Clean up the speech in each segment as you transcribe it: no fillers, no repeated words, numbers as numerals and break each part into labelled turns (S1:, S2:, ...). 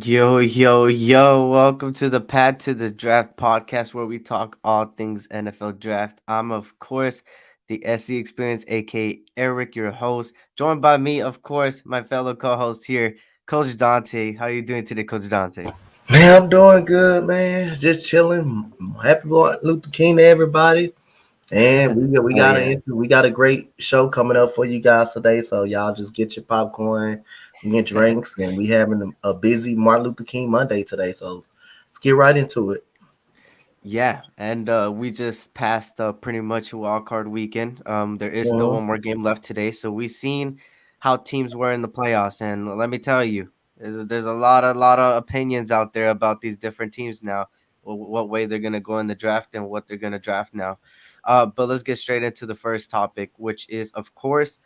S1: Yo, welcome to the Pad to the Draft podcast where we talk all things NFL draft. I'm, of course, the S.C Experience, aka Eric, your host, joined by me, of course, my fellow co host here, Coach Donte. How you doing today, Coach Donte?
S2: Man, I'm doing good, man. Just chilling. Happy Martin Luther King to everybody. And we
S1: Oh,
S2: got
S1: yeah.
S2: we got a great show coming up for you guys today. So y'all just get your popcorn, and your drinks, and we having a busy Martin Luther King Monday today. So let's get right into it.
S1: Yeah, and we just passed pretty much a wild card weekend. There is still
S2: Mhm.
S1: one more game left today, so we've seen how teams were in the playoffs, and let me tell you, there's a lot of opinions out there about these different teams now, what way they're gonna go in the draft and what they're gonna draft now. But let's get straight into the first topic, which is, of course,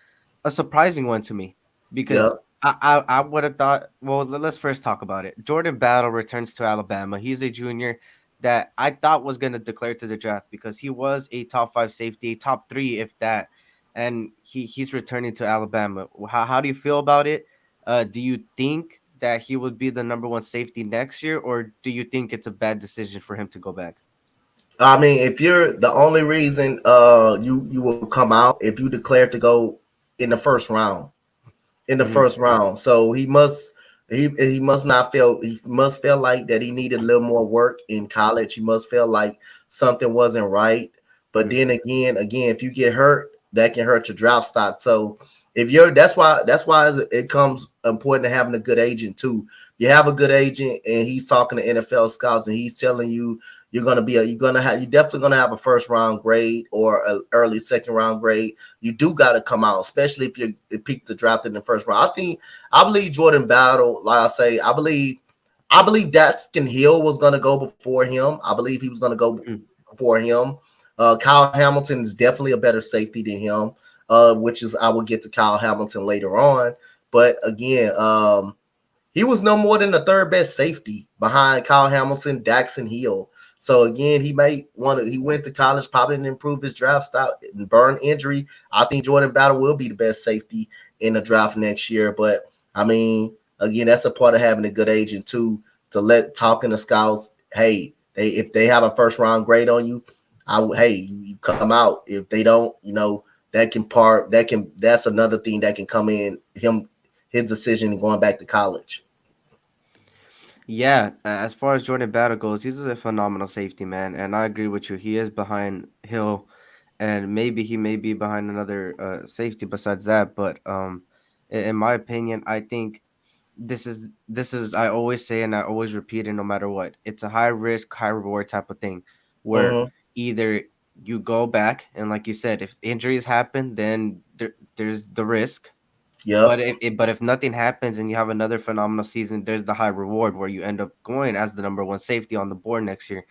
S1: a surprising one to me because
S2: Yep.
S1: I would have thought. Well, let's first talk about it. Jordan Battle returns to Alabama. He's a junior that I thought was going to declare to the draft because he was a top five safety, top three, if that. And he's returning to Alabama. How do you feel about it? Do you think that he would be the number one safety next year, or do you think it's a bad decision for him to go back?
S2: I mean, if you're the only reason you will come out if you declare to go in the first round. In the
S1: Hmm.
S2: first round. So he must not feel he must feel like that he needed a little more work in college. He must feel like something wasn't right. But
S1: Hmm.
S2: then again, if you get hurt, that can hurt your draft stock. So if you're that's why it comes important to having a good agent too. You have a good agent and he's talking to NFL scouts and he's telling you you're definitely gonna have a first round grade or an early second round grade. You do got to come out, especially if you pick the draft in the first round. I believe Jordan Battle, like I say, I believe Daskin Hill was gonna go before him. I believe he was gonna go
S1: Hmm.
S2: before him. Kyle Hamilton is definitely a better safety than him, which is I will get to Kyle Hamilton later on. But again, he was no more than the third best safety behind Kyle Hamilton, Daxon Hill. So again, he went to college, probably didn't improve his draft style and burn injury. I think Jordan Battle will be the best safety in the draft next year. But I mean, again, that's a part of having a good agent too, to let talking to scouts, hey, if they have a first round grade on you, hey, you come out. If they don't, that's another thing that can come in his decision going back to college.
S1: Yeah, as far as Jordan Battle goes, he's a phenomenal safety, man, and I agree with you. He is behind Hill, and maybe he may be behind another safety besides that. But in my opinion, I think this is I always say and I always repeat it no matter what. It's a high risk, high reward type of thing where
S2: Mm-hmm.
S1: either you go back and like you said, if injuries happen, then there's the risk. But
S2: Yep.
S1: if nothing happens and you have another phenomenal season, there's the high reward where you end up going as the number one safety on the board next year.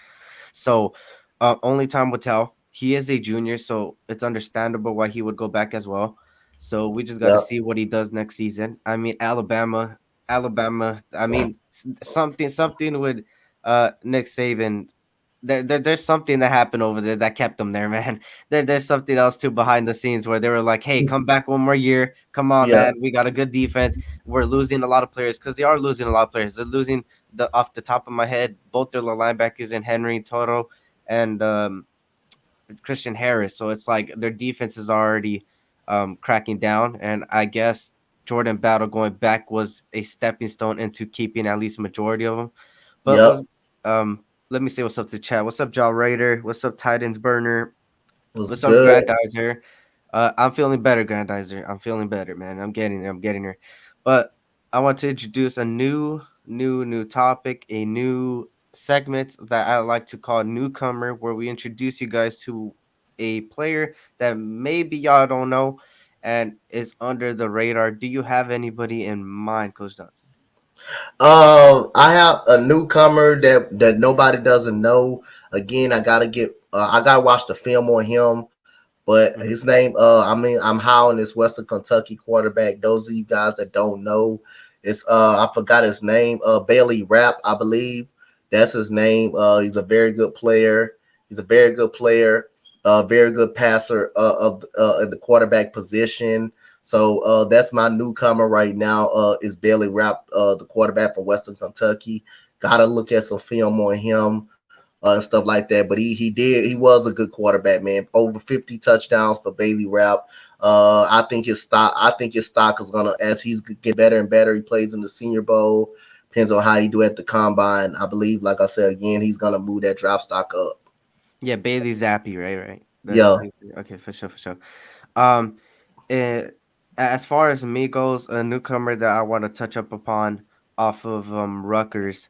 S1: So only time will tell. He is a junior, so it's understandable why he would go back as well. So we just got to
S2: Yep.
S1: see what he does next season. I mean, Alabama. I mean, something with Nick Saban. There's something that happened over there that kept him there, man. There's something else too behind the scenes where they were like, "Hey, come back one more year. Come on, man.
S2: Yep.
S1: We got a good defense. We're losing a lot of players because they are losing a lot of players. They're losing the off the top of my head, both their linebackers in Henry Toro and Christian Harris. So it's like their defense is already cracking down, and I guess Jordan Battle going back was a stepping stone into keeping at least majority of them. But
S2: Yep.
S1: let me say what's up to chat. What's up, Jaw Raider? What's up, Titans Burner?
S2: Was
S1: What's up,
S2: good.
S1: Grandizer? I'm feeling better, Grandizer. I'm feeling better, man. I'm getting there. I'm getting there. But I want to introduce a new topic, a new segment that I like to call newcomer, where we introduce you guys to a player that maybe y'all don't know and is under the radar. Do you have anybody in mind, Coach Johnson?
S2: I have a newcomer that nobody doesn't know. Again, I gotta watch the film on him. But his
S1: Mhm.
S2: name, I'm high on this Western Kentucky quarterback. Those of you guys that don't know, it's I forgot his name. Bailey Rapp, I believe that's his name. He's a very good player. He's a very good player. Very good passer of in the quarterback position. So that's my newcomer right now. Is Bailey Rapp, the quarterback for Western Kentucky. Gotta look at some film on him and stuff like that. But he was a good quarterback, man. Over 50 touchdowns for Bailey Rapp. I think his stock is gonna, as he's get better and better. He plays in the Senior Bowl. Depends on how he do at the combine. I believe, like I said again, he's gonna move that draft stock up.
S1: Yeah, Bailey Zappi, right, right.
S2: Yeah.
S1: Okay, for sure, for sure. Um, eh, as far as me goes, a newcomer that I want to touch up upon off of Rutgers,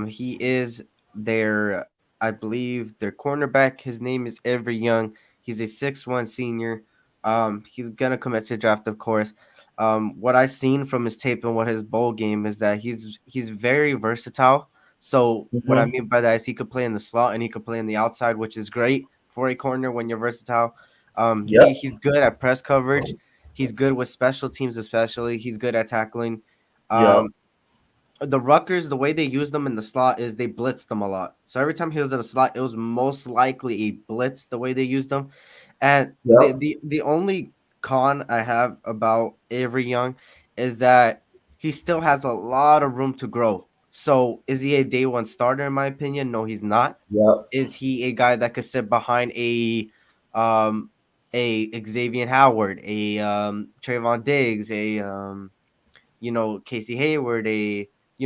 S1: he is their, I believe, their cornerback. His name is Every Young. He's a 6'1" senior. He's gonna commit to draft, of course. What I've seen from his tape and what his bowl game is that he's very versatile. So what I
S2: Mm-hmm.
S1: mean by that is he could play in the slot and he could play in the outside, which is great for a corner when you're versatile.
S2: Yep.
S1: He's good at press coverage. He's good with special teams, especially. He's good at tackling.
S2: Yep.
S1: Um, the Rutgers, the way they use them in the slot is they blitz them a lot. So every time he was in the slot, it was most likely a blitz. The way they used them, and the
S2: Yep.
S1: the the only con I have about Avery Young is that he still has a lot of room to grow. So is he a day one starter? In my opinion, no, he's not.
S2: Yep.
S1: Is he a guy that could sit behind um a Xavier Howard, a Trayvon Diggs, a Casey Hayward,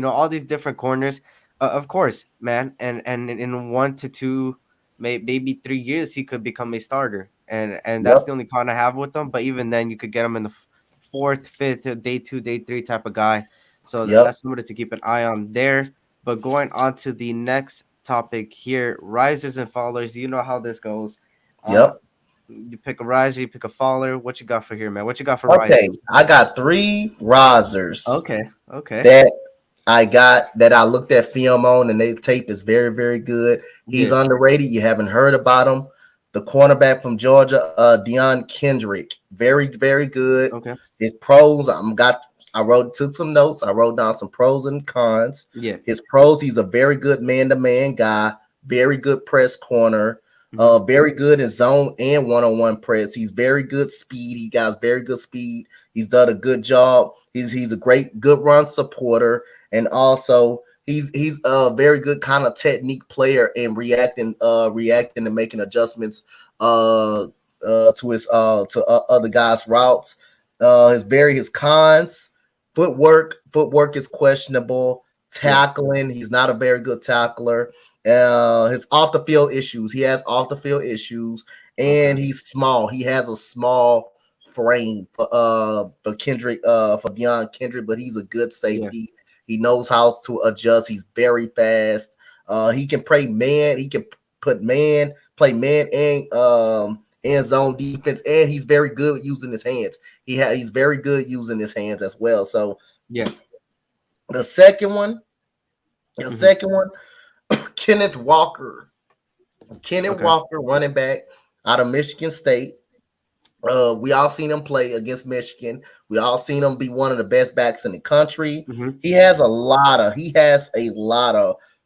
S1: all these different corners. Of course, man, and in 1 to 2, maybe 3 years, he could become a starter, and that's the
S2: Yep.
S1: only con I have with them. But even then, you could get him in the fourth, fifth, day 2, day 3 type of guy. So
S2: Yep.
S1: that's somebody to keep an eye on there. But going on to the next topic here, risers and fallers. You know how this goes. Uh,
S2: Yep.
S1: you pick a riser, you pick a faller. What you got for here, man? What you got for
S2: Okay.
S1: risers?
S2: I got three risers
S1: Okay, okay.
S2: that I got that I looked at film on, and their tape is very, very good. He's
S1: Yeah.
S2: underrated. You haven't heard about him. The cornerback from Georgia, Deion Kendrick, very, very good.
S1: Okay.
S2: His pros, took some notes. I wrote down some pros and cons.
S1: Yeah.
S2: His pros, he's a very good man-to-man guy, very good press corner,
S1: Mhm.
S2: very good in zone and one-on-one press. He's very good speed. He got very good speed. He's done a good job. He's a great good run supporter, and also he's a very good kind of technique player and reacting and making adjustments to his other guys' routes. His cons, footwork is questionable.
S1: Yeah.
S2: Tackling, he's not a very good tackler. His off the field issues, he has off the field issues,
S1: Okay.
S2: and he's small. He has a small frame for Kendrick for Deion Kendrick, but he's a good
S1: Yeah.
S2: safety. He knows how to adjust. He's very fast. He can play man. He can play man and zone defense, and he's very good using his hands. He's very good using his hands as well. So
S1: Yeah.
S2: the second one, the
S1: Mhm.
S2: second one, Kenneth Walker. Kenneth
S1: Okay.
S2: Walker, running back out of Michigan State. We all seen him play against Michigan. We all seen him be one of the best backs in the country.
S1: Mhm.
S2: He has a lot of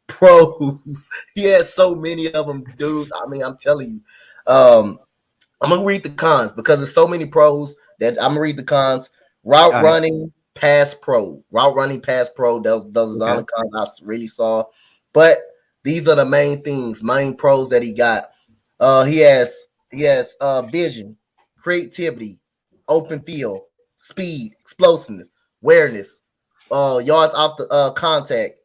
S2: pros. He has so many of them, dudes. I mean, I'm telling you. I'm gonna read the cons because there's so many pros that I'm gonna read the cons.
S1: All right.
S2: Route running, pass pro. Those is all
S1: Okay.
S2: the cons I really saw. But these are the main things, main pros that he got. He has vision, creativity, open field, speed, explosiveness, awareness, yards off the contact,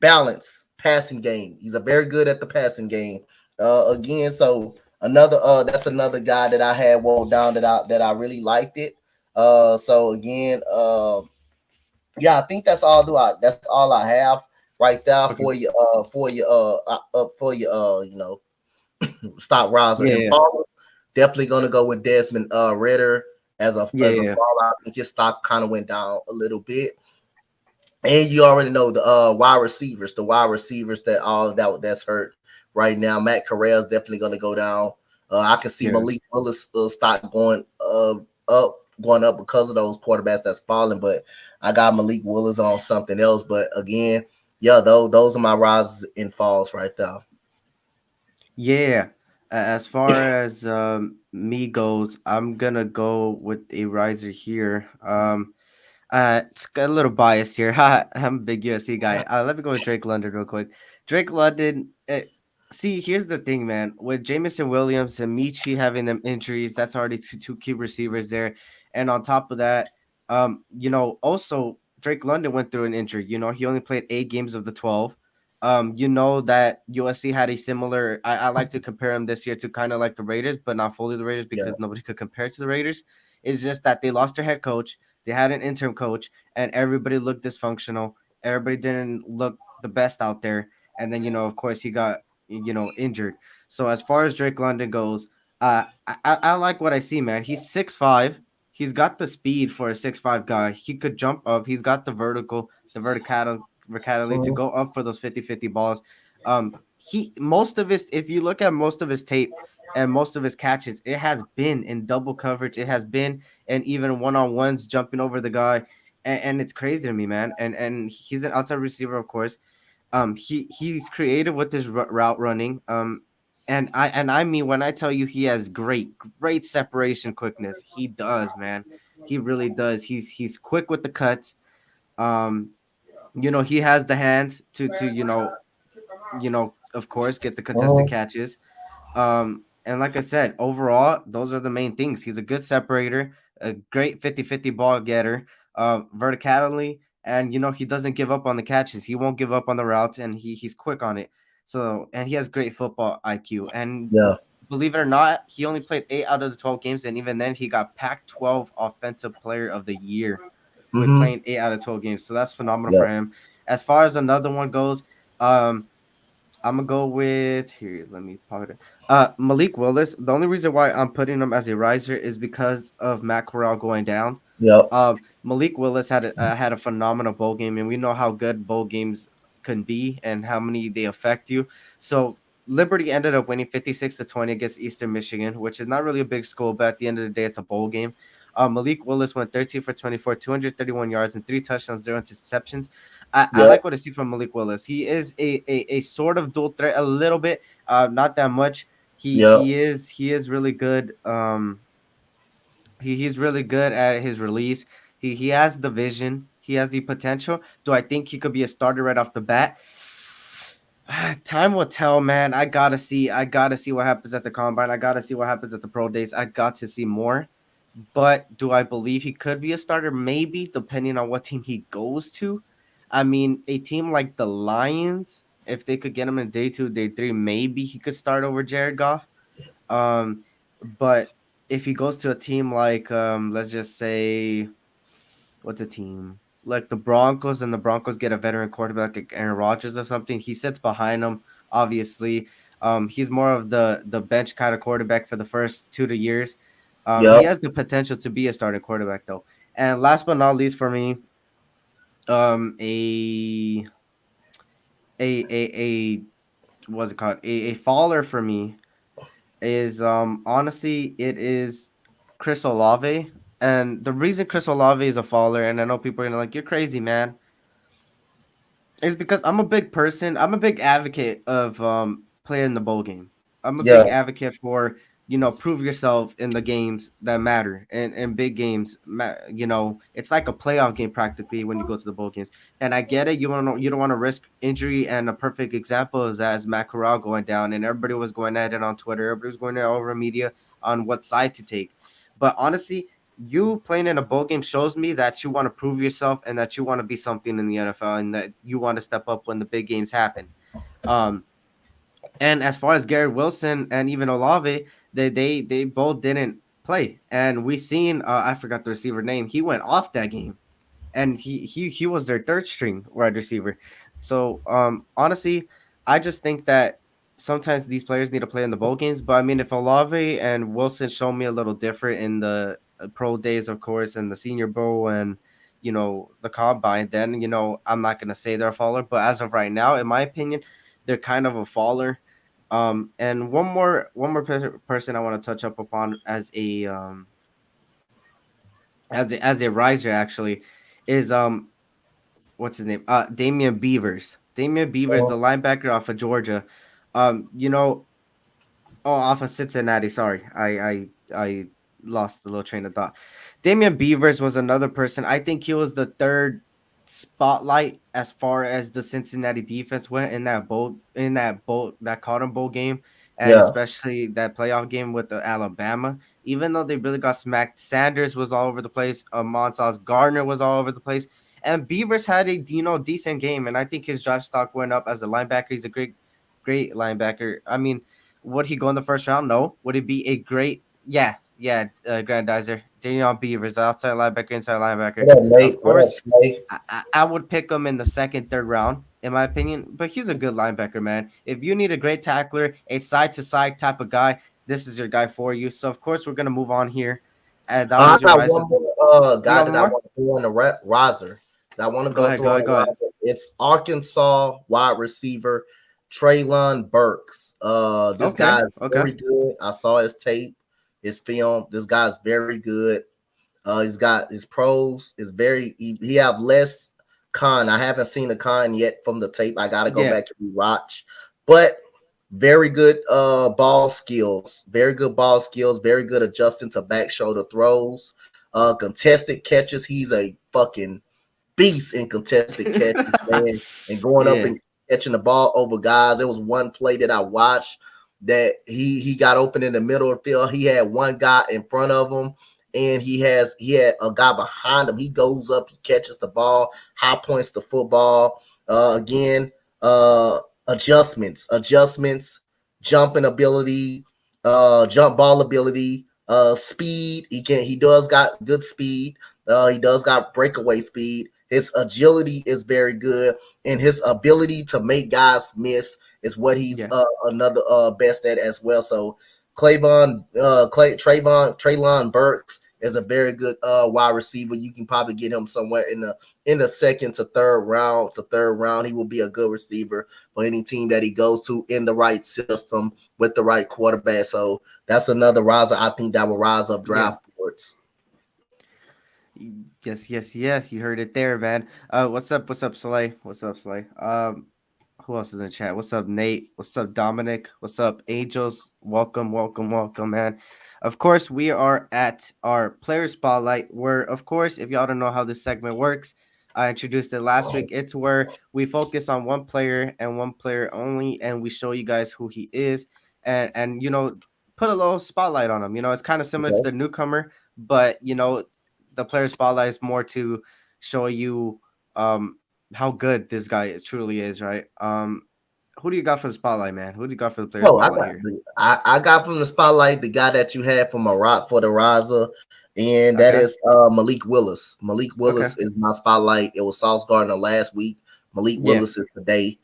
S2: balance, passing game. He's a very good at the passing game. Again, so another that's another guy that I had wrote down that I really liked it. So again, yeah, I think that's all I have right there
S1: Okay.
S2: for you stock riser
S1: Yeah.
S2: and
S1: Yeah.
S2: fallers. Definitely gonna go with Desmond Ritter
S1: Yeah.
S2: as a
S1: Yeah.
S2: fall. I think his stock kind of went down a little bit. And you already know the wide receivers that's hurt right now. Matt Corral is definitely going to go down. I can see
S1: Yeah.
S2: Malik Willis stock going up because of those quarterbacks that's falling. But I got Malik Willis on something else. But again, yeah, those are my rises and falls right there.
S1: Yeah. As far as me goes, I'm gonna go with a riser here. It's got a little biased here. I'm a big USC guy. Let me go with Drake London real quick. Drake London. See, here's the thing, man. With Jamison Williams and Michi having them injuries, that's already two key receivers there. And on top of that, also Drake London went through an injury. He only played 8 games of the 12. That USC had a similar. I like to compare him this year to kind of like the Raiders, but not fully the Raiders
S2: Yeah.
S1: because nobody could compare to the Raiders. It's just that they lost their head coach, they had an interim coach, and everybody looked dysfunctional. Everybody didn't look the best out there. And then, of course, he got, injured. So as far as Drake London goes, I like what I see, man. He's 6'5". He's got the speed for a 6'5" guy. He could jump up. He's got the verticality to
S2: Mhm.
S1: go up for those 50-50 balls. If you look at most of his tape and most of his catches, it has been in double coverage. It has been and even one-on-ones jumping over the guy, and it's crazy to me, man. And he's an outside receiver, of course. He's creative with his route running. And I mean, when I tell you he has great separation quickness, he does, man. He really does. He's quick with the cuts. Um, he has the hands to of course, get the contested
S2: Mhm.
S1: catches. And like I said, overall, those are the main things. He's a good separator, a great 50-50 ball getter, vertically, and he doesn't give up on the catches. He won't give up on the routes, and he's quick on it. So, and he has great football IQ. And
S2: Yeah.
S1: believe it or not, he only played 8 out of the 12 games, and even then, he got Pac-12 Offensive Player of the Year with
S2: Hmm.
S1: playing 8 out of 12 games. So that's phenomenal for
S2: Yep.
S1: him. As far as another one goes, um, I'm gonna go with here. Let me pop it. Malik Willis. The only reason why I'm putting him as a riser is because of Matt Corral going down.
S2: Yep.
S1: Malik Willis had a phenomenal bowl game, and we know how good bowl games can be and how many they affect you. So Liberty ended up winning 56-20 against Eastern Michigan, which is not really a big school, but at the end of the day, it's a bowl game. Malik Willis went 13 for 24, 231 yards and 3 touchdowns, 0 interceptions. I
S2: Yep.
S1: like what I see from Malik Willis. He is a sort of dual threat, a little bit, not that much. He
S2: Yep.
S1: he is he is really good. He's really good at his release. He has the vision. He has the potential. Do I think he could be a starter right off the bat? Time will tell, man. I gotta see what happens at the combine. I gotta see what happens at the pro days. I got to see more. But do I believe he could be a starter? Maybe, depending on what team he goes to. I mean, a team like the Lions, if they could get him in day 2, day 3, maybe he could start over Jared Goff. Um, but if he goes to a team like, let's just say, what's a team like the Broncos, and the Broncos get a veteran quarterback like Aaron Rodgers or something, he sits behind them. Obviously, he's more of the bench kind of quarterback for the first 2 to years. He
S2: Yep.
S1: has the potential to be a starting quarterback though. And last but not least for me, a a what's it called? A faller for me is honestly it is Chris Olave. And the reason Chris Olave is a faller, and I know people are gonna like, you're crazy, man, is because I'm a big person. I'm a big advocate of playing the bowl game. I'm a big
S2: Yeah.
S1: advocate for prove yourself in the games that matter and big games. It's like a playoff game practically when you go to the bowl games. And I get it. You don't want to risk injury. And a perfect example is as Matt Corral going down, and everybody was going at it on Twitter. Everybody was going at it over media on what side to take. But honestly, you playing in a bowl game shows me that you want to prove yourself and that you want to be something in the NFL and that you want to step up when the big games happen. Um, and as far as Garrett Wilson and even Olave, they both didn't play, and we seen I forgot the receiver name. He went off that game, and he was their third string wide receiver. So honestly, I just think that sometimes these players need to play in the bowl games. But I mean, if Olave and Wilson show me a little different in the pro days, of course, and the Senior Bowl and the combine, then I'm not gonna say they're a faller. But as of right now, in my opinion, they're kind of a faller. And one more person I want to touch up upon as a riser actually is what's his name? Damian Beavers. Damian Beavers,
S2: Mhm.
S1: the linebacker off of Georgia. Um, you know, Oh, off of Cincinnati. Sorry, I lost the little train of thought. Damian Beavers was another person. I think he was the third spotlight as far as the Cincinnati defense went in that Cotton Bowl game, and
S2: Yeah,
S1: especially that playoff game with the Alabama. Even though they really got smacked, Sanders was all over the place. Monsaz Gardner was all over the place, and Beavers had a decent game, and I think his draft stock went up as a linebacker. He's a great linebacker. I mean, would he go in the first round? No. Would it be a great? Yeah, yeah. Grandizer, Daniel Beavers, outside linebacker, inside linebacker.
S2: what up,
S1: Of
S2: Nate? What up,
S1: course,
S2: Slay?
S1: I would pick him in the second, third round, in my opinion. But he's a good linebacker, man. If you need a great tackler, a side to side type of guy, this is your guy for you. So of course we're gonna move on here. And that
S2: I
S1: was your
S2: got
S1: guys'
S2: one more
S1: You
S2: guy
S1: got
S2: that
S1: one
S2: I
S1: more?
S2: want to throw on the riser. That I want to
S1: Go
S2: go
S1: ahead,
S2: through
S1: go
S2: on
S1: ahead,
S2: the
S1: go ahead.
S2: riser. It's Arkansas wide receiver Traylon Burks. This guy
S1: Okay,
S2: is
S1: okay.
S2: very good. I saw his tape, his film. This guy's very good. He's got his pros. Is very he have less con. I haven't seen the con yet from the tape. I gotta go
S1: Yeah,
S2: back and watch, but very good ball skills. Very good ball skills. Very good adjusting to back shoulder throws. Contested catches. He's a fucking beast in contested catches, man, and going up
S1: yeah,
S2: and catching the ball over guys. There was one play that I watched that he got open in the middle of the field. He had one guy in front of him, and he had a guy behind him. He goes up, he catches the ball, high points the football. Again, adjustments, jumping ability, jump ball ability, speed. He does got good speed. He does got breakaway speed. His agility is very good, and his ability to make guys miss is what he's
S1: yeah.
S2: another best at as well. So Traylon Burks is a very good wide receiver. You can probably get him somewhere in the second to third round. To third round, he will be a good receiver for any team that he goes to in the right system with the right quarterback. So that's another riser. I think that will rise up
S1: Yeah.
S2: draft boards.
S1: Yes, yes, yes. You heard it there, man. What's up? What's up, Slay? What's up, Slay? Who else is in chat? What's up, Nate? What's up, Dominic? What's up, Angels? Welcome, welcome, welcome, man. Of course, we are at our player spotlight, where, of course, if y'all don't know how this segment works, I introduced it last week. It's where we focus on one player and one player only, and we show you guys who he is, and put a little spotlight on him. It's kind of similar to
S2: Okay.
S1: the newcomer, but the player spotlight is more to show you how good this guy truly is, right? Who do you got for the spotlight, man? Who do you got for the player
S2: Oh,
S1: spotlight here?
S2: I got from the spotlight the guy that you had from a rock for the riser, and that
S1: Okay,
S2: is Malik Willis. Malik
S1: okay,
S2: Willis is my spotlight. It was Sauce Gardner last week. Malik
S1: yeah,
S2: Willis is today.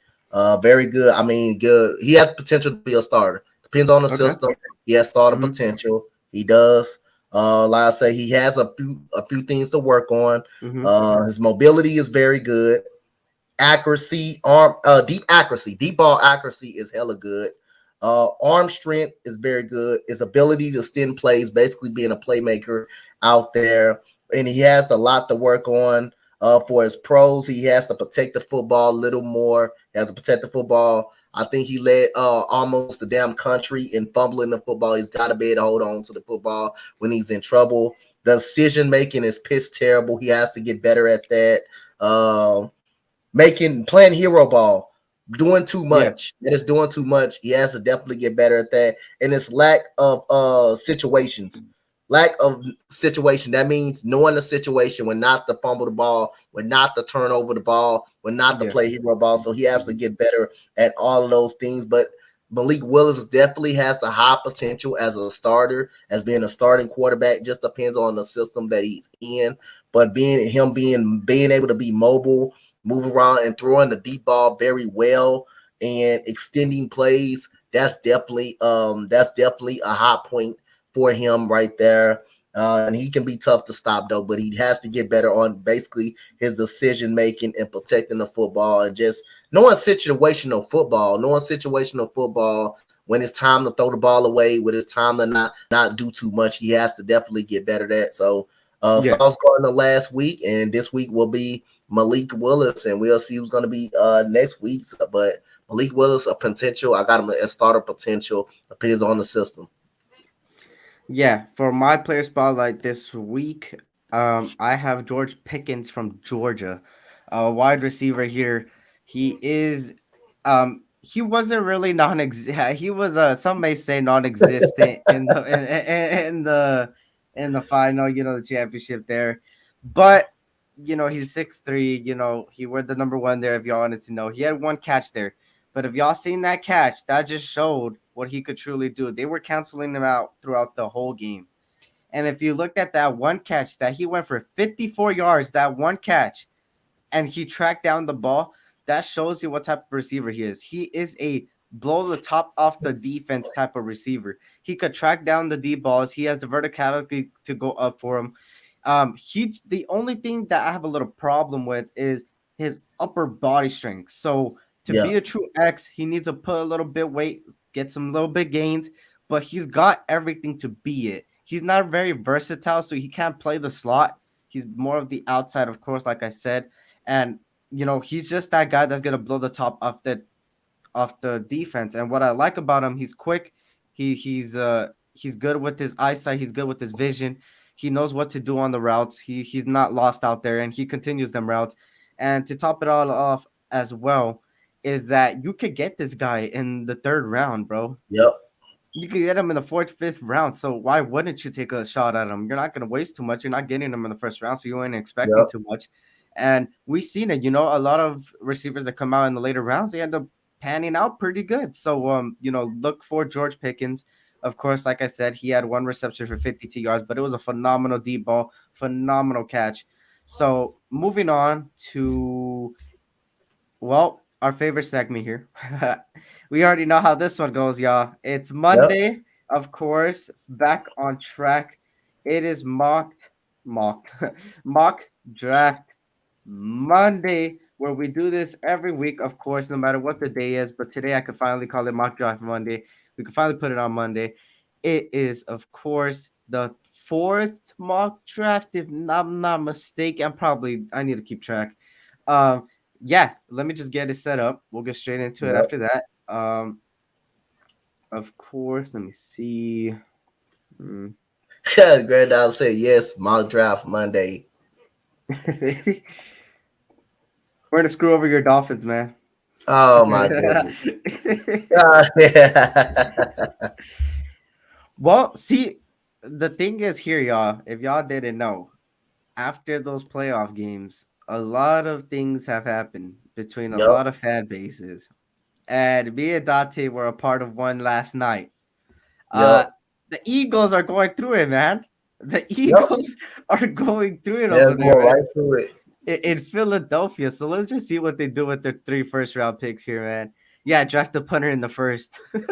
S2: Very good. I mean, good. He has potential to be a starter. Depends on the
S1: okay,
S2: system. He has starter
S1: mm-hmm,
S2: potential. He does. Like I say, he has a few things to work on.
S1: mm-hmm,
S2: His mobility is very good. Accuracy, deep ball accuracy is hella good. Arm strength is very good. His ability to extend plays, basically being a playmaker out there, and he has a lot to work on. For his pros, he has to protect the football a little more. He has to protect the football. I think he led almost the damn country in fumbling the football. He's got to be able to hold on to the football when he's in trouble. The decision making is piss terrible. He has to get better at that. Playing hero ball, doing too
S1: yeah,
S2: much. It is doing too much. He has to definitely get better at that. And it's lack of situations. Lack of situation. That means knowing the situation when not to fumble the ball, when not to turn over the ball, when not to
S1: yeah,
S2: play hero ball. So he has to get better at all of those things. But Malik Willis definitely has the high potential as a starter, as being a starting quarterback. Just depends on the system that he's in. But being able to be mobile, move around and throwing the deep ball very well and extending plays. That's definitely a high point for him right there. And he can be tough to stop though, but he has to get better on basically his decision making and protecting the football and just knowing situational football when it's time to throw the ball away, when it's time to not do too much. He has to definitely get better at that. So
S1: yeah.
S2: Sauce Gardner last week, and this week will be Malik Willis, and we'll see who's going to be next week. But Malik Willis a potential. I got him as starter potential. Depends on the system.
S1: Yeah, for my player spotlight this week, I have George Pickens from Georgia, a wide receiver here. He is, he wasn't really he was some may say non-existent in the in the final, the championship there, but he's 6'3", he were the number one there. If y'all wanted to know, he had one catch there. But if y'all seen that catch, that just showed what he could truly do. They were canceling him out throughout the whole game. And if you looked at that one catch that he went for 54 yards, that one catch, and he tracked down the ball, that shows you what type of receiver he is. He is a blow the top off the defense type of receiver. He could track down the deep balls. He has the verticality to go up for him. The only thing that I have a little problem with is his upper body strength. So to
S2: Yeah,
S1: be a true X, he needs to put a little bit weight, get some little bit gains, but he's got everything to be it. He's not very versatile, so he can't play the slot. He's more of the outside, of course, like I said. And he's just that guy that's gonna blow the top off the defense. And what I like about him, he's quick. He's good with his eyesight. He's good with his vision. He knows what to do on the routes. He's not lost out there, and he continues them routes. And to top it all off as well, is that you could get this guy in the third round, bro.
S2: yep,
S1: You could get him in the fourth, fifth round. So why wouldn't you take a shot at him? You're not going to waste too much. You're not getting him in the first round, so you ain't expecting
S2: yep,
S1: too much. And we've seen it. A lot of receivers that come out in the later rounds, they end up panning out pretty good. So look for George Pickens. Of course, like I said, he had one reception for 52 yards, but it was a phenomenal deep ball, phenomenal catch. So moving on to our favorite segment here. We already know how this one goes, y'all. It's
S2: yep,
S1: Monday, of course, back on track. It is mocked, mock draft Monday, where we do this every week, of course, no matter what the day is. But today I could finally call it mock draft Monday. We can finally put it on Monday. It is, of course, the fourth mock draft, if I'm not mistaken. I need to keep track. Um, yeah, let me just get it set up. We'll get straight into it
S2: yep.
S1: after that. Of course, let me see. Mm.
S2: Granddad said yes. Mock draft Monday.
S1: We're gonna screw over your Dolphins, man.
S2: Oh my goodness. Yeah.
S1: Well, see, the thing is here, y'all. If y'all didn't know, after those playoff games, a lot of things have happened between a
S2: Yep,
S1: lot of fan bases. And me and Dante were a part of one last night. Uh,
S2: yep,
S1: the Eagles are going through it, man. The
S2: yep.
S1: Eagles are going through it
S2: They're
S1: over there,
S2: going
S1: man.
S2: right through it.
S1: In Philadelphia. So let's just see what they do with their 3 first round picks here, man. Yeah, draft the punter in the first. All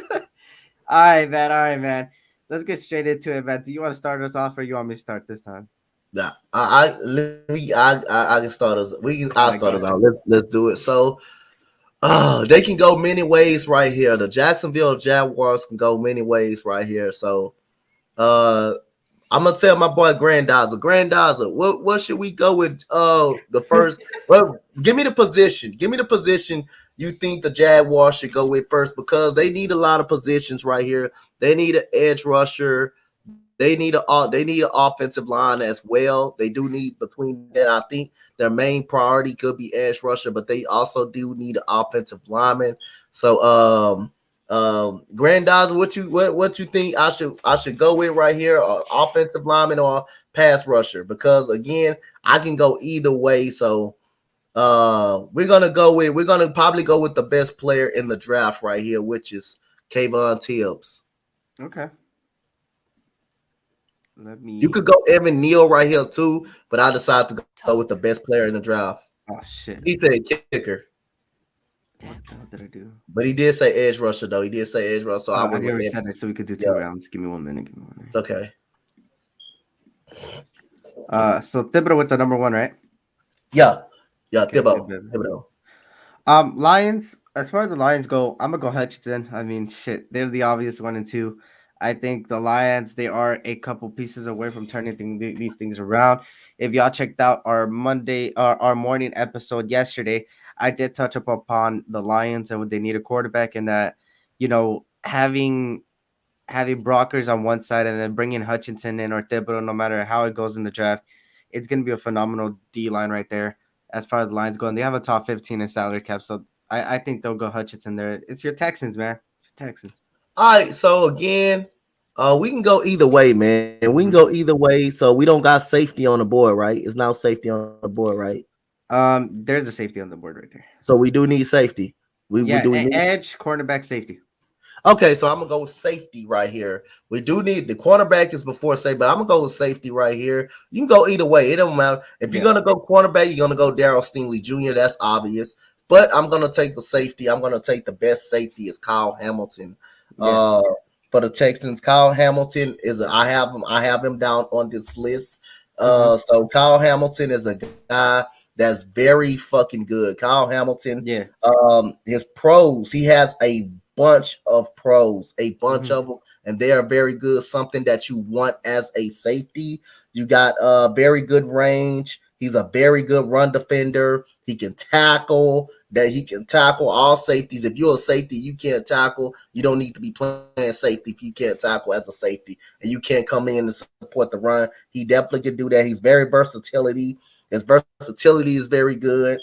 S1: right, man. All right, man. Let's get straight into it, man. Do you want to start us off, or you want me to start this time?
S2: Nah, I can start us. I'll
S1: All
S2: start
S1: right,
S2: us
S1: go
S2: out.
S1: ahead.
S2: Let's do it. So, they can go many ways right here. The Jacksonville Jaguars can go many ways right here. So, uh, I'm gonna tell my boy Grandizer, what should we go with? The first. Well, give me the position. Give me the position you think the Jaguars should go with first because they need a lot of positions right here. They need an edge rusher. They need an offensive line as well. They do need between that. I think their main priority could be edge rusher, but they also do need an offensive lineman. So, Grandizer, what you think I should go with right here? Offensive lineman or pass rusher? Because again, I can go either way. So, we're gonna probably go with the best player in the draft right here, which is Kayvon Tibbs.
S1: Okay. Let
S2: You
S1: me.
S2: could go Evan Neal right here too, but I decided to go with the best player in the draft.
S1: Oh shit!
S2: He said kicker,
S1: What the hell did I do?
S2: but he did say edge rusher though. He did say edge rusher, so I
S1: I
S2: went with
S1: already
S2: Evan.
S1: said it, so we could do
S2: Yeah,
S1: 2 rounds. Give me 1 minute. Give me 1 minute.
S2: okay.
S1: So Thibodeau with the number one, right?
S2: Yeah, yeah,
S1: Okay, good,
S2: Thibodeau.
S1: good.
S2: Thibodeau.
S1: Lions. As far as the Lions go, I'm gonna go Hutchinson. I mean, shit, they're the obvious 1 and 2. I think the Lions, they are a couple pieces away from turning these things around. If y'all checked out our Monday, our morning episode yesterday, I did touch up upon the Lions and what they need a quarterback, and that having Brockers on one side and then bringing Hutchinson in or Thibodeau, no matter how it goes in the draft, it's going to be a phenomenal D line right there. As far as the lines go, and they have a top 15 in salary cap, so I think they'll go Hutchinson there. It's your Texans, man. It's your Texans.
S2: All right, so again, we can go either way, man. We can go
S1: Hmm.
S2: either way. So we don't got safety on the board, right? It's now safety on the board, right?
S1: There's a safety on the board right there.
S2: So we do need safety. We
S1: Yeah,
S2: do we need
S1: edge, cornerback, safety.
S2: Okay, so I'm gonna go with safety right here. We do need the cornerback is before safety, but I'm gonna go with safety right here. You can go either way. It don't matter. If you're
S1: Yeah,
S2: gonna go cornerback, you're gonna go Darryl Stingley Jr. That's obvious. But I'm gonna take the safety. I'm gonna take the best safety is Kyle Hamilton.
S1: yeah.
S2: Uh for the Texans, Kyle Hamilton is I have him down on this list.
S1: Hmm.
S2: So Kyle Hamilton is a guy that's very fucking good. Kyle Hamilton,
S1: Yeah.
S2: his pros, he has a bunch of pros, a bunch
S1: Hmm.
S2: of them, and they are very good. Something that you want as a safety. You got very good range. He's a very good run defender. He can tackle. That he can tackle all safeties. If you're a safety, you can't tackle. You don't need to be playing safety if you can't tackle as a safety, and you can't come in and support the run. He definitely can do that. He's very versatility. His versatility is very good.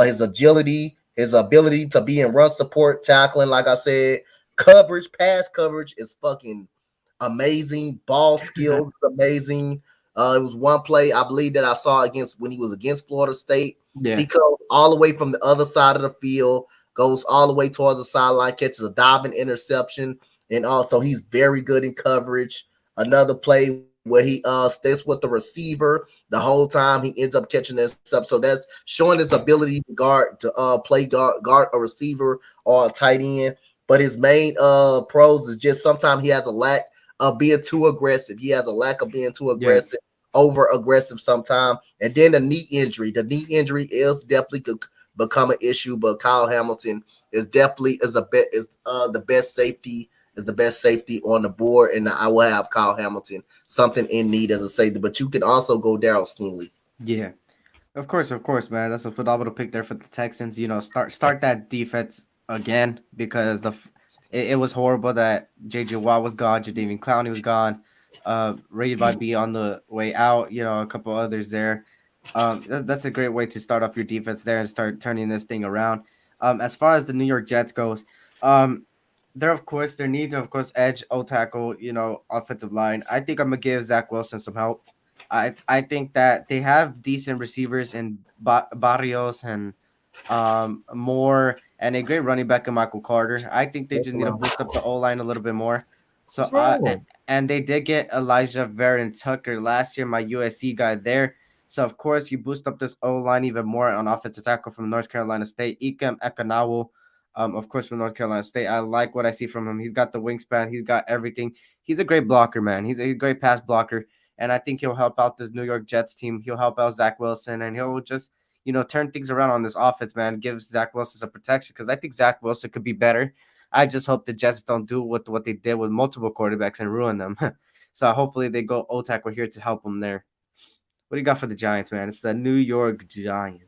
S2: His agility, his ability to be in run support, tackling, like I said, coverage, pass coverage is fucking amazing. Ball skills is amazing. It was one play I believe that I saw against when he was against Florida State.
S1: Yeah.
S2: He comes all the way from the other side of the field, goes all the way towards the sideline, catches a diving interception, and also he's very good in coverage. Another play where he stays with the receiver the whole time, he ends up catching this up. So that's showing his ability to guard a receiver or a tight end. But his main pros is just sometimes he has a lack of being too aggressive. He has a lack of being too
S1: Yeah.
S2: aggressive, over aggressive sometimes. And then the knee injury. The knee injury is definitely could become an issue, but Kyle Hamilton is definitely is a bit is the best safety is the best safety on the board, and I will have Kyle Hamilton something in need as a safety. But you can also go Darryl Stingley.
S1: Yeah. Of course, man. That's a phenomenal pick there for the Texans. Start that defense again because it was horrible that JJ Watt was gone, Jadeveon Clowney was gone, Raid by B on the way out. A couple others there. That's a great way to start off your defense there and start turning this thing around. As far as the New York Jets goes, they're of course their needs are of course edge, O tackle, offensive line. I think I'm gonna give Zach Wilson some help. I think that they have decent receivers in Barrios and Moore and a great running back in Michael Carter. I think they
S2: What's
S1: just need to
S2: wrong?
S1: boost up the O line a little bit more. So
S2: What's wrong?
S1: and they did get Elijah Veron Tucker last year, my USC guy there. So of course you boost up this O line even more on offensive tackle from North Carolina State, Ikem Ekanawu. Of course, from North Carolina State, I like what I see from him. He's got the wingspan, he's got everything. He's a great blocker, man. He's a great pass blocker, and I think he'll help out this New York Jets team. He'll help out Zach Wilson, and he'll just turn things around on this offense, man. Give Zach Wilson some protection because I think Zach Wilson could be better. I just hope the Jets don't do what they did with multiple quarterbacks and ruin them. So hopefully they go O tackle here to help them there. What do you got for the Giants, man? It's the New York Giants.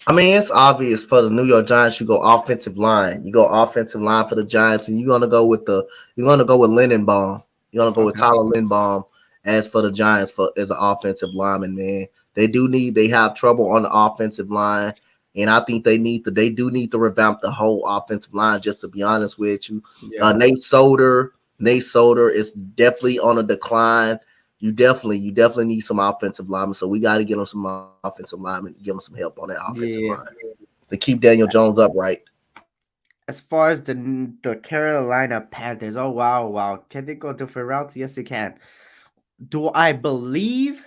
S2: I mean, it's obvious for the New York Giants. You go offensive line. You go offensive line for the Giants, and you're gonna go with Lindenbaum. You're gonna go with
S1: Okay.
S2: Tyler Lindenbaum as for the Giants for as an offensive lineman. Man, they have trouble on the offensive line, and I think they do need to revamp the whole offensive line. Just to be honest with you,
S1: Yeah.
S2: Nate Solder is definitely on a decline. You definitely need some offensive linemen. So we got to get them some offensive linemen, give them some help on that offensive line
S1: Yeah.
S2: to keep Daniel Jones upright.
S1: As far as the Carolina Panthers, oh wow. Can they go different routes? Yes, they can. Do I believe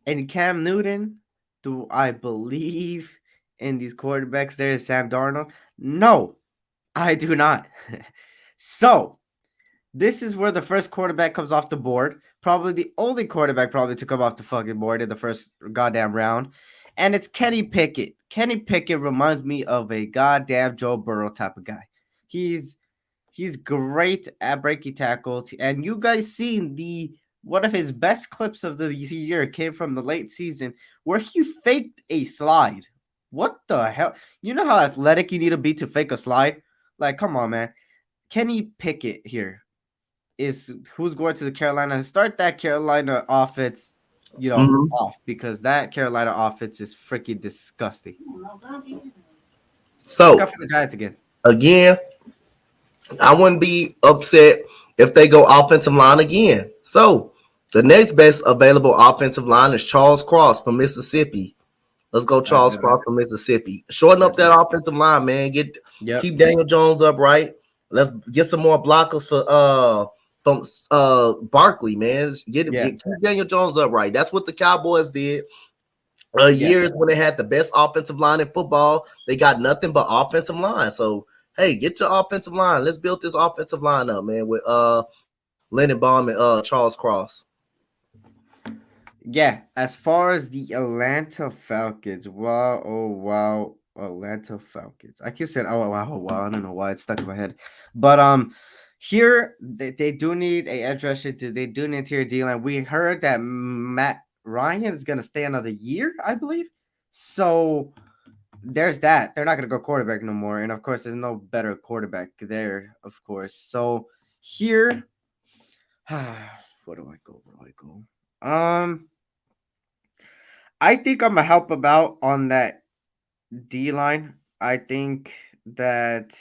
S1: in Cam Newton? Do I believe in these quarterbacks there is Sam Darnold? No, I do not. So this is where the first quarterback comes off the board. Probably the only quarterback probably to come off the fucking board in the first goddamn round. And it's Kenny Pickett. Kenny Pickett reminds me of a goddamn Joe Burrow type of guy. He's he's great at breaking tackles. And you guys seen the one of his best clips of the year came from the late season where he faked a slide. What the hell? You know how athletic you need to be to fake a slide? Like, come on, man. Kenny Pickett here is who's going to the Carolina. Start that Carolina offense,
S2: Mhm.
S1: off because that Carolina offense is freaking disgusting. What you got
S2: So
S1: for the Giants again?
S2: again, I wouldn't be upset if they go offensive line again. So the next best available offensive line is Charles Cross from Mississippi. Let's go, Charles
S1: That's
S2: Cross from Mississippi. Shorten up
S1: that's
S2: that
S1: good.
S2: offensive line, man.
S1: Yep.
S2: Keep Daniel Jones upright. Let's get some more blockers for from Barkley, man.
S1: Yeah.
S2: Keep Daniel Jones upright. That's what the Cowboys did.
S1: Yeah.
S2: Years when they had the best offensive line in football, they got nothing but offensive line. So hey, get your offensive line. Let's build this offensive line up, man, with Lennon Baum and Charles Cross.
S1: Yeah. As far as the Atlanta Falcons, wow, oh wow, Atlanta Falcons. I keep saying oh wow. I don't know why it's stuck in my head, but here they do need a edge rusher. They do need interior D line. We heard that Matt Ryan is gonna stay another year, I believe. So there's that. They're not gonna go quarterback no more, and of course, there's no better quarterback there, of course. So here, where do I go? Where do I go? I think I'm gonna help about on that D line. I think that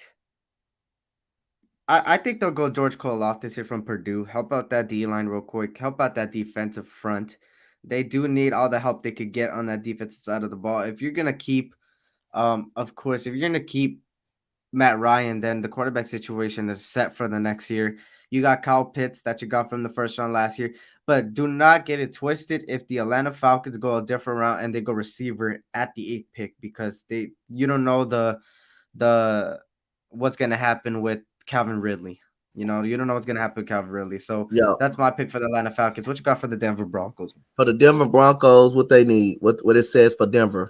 S1: I think they'll go George Koloff this year from Purdue. Help out that D line real quick. Help out that defensive front. They do need all the help they could get on that defensive side of the ball. If you're gonna keep, of course, if you're gonna keep Matt Ryan, then the quarterback situation is set for the next year. You got Kyle Pitts that you got from the first round last year, but do not get it twisted if the Atlanta Falcons go a different route and they go receiver at the eighth pick because you don't know the what's gonna happen with Calvin Ridley. You don't know what's gonna happen with Calvin Ridley. So
S2: Yeah.
S1: that's my pick for the Atlanta Falcons. What you got for the Denver Broncos?
S2: For the Denver Broncos, what they need, what it says for Denver.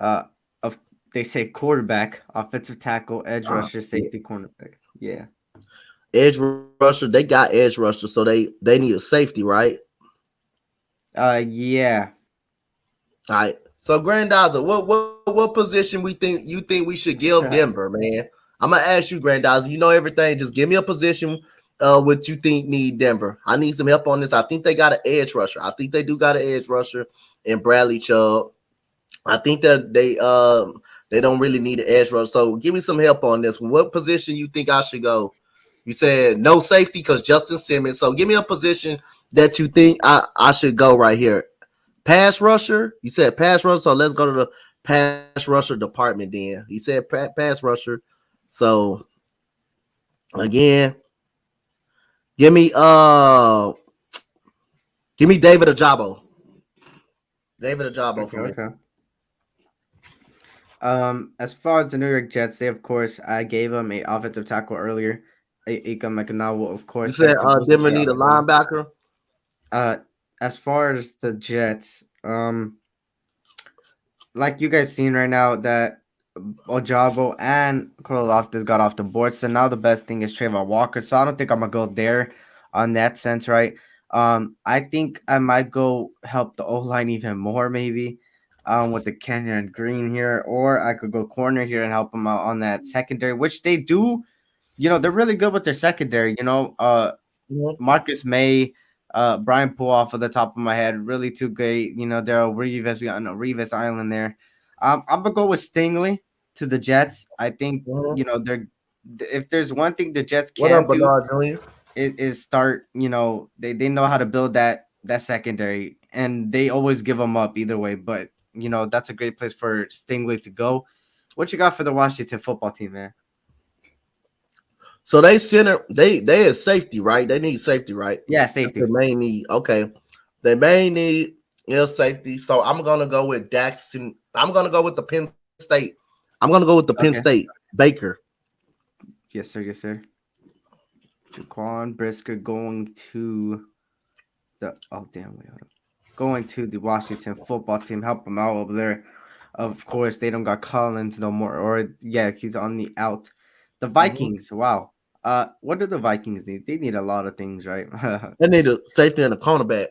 S1: Uh, of they say quarterback, offensive tackle, edge rusher,
S2: Yeah.
S1: safety, cornerback. Yeah.
S2: Edge rusher, they got edge rusher, so they need a safety, right?
S1: Yeah.
S2: All right. So Grandizer, what position you think we should give Denver, man? I'm gonna ask you, Grandizer. You know everything. Just give me a position. What you think need Denver? I need some help on this. I think they got an edge rusher. I think they do got an edge rusher in Bradley Chubb. I think that they don't really need an edge rusher. So give me some help on this. What position you think I should go? You said no safety because Justin Simmons. So give me a position that you think I should go right here. Pass rusher. You said pass rusher. So let's go to the pass rusher department then. He said pass rusher. So again, give me uh give me David Ajabo. David Ajabo
S1: Okay,
S2: for me.
S1: okay. As far as the New York Jets, they of course I gave them a offensive tackle earlier. Ika McNall, of
S2: You
S1: course,
S2: said
S1: to boost up
S2: Denver
S1: the
S2: need a
S1: offensive line.
S2: linebacker.
S1: Uh, as far as the Jets, like you guys seen right now that Ojabo and Karloftis got off the board. So now the best thing is Trayvon Walker. So I don't think I'm gonna go there on that sense, right? I think I might go help the O line even more, maybe. With the Kenyon Green here, or I could go corner here and help them out on that secondary, which they do. They're really good with their secondary.
S2: Mhm.
S1: Marcus May, Brian Poole off of the top of my head, really too great. Daryl Reeves, we got no Reeves Island there. I'm gonna go with Stingley to the Jets. I think
S2: Mhm.
S1: they're if there's one thing the Jets
S2: What
S1: can
S2: up,
S1: do
S2: Bernard Jr.?
S1: is start. They know how to build that secondary, and they always give them up either way. But that's a great place for Stingley to go. What you got for the Washington football team, man?
S2: So they center they is safety, right? They need safety, right?
S1: Yeah,
S2: That's their
S1: safety.
S2: main need. Okay. Their main need is safety. So I'm gonna go with Jackson. I'm gonna go with the Penn State. I'm gonna go with the Penn
S1: Okay.
S2: State Baker.
S1: Yes, sir. Yes, sir. Jaquan Brisker going to the damn wait, hold on. Going to the Washington football team, help them out over there. Of course, they don't got Collins no more, or yeah, he's on the out. The
S2: Mhm.
S1: Vikings, wow. What do the Vikings need? They need a lot of things, right?
S2: They need a safety and a cornerback.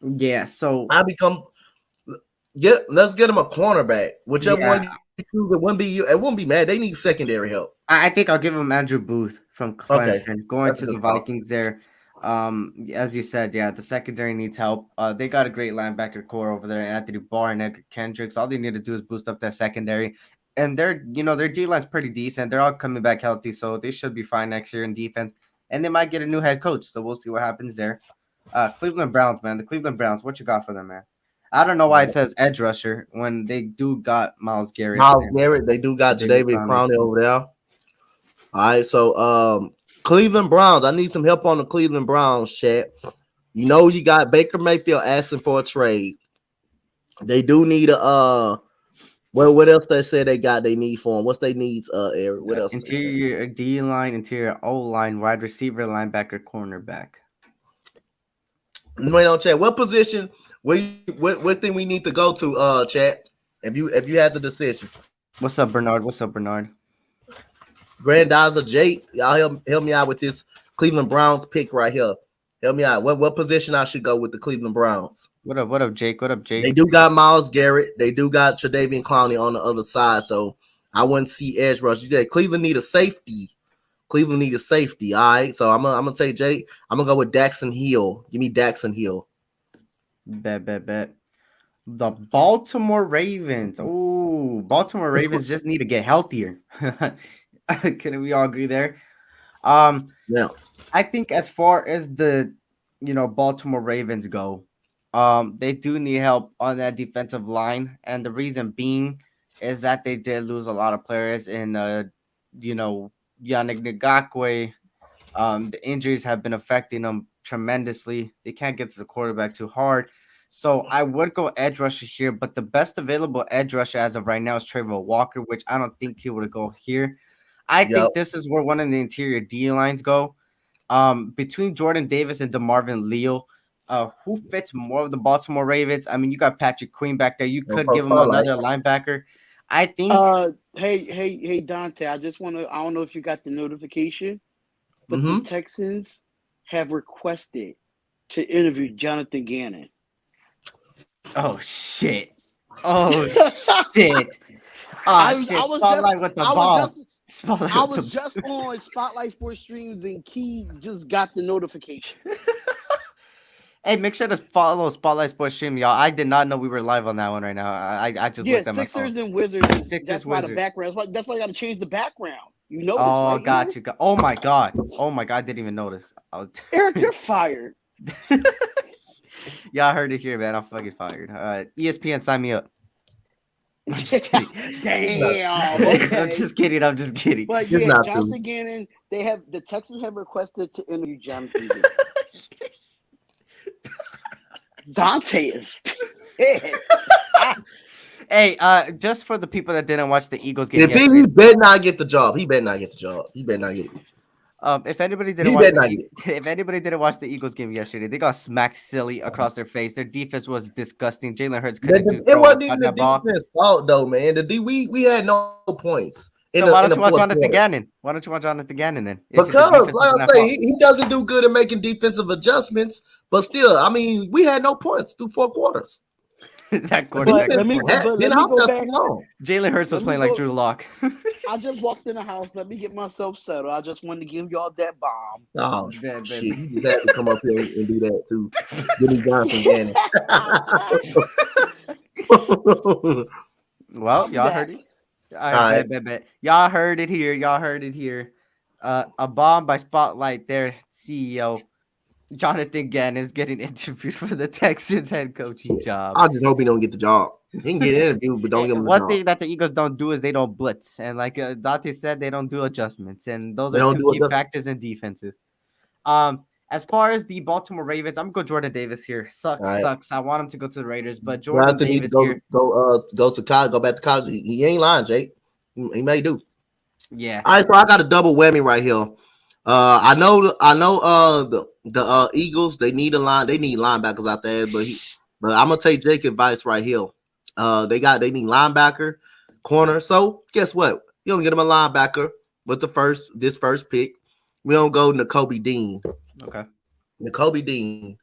S1: Yeah. So
S2: I become let's get him a cornerback. Whichever one
S1: Yeah,
S2: you choose, it wouldn't be mad. They need secondary help.
S1: I think I'll give him Andrew Booth from
S2: Okay,
S1: Clemson, going
S2: that's a
S1: to the
S2: good call.
S1: Vikings there. As you said, yeah, the secondary needs help. They got a great linebacker core over there, Anthony Barr and Edgar Kendricks. All they need to do is boost up that secondary, and their D line's pretty decent. They're all coming back healthy, so they should be fine next year in defense. And they might get a new head coach, so we'll see what happens there. Cleveland Browns, man, the Cleveland Browns. What you got for them, man? I don't know why it says edge rusher when they do got Miles Garrett
S2: Miles
S1: and
S2: Garrett, they do got
S1: David
S2: Jadavion
S1: Clowney.
S2: Clowney over there. All right, so Cleveland Browns. I need some help on the Cleveland Browns, chat. You know, you got Baker Mayfield asking for a trade. They do need a well, what else they said they need for him? What's they needs, Eric? What else?
S1: Interior D line, interior O line, wide receiver, linebacker, cornerback.
S2: Wait on chat. What position? What thing we need to go to? Chat. If you had the decision.
S1: What's up, Bernard? What's up, Bernard?
S2: Grandizer Jake, y'all help me out with this Cleveland Browns pick right here. Help me out. What position I should go with the Cleveland Browns?
S1: What up? What up, Jake? What up, Jake?
S2: They do got Miles Garrett. They do got Tre'Davious Clowney on the other side. So I wouldn't see edge rush. You said Cleveland need a safety. Cleveland need a safety. All right. So I'm gonna take Jake. I'm gonna go with Daxon Hill. Give me Daxon Hill.
S1: Bet. The Baltimore Ravens. Oh, Baltimore Ravens just need to get healthier. Can we all agree there?
S2: Yeah.
S1: I think as far as the Baltimore Ravens go, they do need help on that defensive line, and the reason being is that they did lose a lot of players in Yannick Ngakwe. The injuries have been affecting them tremendously. They can't get to the quarterback too hard. So I would go edge rusher here, but the best available edge rusher as of right now is Trevor Walker, which I don't think he would go here. I
S2: Yep.
S1: think this is where one of the interior D lines go. Between Jordan Davis and DeMarvin Leal, who fits more of the Baltimore Ravens? I mean, you got Patrick Queen back there. You could give him another linebacker. I think.
S3: Hey, Donte. I don't know if you got the notification, but the Texans have requested to interview Jonathan Gannon.
S1: Oh shit! Oh shit!
S3: I was just on Spotlight Sports Streams, and Key just got the notification.
S1: Hey, make sure to follow Spotlight Sports Stream, y'all. I did not know we were live on that one right now. I just looked at my phone.
S3: Sixers and Wizards.
S1: That's
S3: why the background. That's why I got to change the background. You know.
S1: Oh, got you. Oh my god. I didn't even notice.
S3: Eric, you're fired.
S1: Y'all heard it here, man. I'm fucking fired. ESPN, sign me up. I'm just kidding.
S3: Damn. Okay.
S1: I'm just kidding.
S3: But yeah, Jonathan Gannon. The Texans have requested to interview Jonathan Gannon. Donte is pissed.
S1: Hey, just for the people that didn't watch the Eagles game,
S2: he better not get the job. He better not get it.
S1: If anybody didn't watch the Eagles game yesterday, they got smacked silly across their face. Their defense was disgusting. Jalen Hurts couldn't do
S2: it. Wasn't even the defense fault though, man. We had no points.
S1: So why don't you watch Jonathan Gannon? Why don't you watch Jonathan Gannon then?
S2: Because, like I say, he doesn't do good at making defensive adjustments. But still, I mean, we had no points through 4 quarters.
S1: That quarterback.
S3: Let me go back.
S1: Jalen Hurts was playing like Drew Lock.
S3: I just walked in the house. Let me get myself settled. I just wanted to give y'all that bomb.
S2: Oh, shit. You had to come up here and do that, too. Jimmy Johnson, Gannon.
S1: Well, y'all heard it. Bet. Y'all heard it here. A bomb by Spotlight, their CEO Jonathan Gannon is getting interviewed for the Texans head coaching job.
S2: I just hope he don't get the job. He can get interviewed, but don't get him the job.
S1: One thing that the Eagles don't do is they don't blitz, and like Donte said, they don't do adjustments, and those are two key factors in defenses. As far as the Baltimore Ravens, I'm gonna go Jordan Davis here. Sucks. I want him to go to the Raiders, but Jordan Davis here.
S2: Go to college. Go back to college. He ain't lying, Jake. He may do.
S1: Yeah.
S2: All right, so I got a double whammy right here. I know. The Eagles, they need linebackers out there, but I'm gonna take Jake's advice right here. They need linebacker, corner. So guess what? You don't get them a linebacker with this first pick. We don't go Nakobe Dean.
S1: Okay.
S2: Nakobe Dean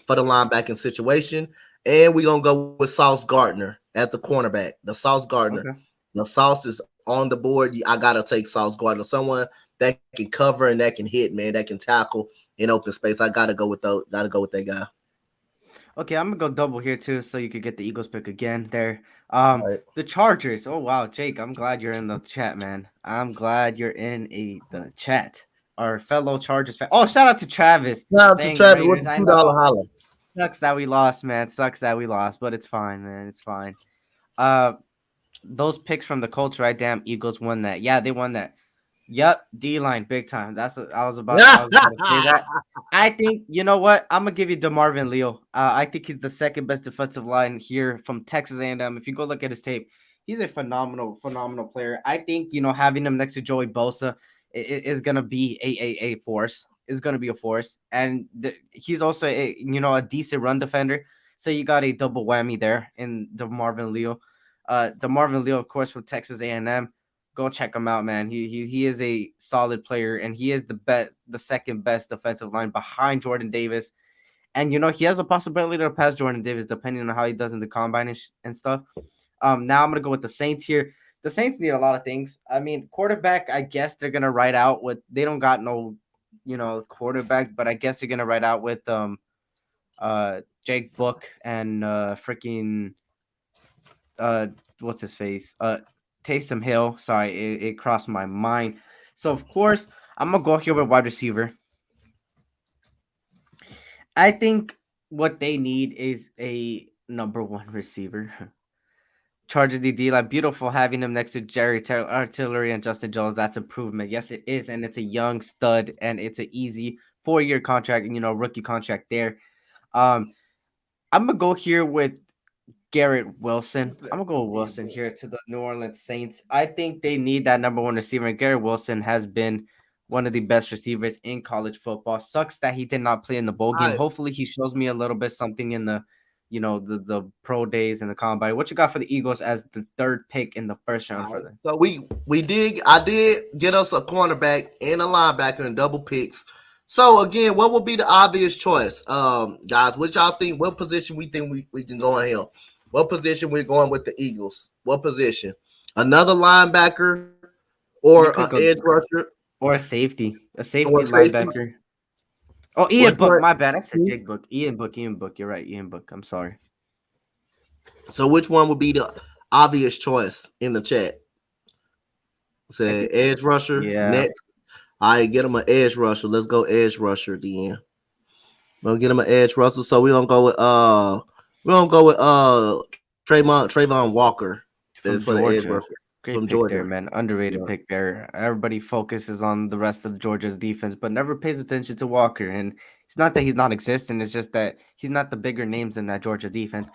S2: for the linebacking situation. and we're gonna go with Sauce Gardner at the cornerback. The Sauce Gardner.
S1: Okay.
S2: The Sauce is on the board. I gotta take Sauce Gardner. Someone that can cover and that can hit, man, that can tackle in open space. I gotta go with those. Gotta go with that guy.
S1: Okay, I'm gonna go double here too, so you could get the Eagles pick again there.
S2: All right.
S1: The Chargers. Oh wow, Jake, I'm glad you're in the chat, man. I'm glad you're in the chat. Our fellow Chargers fan. Oh, shout out to Travis.
S2: Shout out to
S1: Thanks,
S2: Travis with
S1: Raiders.
S2: the
S1: I
S2: $2
S1: know.
S2: holler.
S1: Sucks that we lost, man. Sucks that we lost, but it's fine, man. It's fine. Uh, those picks from the Colts, right? Damn, Eagles won that. Yeah, they won that. Yep, D line, big time. That's what I was about. I was about to say that. I think you know what? I'm gonna give you DeMarvin Leo. I think he's the second best defensive line here from Texas A&M. If you go look at his tape, he's a phenomenal player. I think having him next to Joey Bosa is gonna be a force. Is gonna be a force, and he's also a decent run defender. So you got a double whammy there in DeMarvin Leo. DeMarvin Leo, of course, from Texas A&M. Go check him out, man. He is a solid player, and he is the second best defensive line behind Jordan Davis. And he has a possibility to pass Jordan Davis depending on how he does in the combine and stuff. Now I'm gonna go with the Saints here. The Saints need a lot of things. I mean, quarterback, I guess they're gonna ride out with. They don't got no, quarterback, but I guess they're gonna ride out with Jake Book and freaking what's his face? Taysom Hill. Sorry, it crossed my mind. So of course I'm gonna go here with wide receiver. I think what they need is a number one receiver. Chargers DD, like beautiful having him next to Jerry Artillery and Justin Jones. That's improvement. Yes, it is, and it's a young stud, and it's an easy 4-year contract, rookie contract there. I'm gonna go here with Garrett Wilson. I'm gonna go with Wilson here to the New Orleans Saints. I think they need that number one receiver. And Garrett Wilson has been one of the best receivers in college football. Sucks that he did not play in the bowl game. Hopefully, he shows me a little bit something in the, the pro days and the combine. What you got for the Eagles as the third pick in the first round for them?
S2: So I did get us a cornerback and a linebacker in double picks. So again, what would be the obvious choice, guys? What y'all think? What position we think we can go on here? What position we're going with the Eagles? What position? Another linebacker or an edge rusher?
S1: Or a safety. A safety linebacker. Oh, Ian Book. My bad. I said Jake Book. Ian Book. You're right. Ian Book. I'm sorry.
S2: So which one would be the obvious choice in the chat? Say edge rusher.
S1: Yeah. Next.
S2: All right, get him an edge rusher. Let's go edge rusher then. We'll get him an edge rusher. So we don't go with Trayvon Walker
S1: for the edge rusher. Great pick Georgia. There, man. Underrated pick there. Everybody focuses on the rest of Georgia's defense, but never pays attention to Walker. And it's not that he's not existing. It's just that he's not the bigger names in that Georgia defense.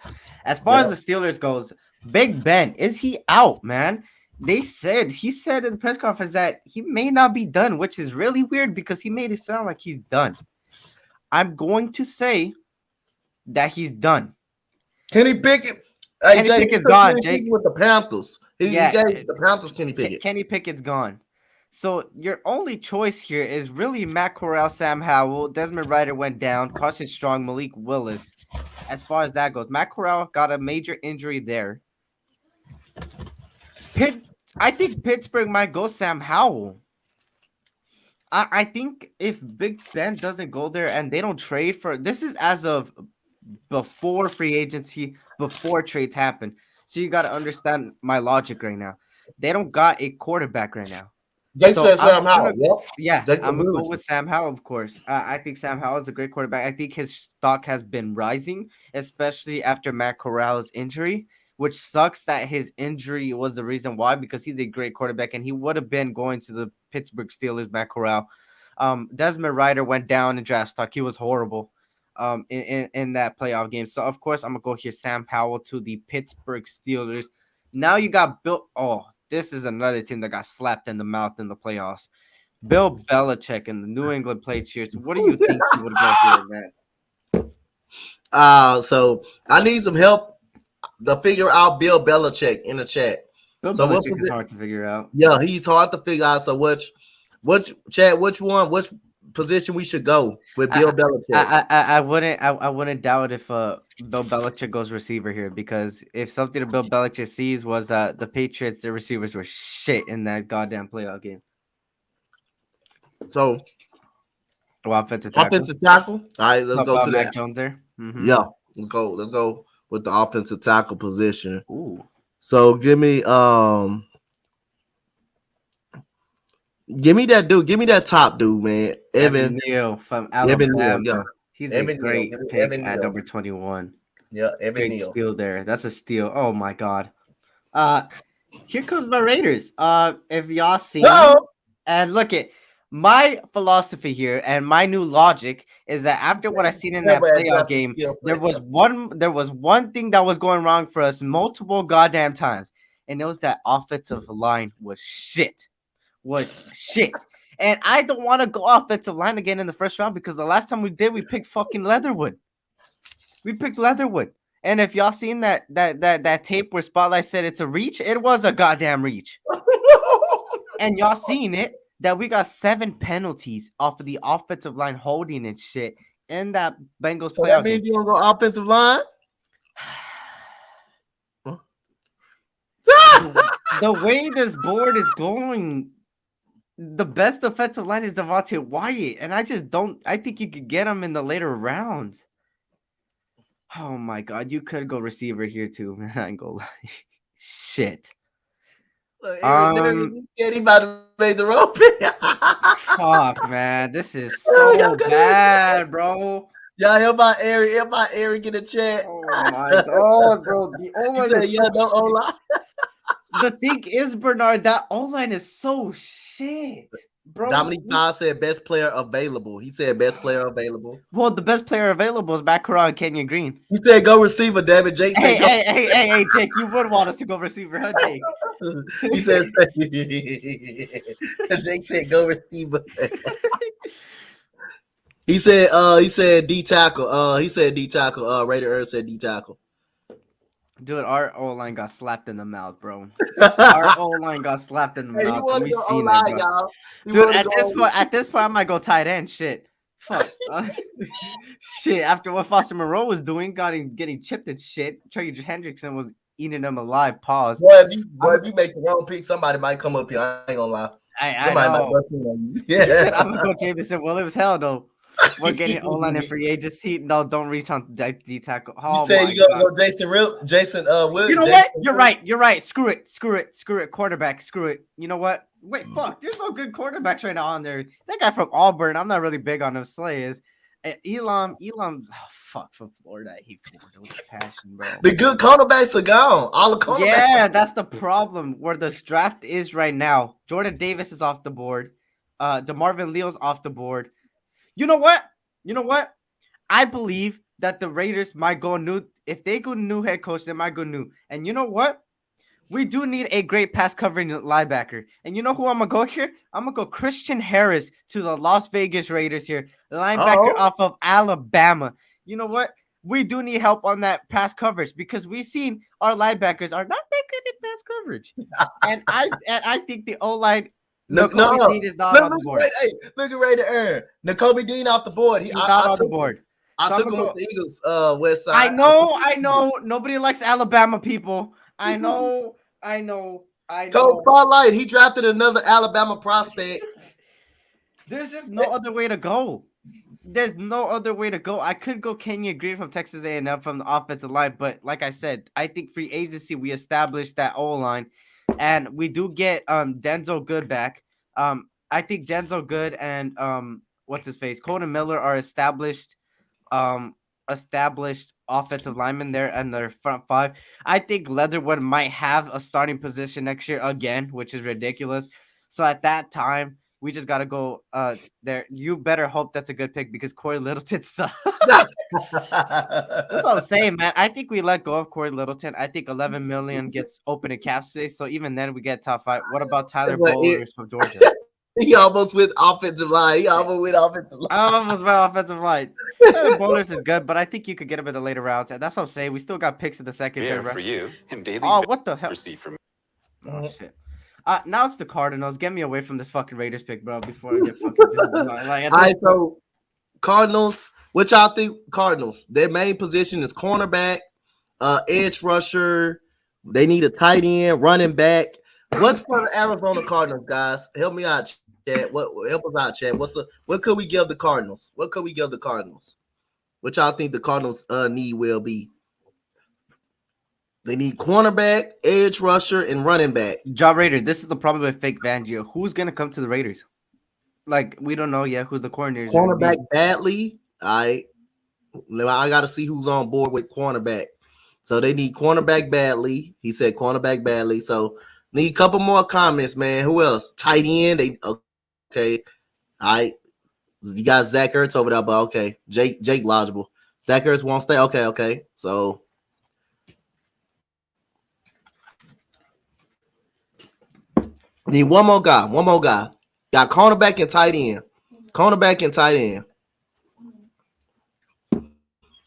S1: As far as the Steelers goes, Big Ben, is he out, man? He said in the press conference that he may not be done, which is really weird because he made it sound like he's done. I'm going to say that he's done.
S2: Kenny Pickett.
S1: Kenny Pickett's gone, Jake.
S2: With the Panthers. He gave the Panthers Kenny Pickett.
S1: Kenny Pickett's gone. So your only choice here is really Matt Corral, Sam Howell, Desmond Ridder went down, Carson Strong, Malik Willis. As far as that goes, Matt Corral got a major injury there. I think Pittsburgh might go Sam Howell. I think if Big Ben doesn't go there and they don't trade for this is as of before free agency, before trades happen. So you got to understand my logic right now. They don't got a quarterback right now.
S2: They said Sam Howell.
S1: Yeah, I'm going to go with Sam Howell, of course. I think Sam Howell is a great quarterback. I think his stock has been rising, especially after Matt Corral's injury, which sucks that his injury was the reason why, because he's a great quarterback and he would have been going to the Pittsburgh Steelers, Matt Corral. Desmond Ridder went down in draft stock. He was horrible in that playoff game. So, of course, I'm going to go here Sam Howell to the Pittsburgh Steelers. Now you got Bill. Oh, this is another team that got slapped in the mouth in the playoffs. Bill Belichick and the New England Patriots. What do you think you would go here,
S2: man? So I need some help to figure out Bill Belichick in the chat.
S1: Bill Belichick is hard to figure out.
S2: Yeah, he's hard to figure out. So which one? Which position we should go with Bill Belichick?
S1: I wouldn't doubt if Bill Belichick goes receiver here, because if something that Bill Belichick sees was the Patriots, their receivers were shit in that goddamn playoff game.
S2: So
S1: offensive tackle.
S2: Offensive tackle. All right, let's go to
S1: Mac
S2: that.
S1: Jones there. Mm-hmm.
S2: Yeah, let's go. Let's go with the offensive tackle position.
S1: Ooh.
S2: So give me that dude. Give me that top dude, man. Evan
S1: Neal from Alabama.
S2: Neal, yeah.
S1: He's
S2: Evan
S1: a great
S2: Neal.
S1: pick
S2: Evan
S1: at
S2: Neal.
S1: number 21.
S2: Yeah, Evan
S1: Great
S2: Neal.
S1: steal there. That's a steal. Oh my god. Here comes my Raiders. If y'all see, and look at my philosophy here, and my new logic is that after what I seen in that playoff game, there was one thing that was going wrong for us multiple goddamn times, and it was that offensive line was shit. And I don't want to go offensive line again in the first round, because the last time we did, we picked fucking Leatherwood. And if y'all seen that tape where Spotlight said it's a reach, it was a goddamn reach. And y'all seen it, that we got 7 penalties off of the offensive line holding and shit in that Bengals
S2: so
S1: playoff.
S2: That means you don't go offensive line?
S1: The way this board is going, the best offensive line is Devontae Wyatt, and I think you could get him in the later rounds. Oh my god, you could go receiver here too, man. I ain't gonna lie. Shit.
S2: Look, he about to make the wrong pick.
S1: Fuck, man. This is so bad, bro.
S2: Y'all help out Eric in the chat.
S1: Oh my god, bro. The O-line is
S2: no O-line.
S1: The thing is, Bernard, that O-line is so shit. Bro,
S2: Dominique Todd said best player available. He said best player available.
S1: Well, the best player available is Baccarat and Kenyon Green.
S2: He said go receiver, David. Jake said
S1: hey, Jake, you would want us to go receiver, huh, Jake?
S2: He said Jake said go receiver. He said D tackle. He said D tackle. Raider Earth said D tackle.
S1: Dude, our O-line got slapped in the mouth, bro. Our O-line got slapped in the mouth.
S2: You want to go O-line, y'all?
S1: Dude, at this point, I might go tight end. Shit. Fuck. Shit. After what Foster Moreau was doing, getting chipped and shit, Trey Hendrickson was eating them alive. Pause.
S2: Boy, if you make the wrong pick, somebody might come up here. I ain't gonna lie.
S1: Somebody might
S2: bust in on you.
S1: Yeah. Said, I'm gonna go Jameson Williams. Hell no. We're getting O-line in free agency. No, don't reach on D tackle. Oh,
S2: you say you gotta go Jason Williams.
S1: You know what? You're right. Screw it. Quarterback. Screw it. You know what? Wait, fuck. There's no good quarterbacks right now on there. That guy from Auburn, I'm not really big on him. Slay is. Elam's from Florida. I hate Florida with passion, bro.
S2: The good cornerbacks are gone. All the cornerbacks.
S1: Yeah, that's the problem where this draft is right now. Jordan Davis is off the board. DeMarvin Leal's off the board. You know what? I believe that the Raiders might go new. If they go new head coach, they might go new. And you know what? We do need a great pass covering linebacker. And you know who I'm going to go here? I'm going to go Christian Harris to the Las Vegas Raiders here. Linebacker off of Alabama. You know what? We do need help on that pass coverage, because we've seen our linebackers are not that good at pass coverage. and I think the O-line Nakobe Dean is not on the board.
S2: Look at Raider Aaron. Nakobe Dean off the board.
S1: He's not on the board.
S2: I took him with the Eagles, Westside.
S1: I know. Nobody likes Alabama people. I know.
S2: Coach Spotlight, he drafted another Alabama prospect.
S1: There's just no other way to go. I could go Kenyon Green from Texas A&M from the offensive line, but like I said, I think free agency, we established that O-line. And we do get Denzel Good back. I think Denzel Good and what's his face, Colton Miller are established offensive linemen there and their front five. I think Leatherwood might have a starting position next year again, which is ridiculous. So at that time, we just gotta go there. You better hope that's a good pick, because Corey Littleton sucks. That's what I'm saying, man. I think we let go of Corey Littleton. I think 11 million gets open in cap space. So even then, we get top 5. What about Tyler Bowlers from Georgia?
S2: He almost went offensive line. I
S1: almost went offensive line. Tyler Bowlers is good, but I think you could get him in the later rounds. And that's what I'm saying. We still got picks in the second.
S4: For you. And Daily
S1: what the hell?
S4: Proceed from.
S1: Oh, shit. Now it's the Cardinals. Get me away from this fucking Raiders pick, bro. Before I get fucking like at
S2: All
S1: this
S2: right, so Cardinals. What y'all think? Cardinals. Their main position is cornerback, edge rusher. They need a tight end, running back. What's for the Arizona Cardinals, guys? Help me out, Chad. What help us out, Chad? What could we give the Cardinals? What could we give the Cardinals? What y'all think the Cardinals need will be? They need cornerback, edge rusher, and running back.
S1: Job Raider. This is the problem with fake Fangio. Who's gonna come to the Raiders? Like we don't know yet who the coordinators are gonna
S2: Cornerback
S1: be.
S2: badly. I got to see who's on board with cornerback. So they need cornerback badly. He said cornerback badly. So need a couple more comments, man. Who else? Tight end. They okay. All right. You got Zach Ertz over there, but okay. Jake logical. Zach Ertz won't stay. Okay. So need one more guy. Got cornerback and tight end.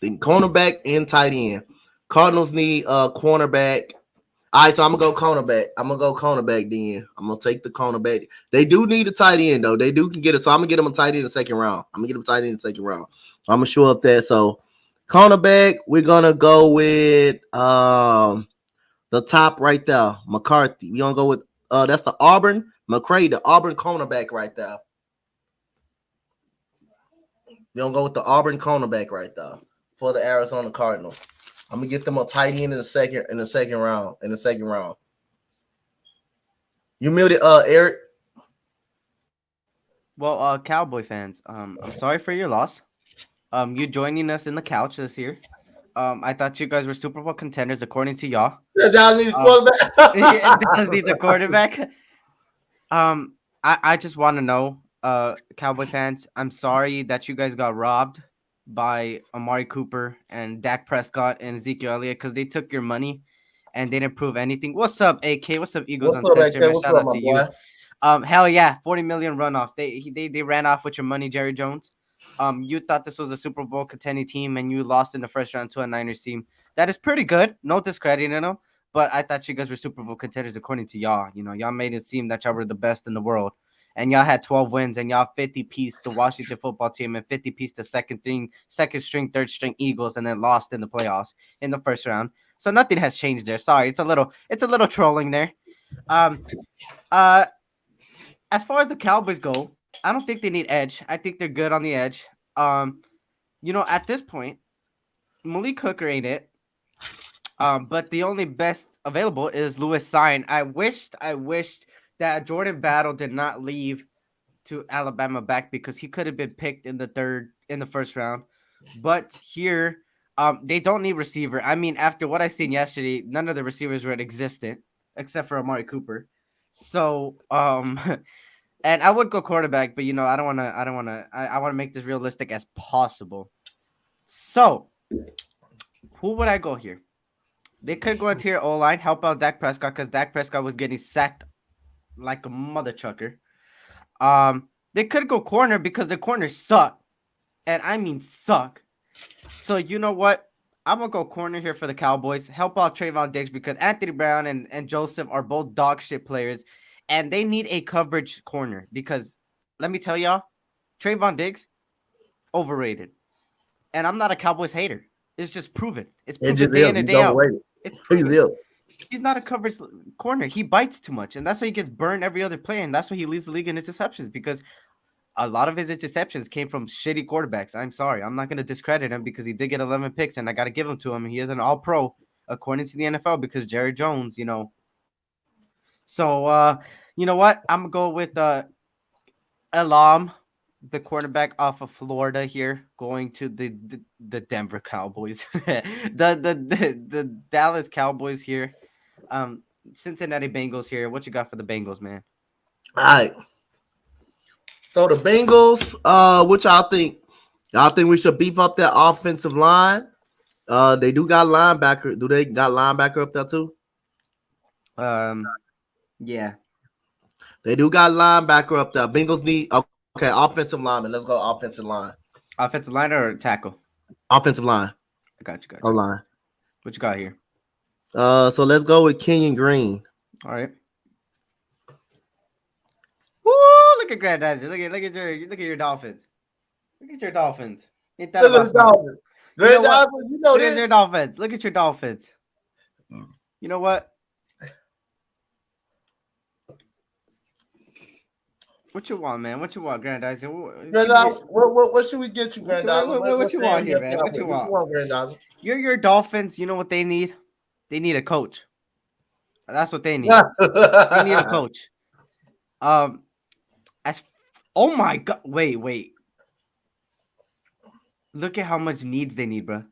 S2: Then cornerback and tight end. Cardinals need a cornerback. All right, so I'm gonna go cornerback. Then. I'm gonna take the cornerback. They do need a tight end though. They do can get it. So I'm gonna get them a tight end in the second round. I'm gonna show up there. So cornerback, we're gonna go with the top right there, McCarthy. We're gonna go with that's the Auburn McCray, the Auburn cornerback right there. We're gonna go with the Auburn cornerback right there for the Arizona Cardinals. I'm gonna get them a tight end in the second round. You muted, Eric.
S1: Well, Cowboy fans, I'm sorry for your loss. You joining us in the couch this year. I thought you guys were Super Bowl contenders according to y'all.
S2: Y'all need a quarterback.
S1: Dallas needs a quarterback. I just want to know, Cowboy fans, I'm sorry that you guys got robbed by Amari Cooper and Dak Prescott and Ezekiel Elliott because they took your money and they didn't prove anything. What's up, AK? What's up, Eagles
S2: What's up,
S1: Uncensored?
S2: AK?
S1: Man,
S2: What's
S1: shout
S2: up,
S1: out
S2: my
S1: to
S2: boy?
S1: you. Hell yeah, 40 million runoff. They ran off with your money, Jerry Jones. You thought this was a Super Bowl contending team and you lost in the first round to a Niners team. That is pretty good. No discrediting them. But I thought you guys were Super Bowl contenders according to y'all. You know, y'all made it seem that y'all were the best in the world. And y'all had 12 wins and y'all 50-piece the Washington football team and 50-piece the second string, third string Eagles, and then lost in the playoffs in the first round. So nothing has changed there. Sorry, it's a little trolling there. Um as far as the Cowboys go, I don't think they need edge. I think they're good on the edge. At this point, Malik Hooker ain't it. But the only best available is Lewis Sign. I wished that Jordan Battle did not leave to Alabama back because he could have been picked in the first round. But here, they don't need receiver. I mean, after what I seen yesterday, none of the receivers were existent except for Amari Cooper. So, and I would go quarterback, but I don't want to. I want to make this realistic as possible. So, who would I go here? They could go into your O line, help out Dak Prescott because Dak Prescott was getting sacked like a mother chucker. They could go corner because the corners suck, and I mean suck. So you know what? I'm gonna go corner here for the Cowboys. Help out Trayvon Diggs because Anthony Brown and Joseph are both dog shit players, and they need a coverage corner because let me tell y'all, Trayvon Diggs overrated, and I'm not a Cowboys hater. It's just proven. It's proven day in and day out. It's proven. He's not a coverage corner. He bites too much, and that's why he gets burned every other play, and that's why he leads the league in interceptions because a lot of his interceptions came from shitty quarterbacks. I'm sorry. I'm not going to discredit him because he did get 11 picks, and I got to give him to him. He is an all-pro according to the NFL because Jerry Jones, So, you know what? I'm going to go with Elam, the cornerback off of Florida here, going to the Denver Cowboys. the Dallas Cowboys here. Cincinnati Bengals here. What you got for the Bengals, man?
S2: All right. So the Bengals, what y'all think? Y'all think we should beef up their offensive line? They do got linebacker. Do they got linebacker up there too?
S1: Yeah.
S2: They do got linebacker up there. Bengals need okay, offensive lineman. Let's go offensive line.
S1: Offensive line or tackle?
S2: Offensive line.
S1: I got you.
S2: O-line.
S1: What you got here?
S2: So let's go with Kenyon Green.
S1: All right. look at Grandizer. Look at your Dolphins. Look at your Dolphins. Ain't that
S2: Look at
S1: about
S2: the
S1: something?
S2: Dolphins.
S1: You know
S2: Grandizer,
S1: what?
S2: you know
S1: Look at your
S2: this.
S1: Dolphins. Look at your Dolphins. You know what? What you want, man? What you want, Grandizer? Give me
S2: Grandizer, what should we get you, Grandizer?
S1: what
S2: What
S1: you
S2: fan
S1: want
S2: we
S1: here,
S2: help you
S1: man?
S2: out
S1: What
S2: with?
S1: you
S2: What you
S1: want?
S2: want, Grandizer?
S1: You're your Dolphins. You know what they need? They need a coach. That's what they need. They need a coach. Um, as oh my god, wait. Look at how much needs they need, bro.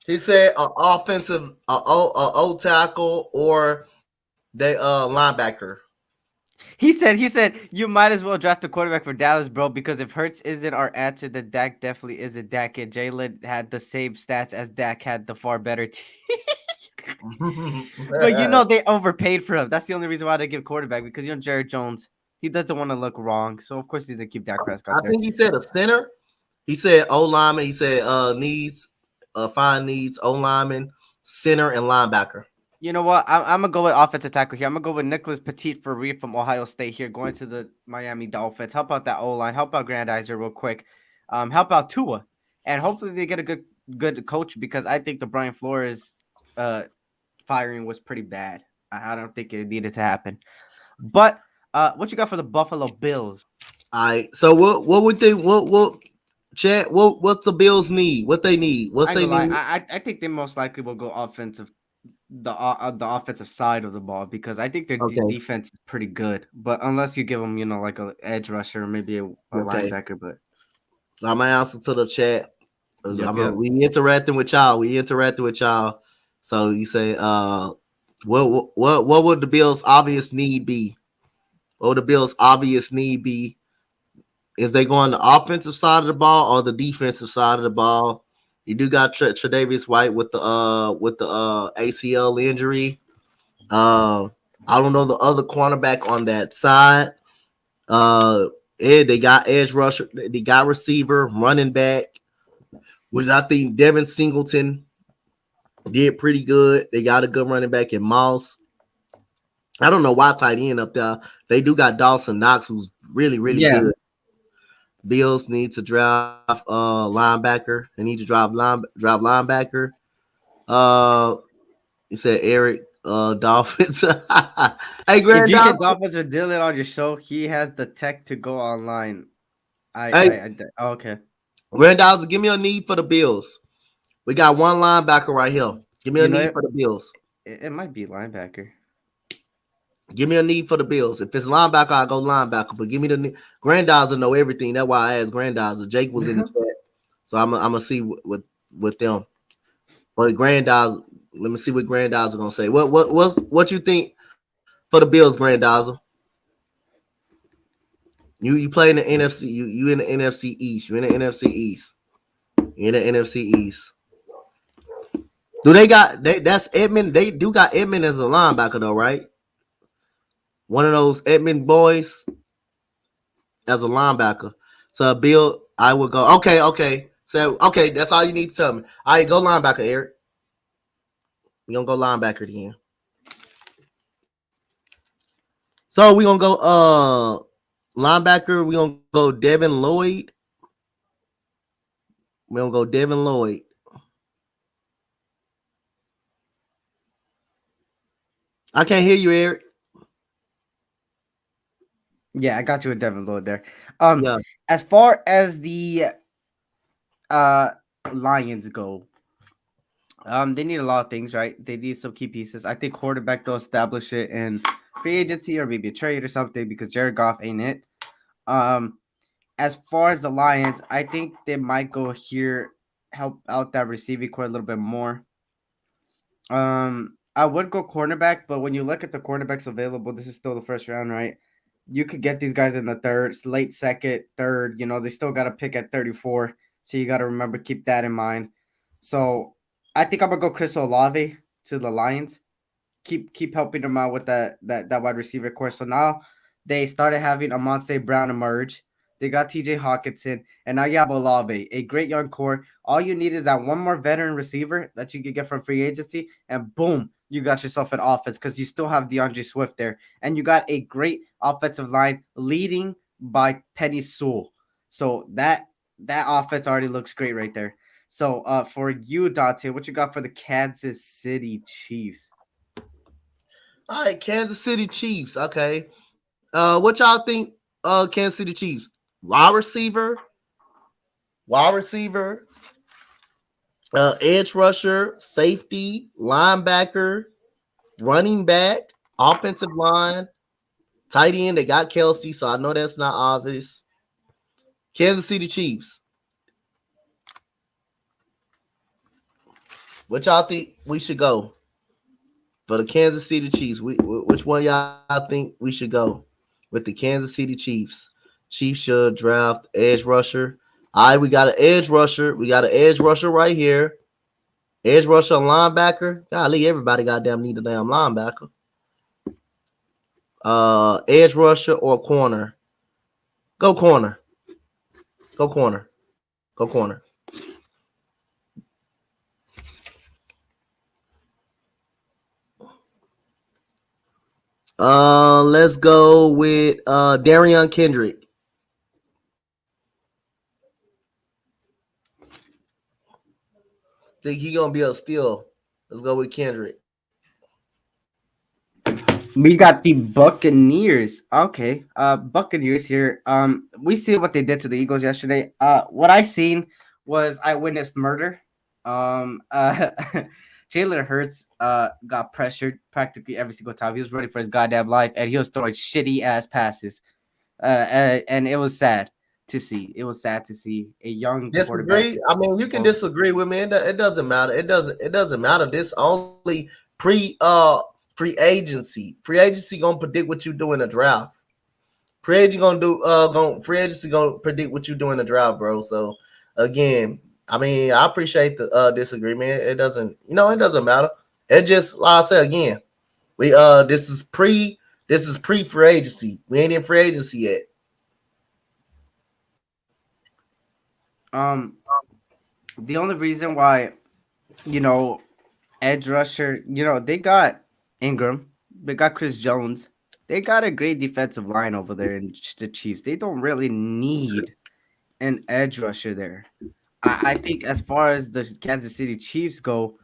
S2: He said offensive, O tackle or they linebacker.
S1: He said you might as well draft a quarterback for Dallas, bro, because if Hurts isn't our answer, then Dak definitely isn't Dak. And Jalen had the same stats as Dak had the far better team. But you know they overpaid for him. That's the only reason why they give quarterback because Jared Jones, he doesn't want to look wrong, so of course he's gonna keep Dak Prescott
S2: I
S1: there.
S2: think he said a center. He said O lineman. He said needs find needs O lineman, center, and linebacker.
S1: You know what? I'm gonna go with offensive tackle here. I'm gonna go with Nicholas Petit for Reed from Ohio State here, going to the Miami Dolphins. Help out that O line. Help out Grandizer real quick. Help out Tua, and hopefully they get a good coach because I think the Brian Flores firing was pretty bad. I don't think it needed to happen. But what you got for the Buffalo Bills?
S2: All right. So what would they what chat what's the Bills need? What they need? What's
S1: I ain't
S2: they
S1: gonna lie.
S2: need?
S1: I think they most likely will go offensive, the offensive side of the ball because I think their
S2: Okay.
S1: defense is pretty good. But unless you give them, like a edge rusher, or maybe a
S2: Okay.
S1: linebacker. But
S2: So I'm gonna answer to the chat.
S1: yep.
S2: We interacting with y'all. We interacting with y'all. So you say what would the Bills' obvious need be? What would the Bills' obvious need be? Is they going the offensive side of the ball or the defensive side of the ball? You do got Tre'Davious White with the ACL injury. I don't know the other cornerback on that side. They got edge rusher, they got receiver, running back, which I think Devin Singleton did pretty good. They got a good running back in Moss. I don't know why tight end up there. They do got Dawson Knox, who's really, really
S1: Yeah.
S2: good. Bills need to draft linebacker. They need to draft linebacker. You said Eric Dolphins. Hey,
S1: If
S2: Grand
S1: you get
S2: Dolphins.
S1: Dolphins with Dylan on your show, he has the tech to go online.
S2: Hey,
S1: Okay.
S2: Grand Dolphins, give me a need for the Bills. We got one linebacker right here. Give me a
S1: You know
S2: need for the Bills.
S1: it might be linebacker.
S2: Give me a need for the Bills. If it's linebacker, I go linebacker. But give me the need. Grandizer know everything. That's why I asked Grandizer. Jake was in the chat, so I'm gonna see with them. But Grandizer, let me see what Grandizer gonna say. What you think for the Bills, Grandizer? You play in the NFC. You in the NFC East. You in the NFC East. You in the NFC East. Do they got that's Edmund? They do got Edmund as a linebacker though, right? One of those Edmund boys as a linebacker. So Bill, I would go. Okay. So okay, that's all you need to tell me. All right, go linebacker, Eric. We gonna go linebacker again. So we gonna go linebacker. We gonna go Devin Lloyd. We gonna go Devin Lloyd. I can't hear you, Eric.
S1: Yeah, I got you with Devin Lloyd there.
S2: Yeah.
S1: As far as the uh Lions go, they need a lot of things, right? They need some key pieces. I think quarterback they'll establish it in free agency or maybe a trade or something because Jared Goff ain't it. Um, as far as the Lions, I think they might go here, help out that receiving core a little bit more. I would go cornerback, but when you look at the cornerbacks available, this is still the first round, right? You could get these guys in the third, late second, third. They still got to pick at 34, so you got to remember keep that in mind. So I think I'm gonna go Chris Olave to the Lions. Keep helping them out with that wide receiver course. So now they started having Amonte Brown emerge. They got TJ Hawkinson, and now you have Olave, a great young core. All you need is that one more veteran receiver that you can get from free agency, and boom, you got yourself an offense because you still have DeAndre Swift there, and you got a great offensive line leading by Penny Sewell. So that offense already looks great right there. So for you, Dante, what you got for the Kansas City Chiefs?
S2: All right, Kansas City Chiefs. Okay. What y'all think? Kansas City Chiefs. Wide receiver, edge rusher, safety, linebacker, running back, offensive line, tight end. They got Kelsey, so I know that's not obvious. Kansas City Chiefs. What y'all think we should go for the Kansas City Chiefs? Which one y'all think we should go with the Kansas City Chiefs? Chiefs should draft edge rusher. All right, we got an edge rusher. We got an edge rusher right here. Edge rusher, linebacker. Golly, everybody goddamn need a damn linebacker. Edge rusher or corner. Go corner. Go corner. Go corner. Let's go with Darian Kendrick. Think he gonna be a steal. Let's go with Kendrick.
S1: We got the Buccaneers. Okay. Buccaneers here. We see what they did to the Eagles yesterday. What I seen was I witnessed murder. Uh Jalen Hurts got pressured practically every single time. He was running for his goddamn life and he was throwing shitty ass passes. And it was sad to see. It was sad to see a young quarterback.
S2: Disagree? I mean, you can disagree with me. It doesn't matter. It doesn't matter. This only free agency. Free agency gonna predict what you do in the draft. Free agency gonna predict what you do in the draft, bro. So again, I mean, I appreciate the disagreement. It doesn't matter. It just like I said again, we this is pre free agency. We ain't in free agency yet.
S1: The only reason why, you know, edge rusher, they got Ingram, they got Chris Jones, they got a great defensive line over there in the Chiefs. They don't really need an edge rusher there. I think as far as the Kansas City Chiefs go,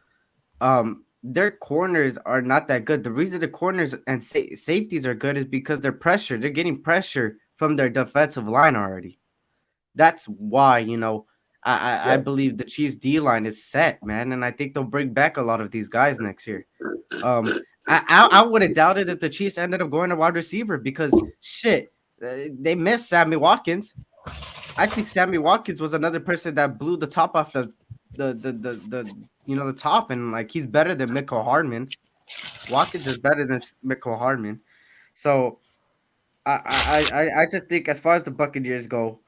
S1: their corners are not that good. The reason the corners and safeties are good is because they're pressure. They're getting pressure from their defensive line already. That's why, I believe the Chiefs D line is set, man, and I think they'll bring back a lot of these guys next year. I would have doubted if the Chiefs ended up going to wide receiver because shit, they missed Sammy Watkins. I think Sammy Watkins was another person that blew the top off the top, and like he's better than Mecole Hardman. Watkins is better than Mecole Hardman. So I just think as far as the Buccaneers go,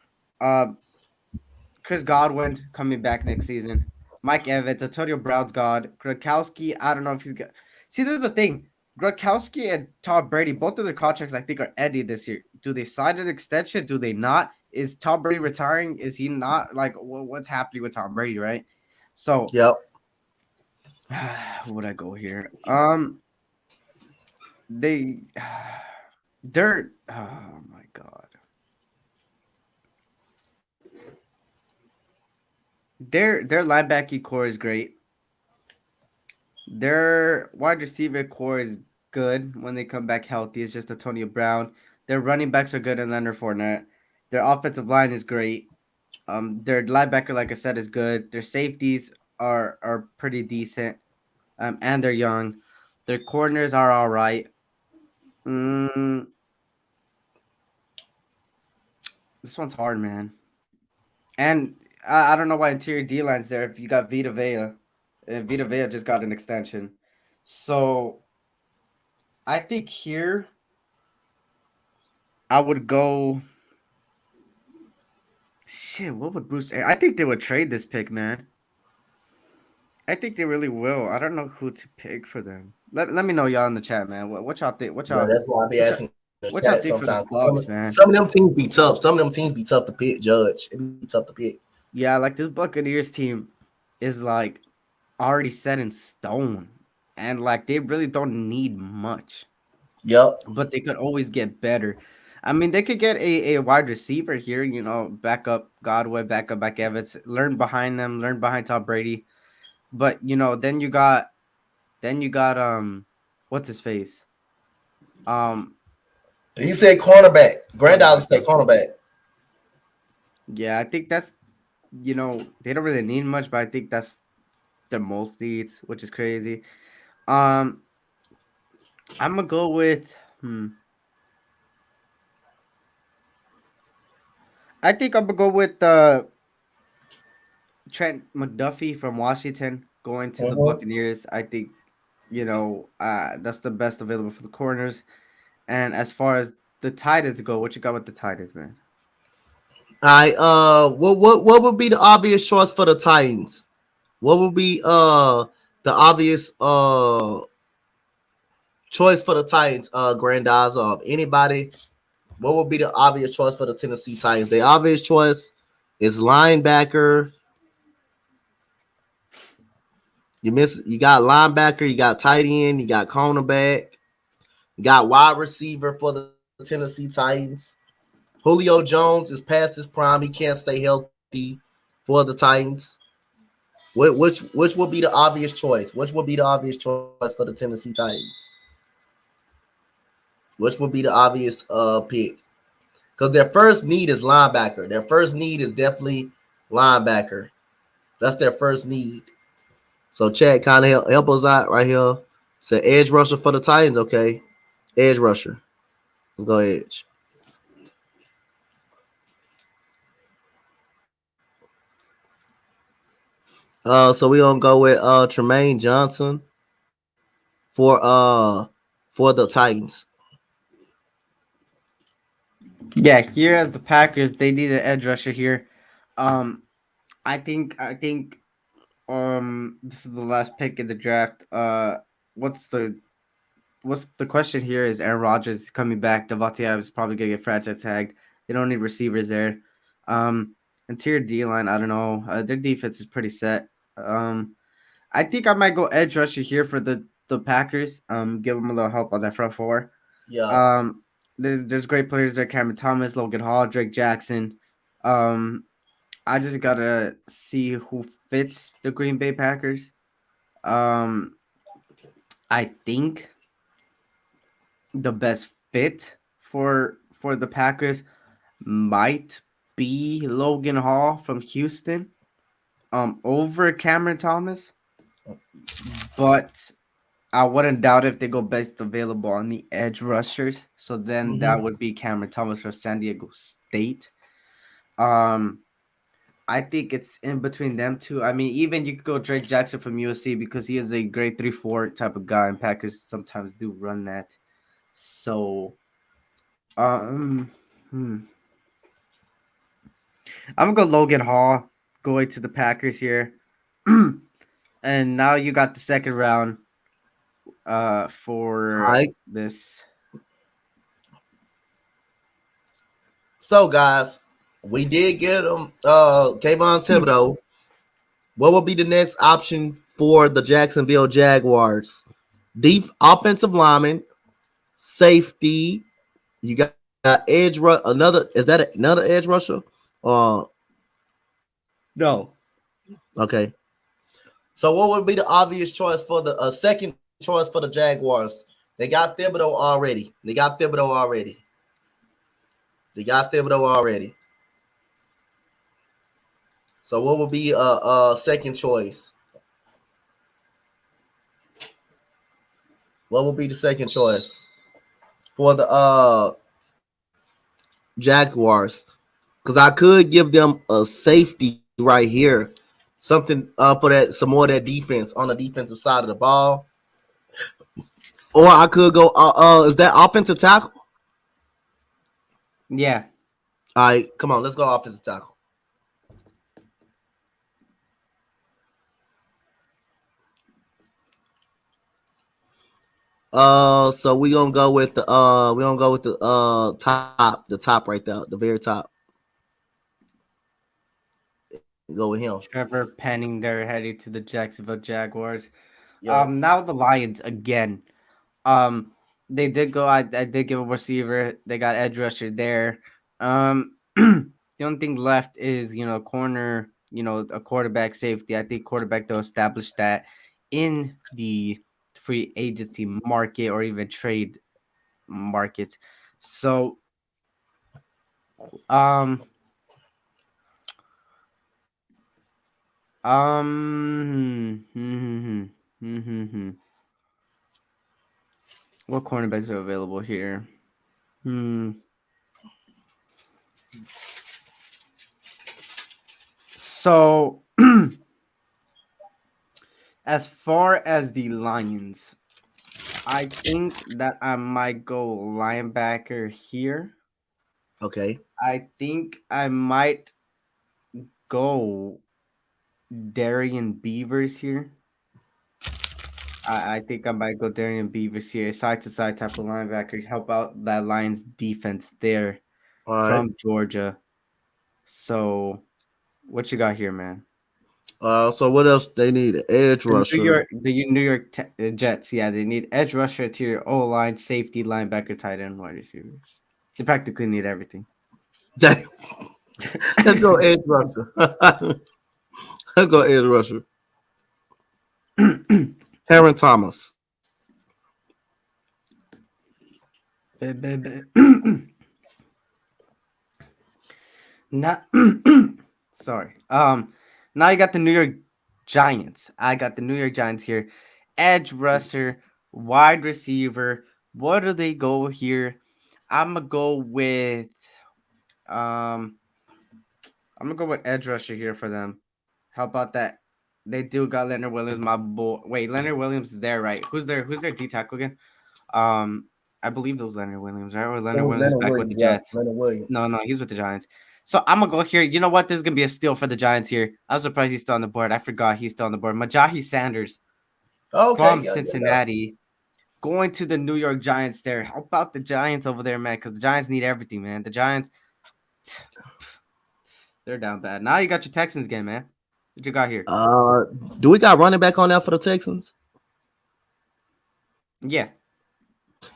S1: Chris Godwin coming back next season. Mike Evans, Antonio Brown's God. Gronkowski, I don't know if he's got. See, there's the thing. Gronkowski and Tom Brady, both of their contracts, I think, are ending this year. Do they sign an extension? Do they not? Is Tom Brady retiring? Is he not? Like, what's happening with Tom Brady, right? So,
S2: yep.
S1: Where would I go here? They're. Oh my god. Their linebacking core is great. Their wide receiver core is good when they come back healthy. It's just Antonio Brown. Their running backs are good and Leonard Fournette. Their offensive line is great. Their linebacker, like I said, is good. Their safeties are pretty decent. And they're young. Their corners are all right. This one's hard, man. And I don't know why interior D line's there if you got Vita Vea. And Vita Vea just got an extension. So I think here I would go. Shit, what would Bruce? I think they would trade this pick, man. I think they really will. I don't know who to pick for them. Let me know y'all in the chat, man. What y'all think? What y'all?
S2: That's why I be asking.
S1: What y'all think for the Bucks, man?
S2: Some of them teams be tough. Some of them teams be tough to pick. Judge, it be tough to pick.
S1: Yeah, like this Buccaneers team is like already set in stone. and like they really don't need much,
S2: Yep.
S1: but they could always get better. I mean, they could get a wide receiver here, back up Godwin, back up back Evans, learn behind them, learn behind Tom Brady. But then you got what's his face? Um
S2: He said cornerback. Grandfather
S1: Cornerback.
S2: said cornerback.
S1: Yeah, I think that's they don't really need much, but I think that's the most needs, which is crazy. Um I'm gonna go with I think I'm gonna go with Trent McDuffie from Washington going to the
S2: Mhm.
S1: Buccaneers. I think that's the best available for the corners. And as far as the Titans go, what you got with the Titans, man?
S2: All right. What would be the obvious choice for the Titans? What would be the obvious choice for the Titans? Grandaz of anybody. What would be the obvious choice for the Tennessee Titans? The obvious choice is linebacker. You got linebacker, you got tight end, you got cornerback, you got wide receiver for the Tennessee Titans. Julio Jones is past his prime. He can't stay healthy for the Titans. Which would be the obvious choice? Which would be the obvious choice for the Tennessee Titans? Which would be the obvious pick? Because their first need is linebacker. Their first need is definitely linebacker. That's their first need. So Chad kind of help us out right here. So edge rusher for the Titans, okay? Edge rusher. Let's go edge. So we gonna go with Tremaine Johnson for the Titans.
S1: Yeah, here at the Packers, they need an edge rusher here. Um, I think this is the last pick in the draft. What's the what's the question here is Aaron Rodgers coming back. Devontae Adams is probably gonna get franchise tagged. They don't need receivers there. Interior D line, I don't know. Their defense is pretty set. I think I might go edge rusher here for the Packers. Give them a little help on that front four.
S2: Yeah.
S1: Um, there's great players there: Cameron Thomas, Logan Hall, Drake Jackson. Um, I just gotta see who fits the Green Bay Packers. Um, I think the best fit for the Packers might be Logan Hall from Houston, over Cameron Thomas, but I wouldn't doubt if they go best available on the edge rushers. So then that
S2: Mm-hmm.
S1: would be Cameron Thomas from San Diego State. Um, I think it's in between them two. I mean, even you could go Drake Jackson from USC because he is a great 3-4 type of guy, and Packers sometimes do run that. So, um, hmm. I'm gonna go Logan Hall going to the Packers here. And now you got the second round
S2: All
S1: for
S2: right.
S1: this.
S2: So guys, we did get him Kayvon Thibodeau. What will be the next option for the Jacksonville Jaguars? Deep offensive lineman, safety. You got edge rush. Another edge rusher? Uh,
S1: No.
S2: okay. So what would be the obvious choice for the second choice for the Jaguars? They got Thibodeau already. They got Thibodeau already. So what would be a second choice? What would be the second choice for the Jaguars? Because I could give them a safety right here, something for that, some more of that defense on the defensive side of the ball, or I could go. Is that offensive tackle?
S1: Yeah.
S2: All right, come on, let's go offensive tackle. So we gonna go with the top right there, the very top. Go with him.
S1: Trevor Penning there heading to the Jacksonville Jaguars.
S2: Yep.
S1: Now the Lions again. Um, they did go. I did give a receiver. They got edge rusher there. The only thing left is corner. A quarterback safety. I think quarterback they'll establish that in the free agency market or even trade market. So um what cornerbacks are available here? Hmm. So as far as the Lions, I think that I might go linebacker here.
S2: Okay.
S1: I think I might go Darian Beavers here. I think I might go Darian Beavers here, side to side type of linebacker, help out that Lions defense there
S2: All right.
S1: from Georgia. So, what you got here, man?
S2: So what else they need? An edge rusher.
S1: The New York Jets. Yeah, they need edge rusher, interior O line, safety, linebacker, tight end, wide receivers. They practically need everything.
S2: Let's go edge rusher. Let's go edge rusher. Aaron Thomas.
S1: Not sorry. Now you got the New York Giants. I got the New York Giants here. Edge rusher, wide receiver. What do they go here? I'm gonna go with um I'm gonna go with edge rusher here for them. How about that? They do got Leonard Williams, my boy. Wait, Leonard Williams is there, right? Who's their D tackle again? Um, I believe those Leonard Williams, right? Or Leonard Williams
S2: Leonard
S1: back with the
S2: Williams. Yeah,
S1: Jets.
S2: Leonard Williams.
S1: No, he's with the Giants. So I'm gonna go here. You know what? This is gonna be a steal for the Giants here. I'm surprised he's still on the board. I forgot he's still on the board. Majahi Sanders
S2: Okay.
S1: from
S2: Yeah.
S1: Cincinnati going to the New York Giants there. How about the Giants over there, man? Because the Giants need everything, man. The Giants, they're down bad. Now you got your Texans again, man. What you got here?
S2: Uh, do we got running back on there for the Texans?
S1: Yeah.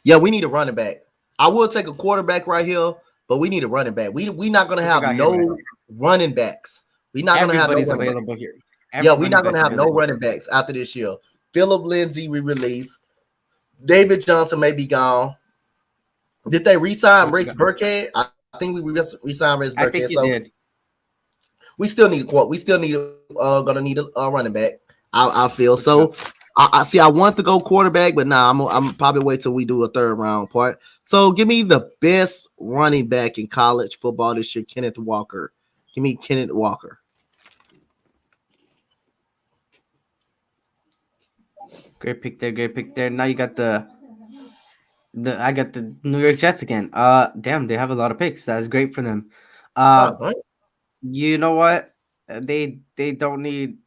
S2: Yeah, we need a running back. I will take a quarterback right here, but we need a running back. We not gonna
S1: What you
S2: have
S1: got here,
S2: no
S1: man?
S2: running backs. We not gonna have no
S1: Everybody's
S2: running backs.
S1: available here.
S2: Yeah,
S1: Every
S2: we're
S1: running
S2: not gonna
S1: back's
S2: have no
S1: available.
S2: running backs after this year. Philip Lindsay, we release. David Johnson may be gone. Did they re-sign
S1: What you
S2: Race
S1: got?
S2: Burkhead? I think we re-signed Race
S1: I think
S2: Burkhead.
S1: you
S2: So
S1: did.
S2: we still need a quote. We still need gonna need a running back. I feel
S1: What you got?
S2: so. I see. I want to go quarterback, but nah, I'm probably wait till we do a third round part. So give me the best running back in college football this year, Kenneth Walker. Give me Kenneth Walker.
S1: Great pick there. Great pick there. Now you got the I got the New York Jets again. Damn, they have a lot of picks. That's great for them. Uh,
S2: Right.
S1: you know what? They don't need.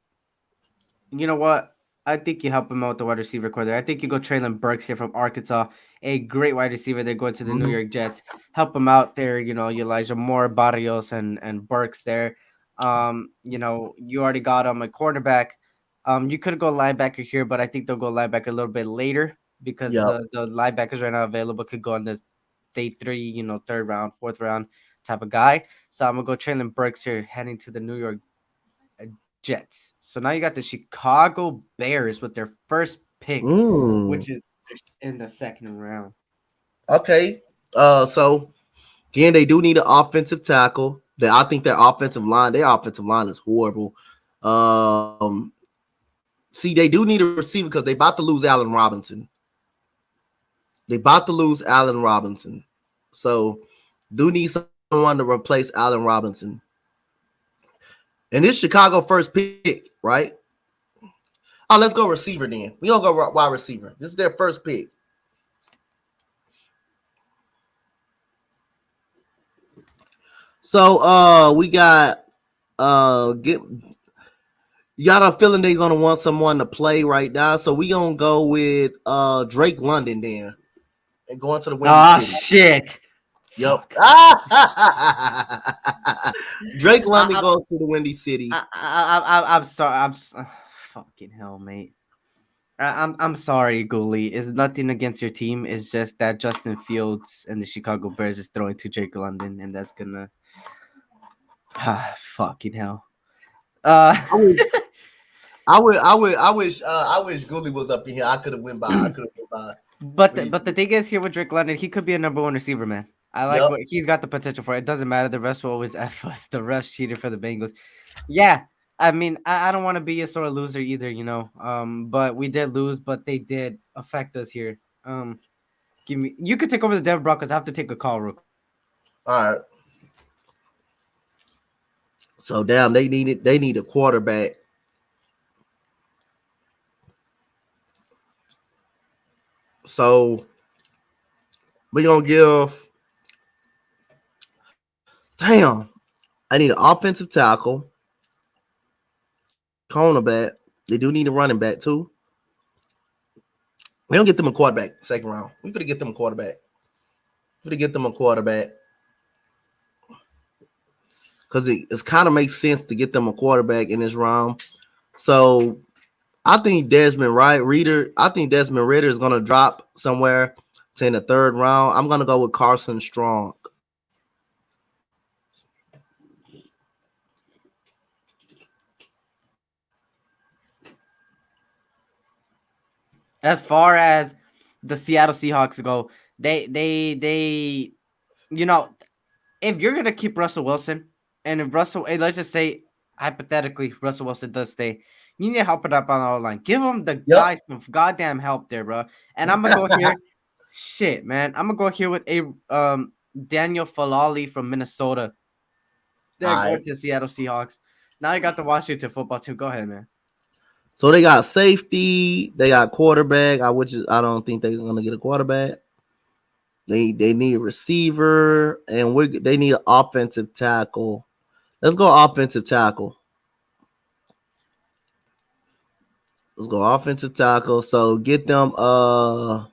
S1: You know what? I think you help him out with the wide receiver core there. I think you go Traylon Burks here from Arkansas, a great wide receiver. They're going to the New
S2: Mhm.
S1: York Jets. Help him out there. Elijah Moore, Barrios, and Burks there. You already got him a quarterback. You could go linebacker here, but I think they'll go linebacker a little bit later because
S2: Yep.
S1: the linebackers right now available could go on the day three, third round, fourth round type of guy. So I'm gonna go Traylon Burks here, heading to the New York uh, Jets. So now you got the Chicago Bears with their first pick,
S2: Mm.
S1: which is in the second round.
S2: Okay. So again, they do need an offensive tackle. I think their offensive line is horrible. Um, See, they do need a receiver because they about to lose Allen Robinson. They about to lose Allen Robinson. So do need someone to replace Allen Robinson. And this Chicago first pick, right? Oh, let's go receiver then. We don't go wide receiver. This is their first pick. So we got you got a feeling they're gonna want someone to play right now. So we gonna go with Drake London then. And going to the Windy
S1: Oh
S2: City.
S1: shit!
S2: Yep.
S1: Fuck.
S2: Drake London
S1: I,
S2: goes to the Windy City.
S1: I'm sorry. Fucking hell, mate. I'm sorry, Gooley. It's nothing against your team. It's just that Justin Fields and the Chicago Bears is throwing to Drake London, and that's gonna fucking hell. Uh,
S2: I wish, I wish Gooley was up in here. I could have went by. I could have went by.
S1: but the thing is here with Drake London, he could be a number one receiver, man. I like
S2: Yep.
S1: what he's got the potential for. It doesn't matter. The refs will always F us. The refs cheated for the Bengals. Yeah. I mean, I don't want to be a sore loser either, you know. But we did lose, but they did affect us here. Give me. You could take over the Denver Broncos. I have to take a call real quick.
S2: All right. So damn, they need a quarterback. So we're gonna give damn. I need an offensive tackle, cornerback. They do need a running back too. We don't get them a quarterback second round. We could get them a quarterback. Because it's kind of makes sense to get them a quarterback in this round. So I think Desmond Ritter is gonna drop somewhere to in the third round. I'm gonna go with Carson Strong.
S1: As far as the Seattle Seahawks go, they you know, if you're gonna keep Russell Wilson, and if let's just say hypothetically Russell Wilson does stay, you need to help it up on all line. Give him the
S2: Yep.
S1: guy some goddamn help there, bro. And I'm gonna go here. Shit, man. I'm gonna go here with a Daniel Falali from Minnesota. They're
S2: All
S1: going
S2: right.
S1: to the Seattle Seahawks. Now you got the Washington football team. Go ahead, man.
S2: So they got safety, they got quarterback. I don't think they're gonna get a quarterback. They need a receiver, and they need an offensive tackle. Let's go offensive tackle. So get them the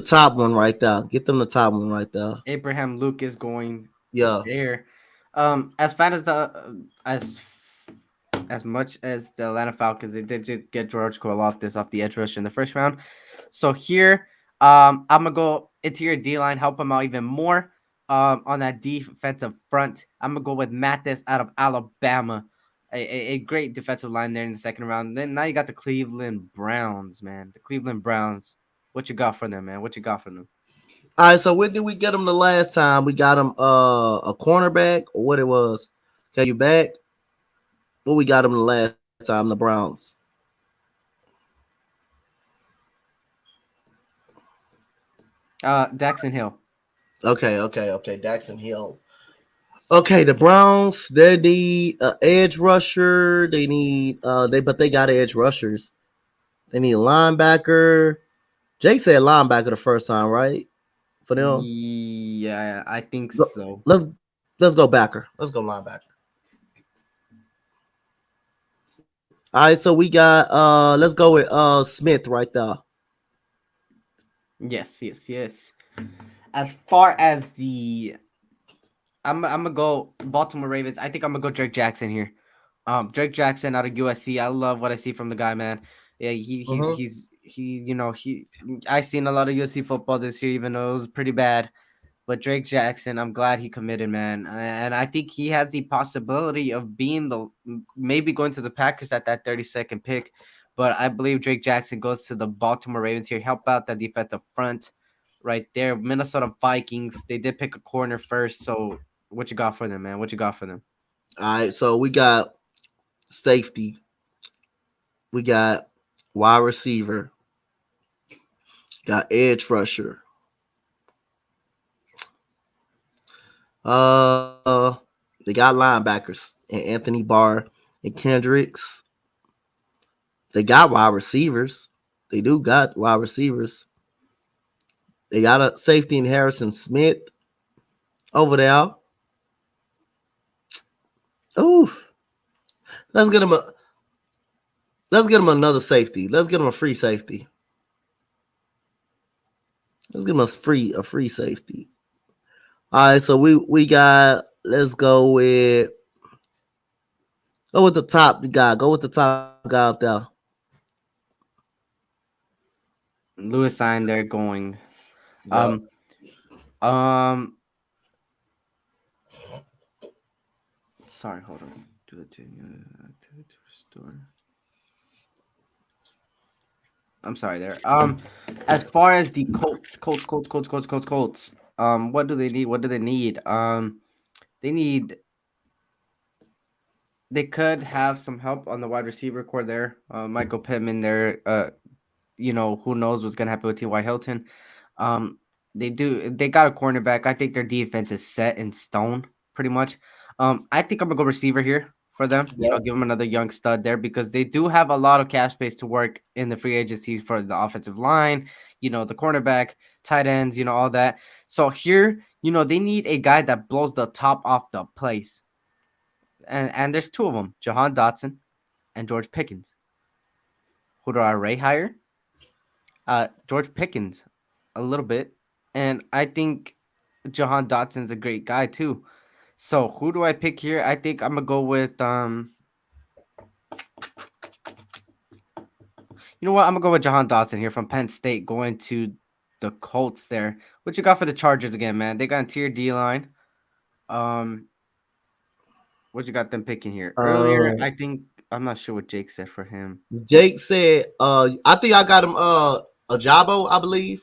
S2: top one right there.
S1: Abraham Luke is going
S2: Yeah.
S1: there. As fat as the as much as the Atlanta Falcons, they did just get George Karlaftis off the edge rush in the first round. So here, I'm gonna go interior D line, help him out even more. On that defensive front, I'm gonna go with Mathis out of Alabama, a great defensive line there in the second round. Then now you got the Cleveland Browns, man. The Cleveland Browns. What you got for them, man? What you got for them?
S2: All right, so when did we get them the last time? We got them a cornerback or what it was. Can you back? What we got them the last time, the Browns.
S1: Daxon Hill.
S2: Okay. Daxon Hill. Okay, the Browns, they need an edge rusher. They need but they got edge rushers. They need a linebacker. Jake said linebacker the first time, right? For them.
S1: Yeah, I think so.
S2: Let's go backer. Let's go linebacker. All right, so we got let's go with Smith right there.
S1: Yes. As far as I'm gonna go Baltimore Ravens. I think I'm gonna go Drake Jackson here. Drake Jackson out of USC. I love what I see from the guy, man. Yeah, I seen a lot of USC football this year, even though it was pretty bad. But Drake Jackson, I'm glad he committed, man, and I think he has the possibility of being maybe going to the Packers at that 32nd pick. But I believe Drake Jackson goes to the Baltimore Ravens here, help out that defensive front right there. Minnesota Vikings, they did pick a corner first, so what you got for them, man? What you got for them?
S2: All right, so we got safety. We got wide receiver. Got edge rusher. They got linebackers and Anthony Barr and Kendricks. They got wide receivers. They do got wide receivers. They got a safety in Harrison Smith over there. Oh, let's get him another safety. Let's get him a free safety. Let's give him a free safety. All right, so we got. Let's go with the top guy. Go with the top guy up there.
S1: Lewis sign they're going.
S2: Yep.
S1: Um, um, sorry, hold on. Do it to restore. I'm sorry there. As far as the Colts. What do they need? What do they need? They need. They could have some help on the wide receiver core there. Michael Pittman there. Who knows what's gonna happen with T.Y. Hilton. Um, they got a cornerback. I think their defense is set in stone pretty much. I think I'm gonna go receiver here for them.
S2: Yep.
S1: Give them another young stud there because they do have a lot of cap space to work in the free agency for the offensive line, the cornerback, tight ends, all that. So here, they need a guy that blows the top off the place. And there's two of them, Jahan Dotson and George Pickens. Who do I rate higher? George Pickens, a little bit, and I think Jahan Dotson's a great guy too. So who do I pick here? I think I'm gonna go with You know what? I'm gonna go with Jahan Dotson here from Penn State, going to the Colts there. What you got for the Chargers again, man? They got interior D line. Um, what you got them picking here? Earlier, I think I'm not sure what Jake said for him.
S2: Jake said, I think I got him a Jabo, I believe.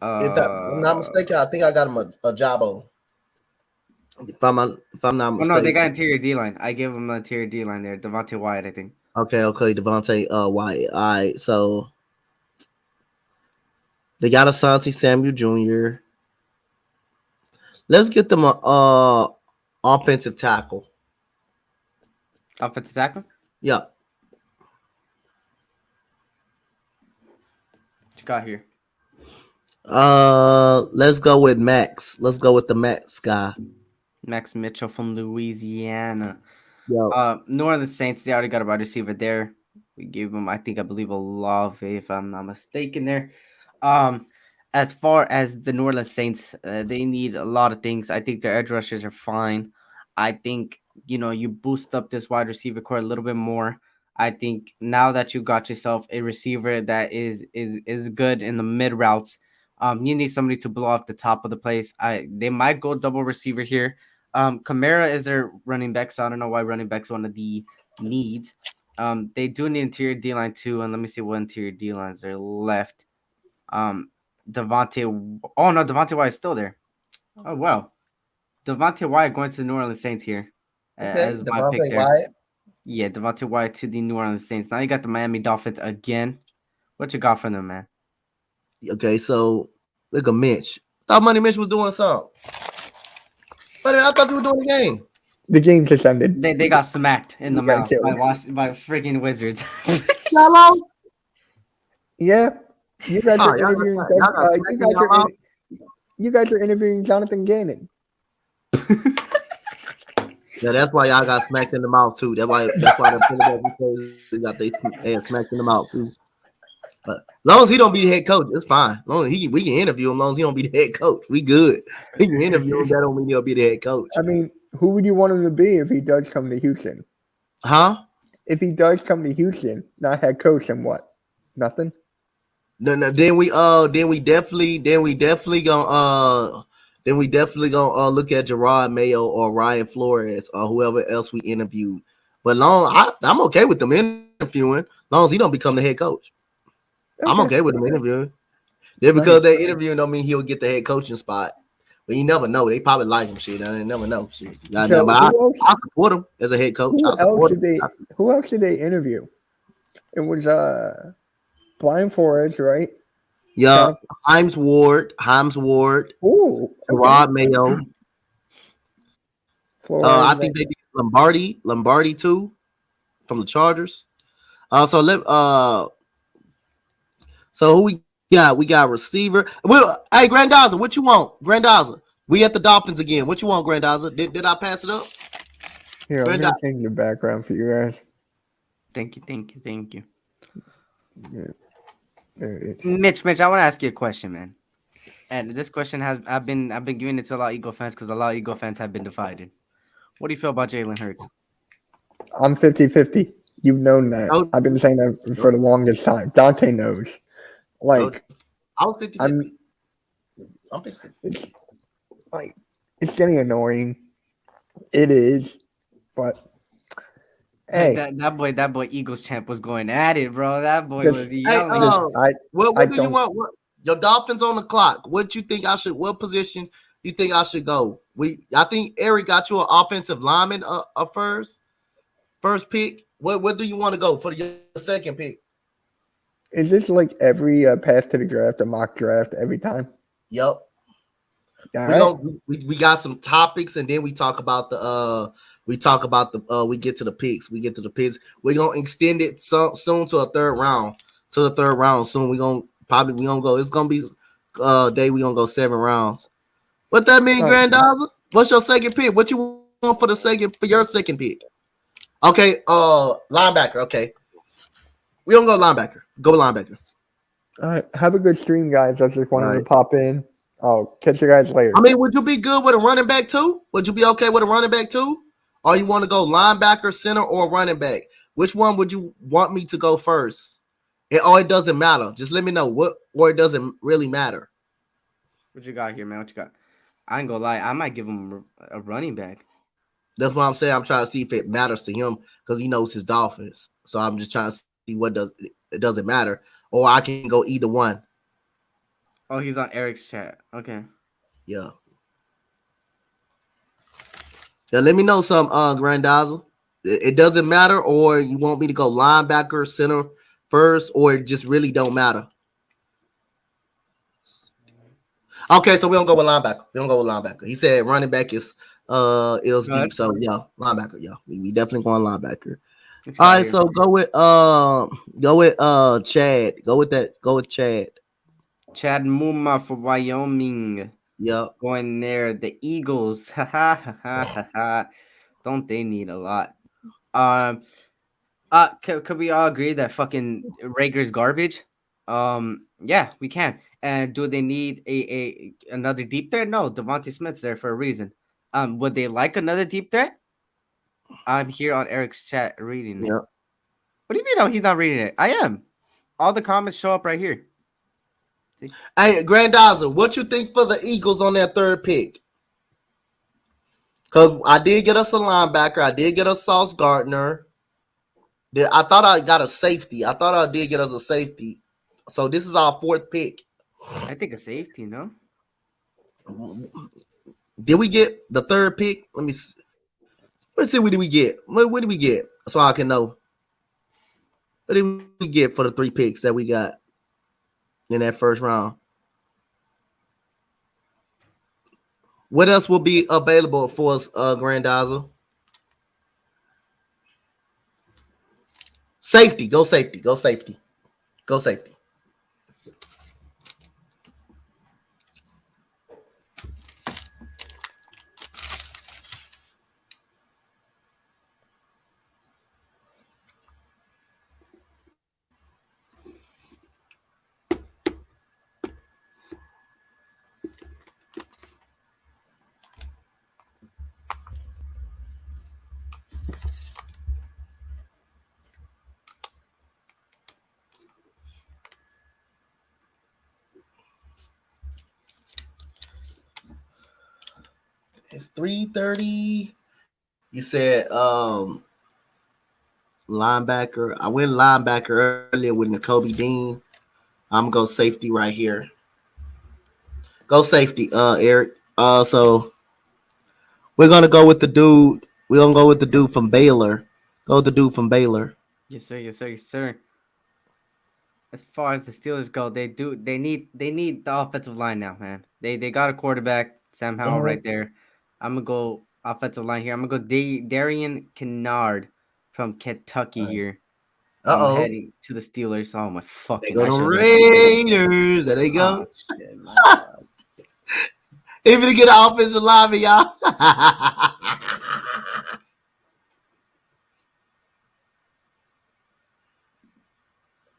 S2: If I'm not mistaken, I think I got him a Jabo. If I'm not mistaken.
S1: Oh no, they got interior D line. I give them the interior D line there. Devontae Wyatt, I think.
S2: Okay, Devontae Wyatt. All right, so they got Asante Samuel Jr. Let's get them a offensive tackle.
S1: Offensive tackle?
S2: Yeah.
S1: What you got here?
S2: Let's go with Max. Let's go with the Max guy.
S1: Max Mitchell from Louisiana.
S2: Yeah.
S1: New Orleans Saints, they already got a wide receiver there. We gave him, I believe, a Olave, if I'm not mistaken there. As far as the New Orleans Saints, they need a lot of things. I think their edge rushers are fine. I think, you boost up this wide receiver core a little bit more. I think now that you got yourself a receiver that is good in the mid routes, you need somebody to blow off the top of the place. They might go double receiver here. Kamara is their running back, so I don't know why running back's one of the needs. They do need interior D line too, and let me see what interior D lines are left. Devontae. Oh no, Devontae Wyatt is still there. Oh wow, Devontae Wyatt going to the New Orleans Saints here as my pick there.
S2: Wyatt.
S1: Yeah, Devontae Wyatt to the New Orleans Saints. Now you got the Miami Dolphins again. What you got for them, man?
S2: Okay, so look at Mitch. Thought Money Mitch was doing something. But I thought you were doing the game.
S4: The game just ended.
S1: They got smacked in the mouth by freaking Wizards.
S2: Hello?
S4: Yeah. You guys are interviewing. You guys are interviewing Jonathan Gannon.
S2: Yeah, that's why y'all got smacked in the mouth too. That's why they got they smacked in the mouth too. But as long as he don't be the head coach, it's fine. As long as we can interview him, as long as he don't be the head coach, we good. We can interview him. That don't mean he'll be the head coach.
S4: I mean, who would you want him to be if he does come to Houston?
S2: Huh?
S4: If he does come to Houston, not head coach, then what? Nothing.
S2: No. Then we definitely gonna look at Gerard Mayo or Ryan Flores or whoever else we interviewed. But I'm okay with them interviewing, as long as he don't become the head coach. Okay. I'm okay with them interviewing. Just because they interviewing don't mean he'll get the head coaching spot. But you never know. They probably like him. Shit, I never know. Shit, I support him as a head coach.
S4: Who else did they interview? It was Brian Flores, right?
S2: Yeah, Himes Ward.
S4: Ooh,
S2: Rod Mayo. I think they did Lombardi too, from the Chargers. So who we got? We got receiver. Well, hey, Grandazza, what you want? Grandazza, we at the Dolphins again. What you want, Grandazza? Did I pass it up?
S4: Here, I'm gonna change the background for you guys.
S1: Thank you.
S4: Yeah. There it is.
S1: Mitch, I want to ask you a question, man. And this question I've been giving it to a lot of Eagle fans because a lot of Eagle fans have been divided. What do you feel about Jalen Hurts?
S4: I'm 50-50. You've known that. I've been saying that for the longest time. Donte knows. Like
S2: I was 50-50. I'm 50-50.
S4: it's like it's getting annoying. It is, but hey,
S1: That boy Eagles champ was going at it, bro. That boy
S4: just
S1: was
S2: Hey,
S1: yelling.
S4: just
S2: what
S4: I
S2: do you
S4: don't.
S2: want? Your Dolphins on the clock. What you think I should? What position you think I should go? I think Eric got you an offensive lineman first pick. What do you want to go for your second pick?
S4: Is this like every path to the draft, a mock draft every time?
S2: Yep.
S4: All
S2: We
S4: right.
S2: we got some topics, and then we talk about the we get to the picks. We get to the picks. We're gonna extend it soon to a third round. To the third round soon. We gonna go. It's gonna be day we gonna go 7 rounds. What that mean,
S4: All right.
S2: Grandazza? What's your second pick? What you want for your second pick? Okay, linebacker. Okay, we don't go linebacker. Go linebacker.
S4: All right. Have a good stream, guys. I just wanted
S2: All
S4: to
S2: right.
S4: pop in. I'll catch you guys later.
S2: I mean, would you be good with a running back too? Would you be okay with a running back too? Or you want to go linebacker, center, or running back? Which one would you want me to go first? It doesn't matter. Just let me know or it doesn't really matter.
S1: What you got here, man? What you got? I ain't gonna lie. I might give him a running back.
S2: That's what I'm saying. I'm trying to see if it matters to him because he knows his Dolphins. So I'm just trying to see it doesn't matter. Or I can go either one.
S1: Oh, he's on Eric's chat. Okay.
S2: Yeah. Yeah, let me know some, Grandazza. It doesn't matter, or you want me to go linebacker, center first, or it just really don't matter. Okay, so we don't go with linebacker. He said running back is deep. So yeah, linebacker. Yeah, we definitely going linebacker. All right, so go with Chad. Go with Chad.
S1: Chad Muma for Wyoming.
S2: Yep.
S1: Going there. The Eagles. Ha ha ha ha ha. Don't they need a lot? Could we all agree that fucking Rager's garbage? Yeah, we can. And do they need a another deep threat? No, Devontae Smith's there for a reason. Would they like another deep threat? I'm here on Eric's chat reading it.
S2: Yep.
S1: What do you mean? No, he's not reading it. I am. All the comments show up right here. See?
S2: Hey, Grandazza, what you think for the Eagles on their third pick? Because I did get us a linebacker. I did get us Sauce Gardner. I thought I got a safety. I thought I did get us a safety. So this is our fourth pick.
S1: I think a safety, no?
S2: Did we get the third pick? Let me see. Let's see. What did we get? What did we get? So I can know. What did we get for the 3 picks that we got in that first round? What else will be available for us, Grandazza? Safety. Go safety. Go safety. Go safety. It's 3:30. You said linebacker. I went linebacker earlier with Nakobe Dean. I'm gonna go safety right here. Go safety, Eric. So we're gonna go with the dude. We're gonna go with the dude from Baylor. Go with the dude from Baylor.
S1: Yes, sir. Yes, sir. Yes, sir. As far as the Steelers go, they need the offensive line now, man. They got a quarterback, Sam Howell, right there. I'm gonna go offensive line here. I'm gonna go Darian Kennard from Kentucky here. I'm heading to the Steelers. Oh my fucking!
S2: They go to Raiders. There they go.
S1: Shit, my God.
S2: Even to get an offensive lineman, y'all.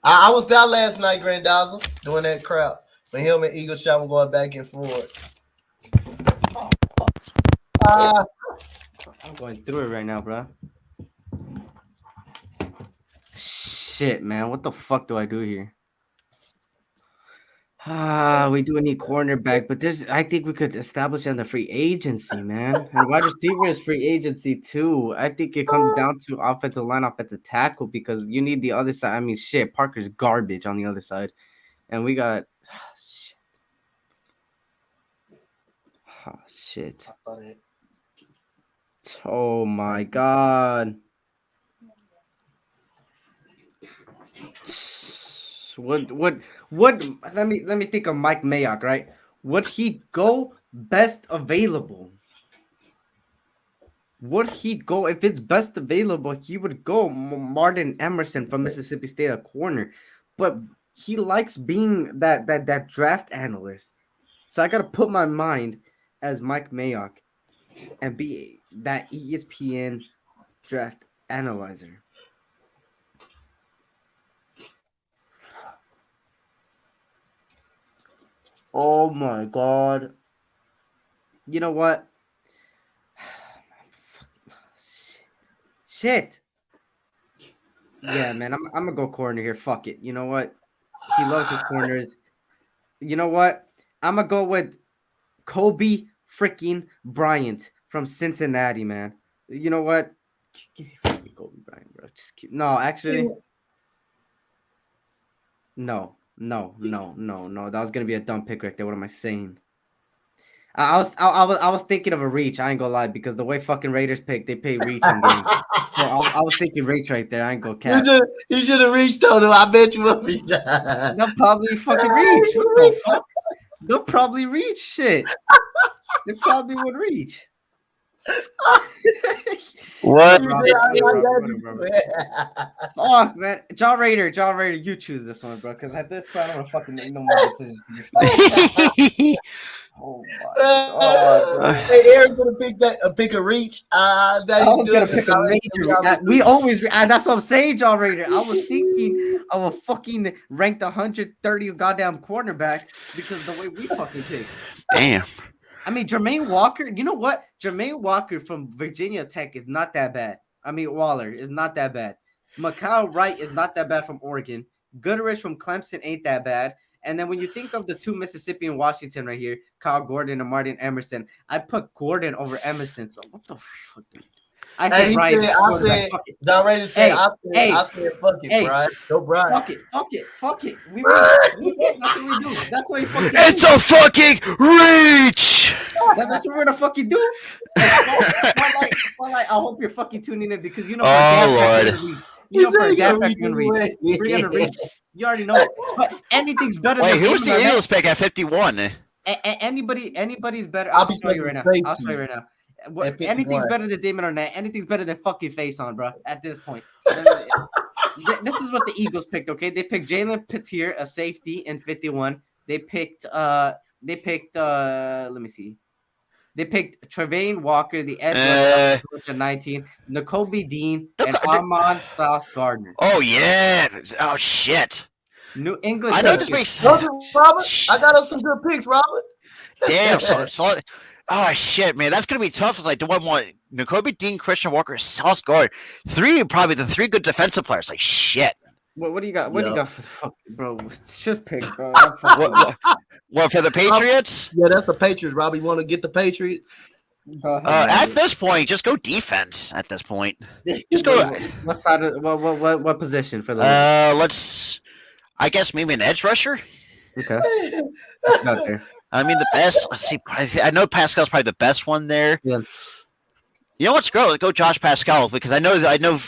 S2: I was down last night, Grandazza, doing that crap. But him and Eagle Shot were going back and forth.
S1: I'm going through it right now, bro. Shit, man. What the fuck do I do here? We do need cornerback, but I think we could establish on the free agency, man. And wide receiver is free agency too. I think it comes down to offensive line, offensive tackle, because you need the other side. I mean, shit, Parker's garbage on the other side, and we got shit. Oh, shit. Oh my god. What let me think of Mike Mayock, right? Would he go best available? Would he go if it's best available? He would go Martin Emerson from Mississippi State at corner, but he likes being that draft analyst. So I gotta put my mind as Mike Mayock and be that ESPN draft analyzer. Oh my god. You know what? Shit. Yeah, man. I'm gonna go corner here. Fuck it. You know what? He loves his corners. You know what? I'm gonna go with Kobe freaking Bryant from Cincinnati, man. You know what? Give me fucking Kobe Bryant, bro. No, actually. No. That was gonna be a dumb pick right there. What am I saying? I was thinking of a reach. I ain't gonna lie, because the way fucking Raiders pick, they pay reach on games. So I was thinking reach right there. I ain't gonna cap.
S2: You should have reached Toto. I bet you would reach.
S1: They'll probably fucking reach. What the fuck? They'll probably reach shit. They probably would reach.
S2: What?
S1: Oh man, John Rader, you choose this one, bro. Because at this point, I don't want to fucking make no more decisions. Oh my god!
S2: Hey, Eric's gonna pick a reach.
S1: I was gonna pick a major. We always, and that's what I'm saying, John Rader. I was thinking I will fucking rank the 130 goddamn cornerback because the way we fucking pick.
S5: Damn.
S1: I mean, Jermaine Walker. You know what? Jermaine Walker from Virginia Tech is not that bad. I mean, Waller is not that bad. Mikal Wright is not that bad from Oregon. Goodrich from Clemson ain't that bad. And then when you think of the two Mississippi and Washington right here, Kyle Gordon and Martin Emerson, I put Gordon over Emerson. So what the fuck? I said Brian.
S2: John Rader said, I said, fuck it, Brian. Go Brian.
S1: Fuck it. That's what we do. That's what you fucking
S5: It's a fucking reach.
S1: That's what we're gonna fucking do. I hope you're fucking tuning in because you know. Oh Lord. You know, for a damn fact, we're gonna reach. You already know. But anything's better.
S5: Wait, who's the Eagles pick at 51?
S1: Anybody's better. I'll show you right now. Anything's better than Damon Arnett. Anything's better than fucking face on, bro. At this point, this is what the Eagles picked. Okay, they picked Jalen Petir, a safety, in 51. They picked. Let me see. They picked Trevane Walker, the edge rusher, 19, Nakobe Dean, and Armand Sauce Gardner.
S5: Oh yeah! Oh shit!
S1: New England.
S5: I know this makes.
S2: Robert, I got us some good picks, Robert.
S5: Damn, so oh shit, man, that's gonna be tough. It's like, do I want Nakobe Dean, Christian Walker, Sauce Gardner? Probably the three good defensive players. Like shit.
S1: What do you got? What do you got for the fuck, bro? It's just pick, bro.
S5: What for the Patriots?
S2: Yeah, that's the Patriots, Rob. You want to get the Patriots?
S5: At this point, just go defense. At this point, just go.
S1: What side? What position for the?
S5: I guess maybe an edge rusher.
S1: Okay. That's not there.
S5: I mean, the best. Let's see. I know Pascal's probably the best one there.
S1: Yeah.
S5: You know what's go Josh Pascal because I know.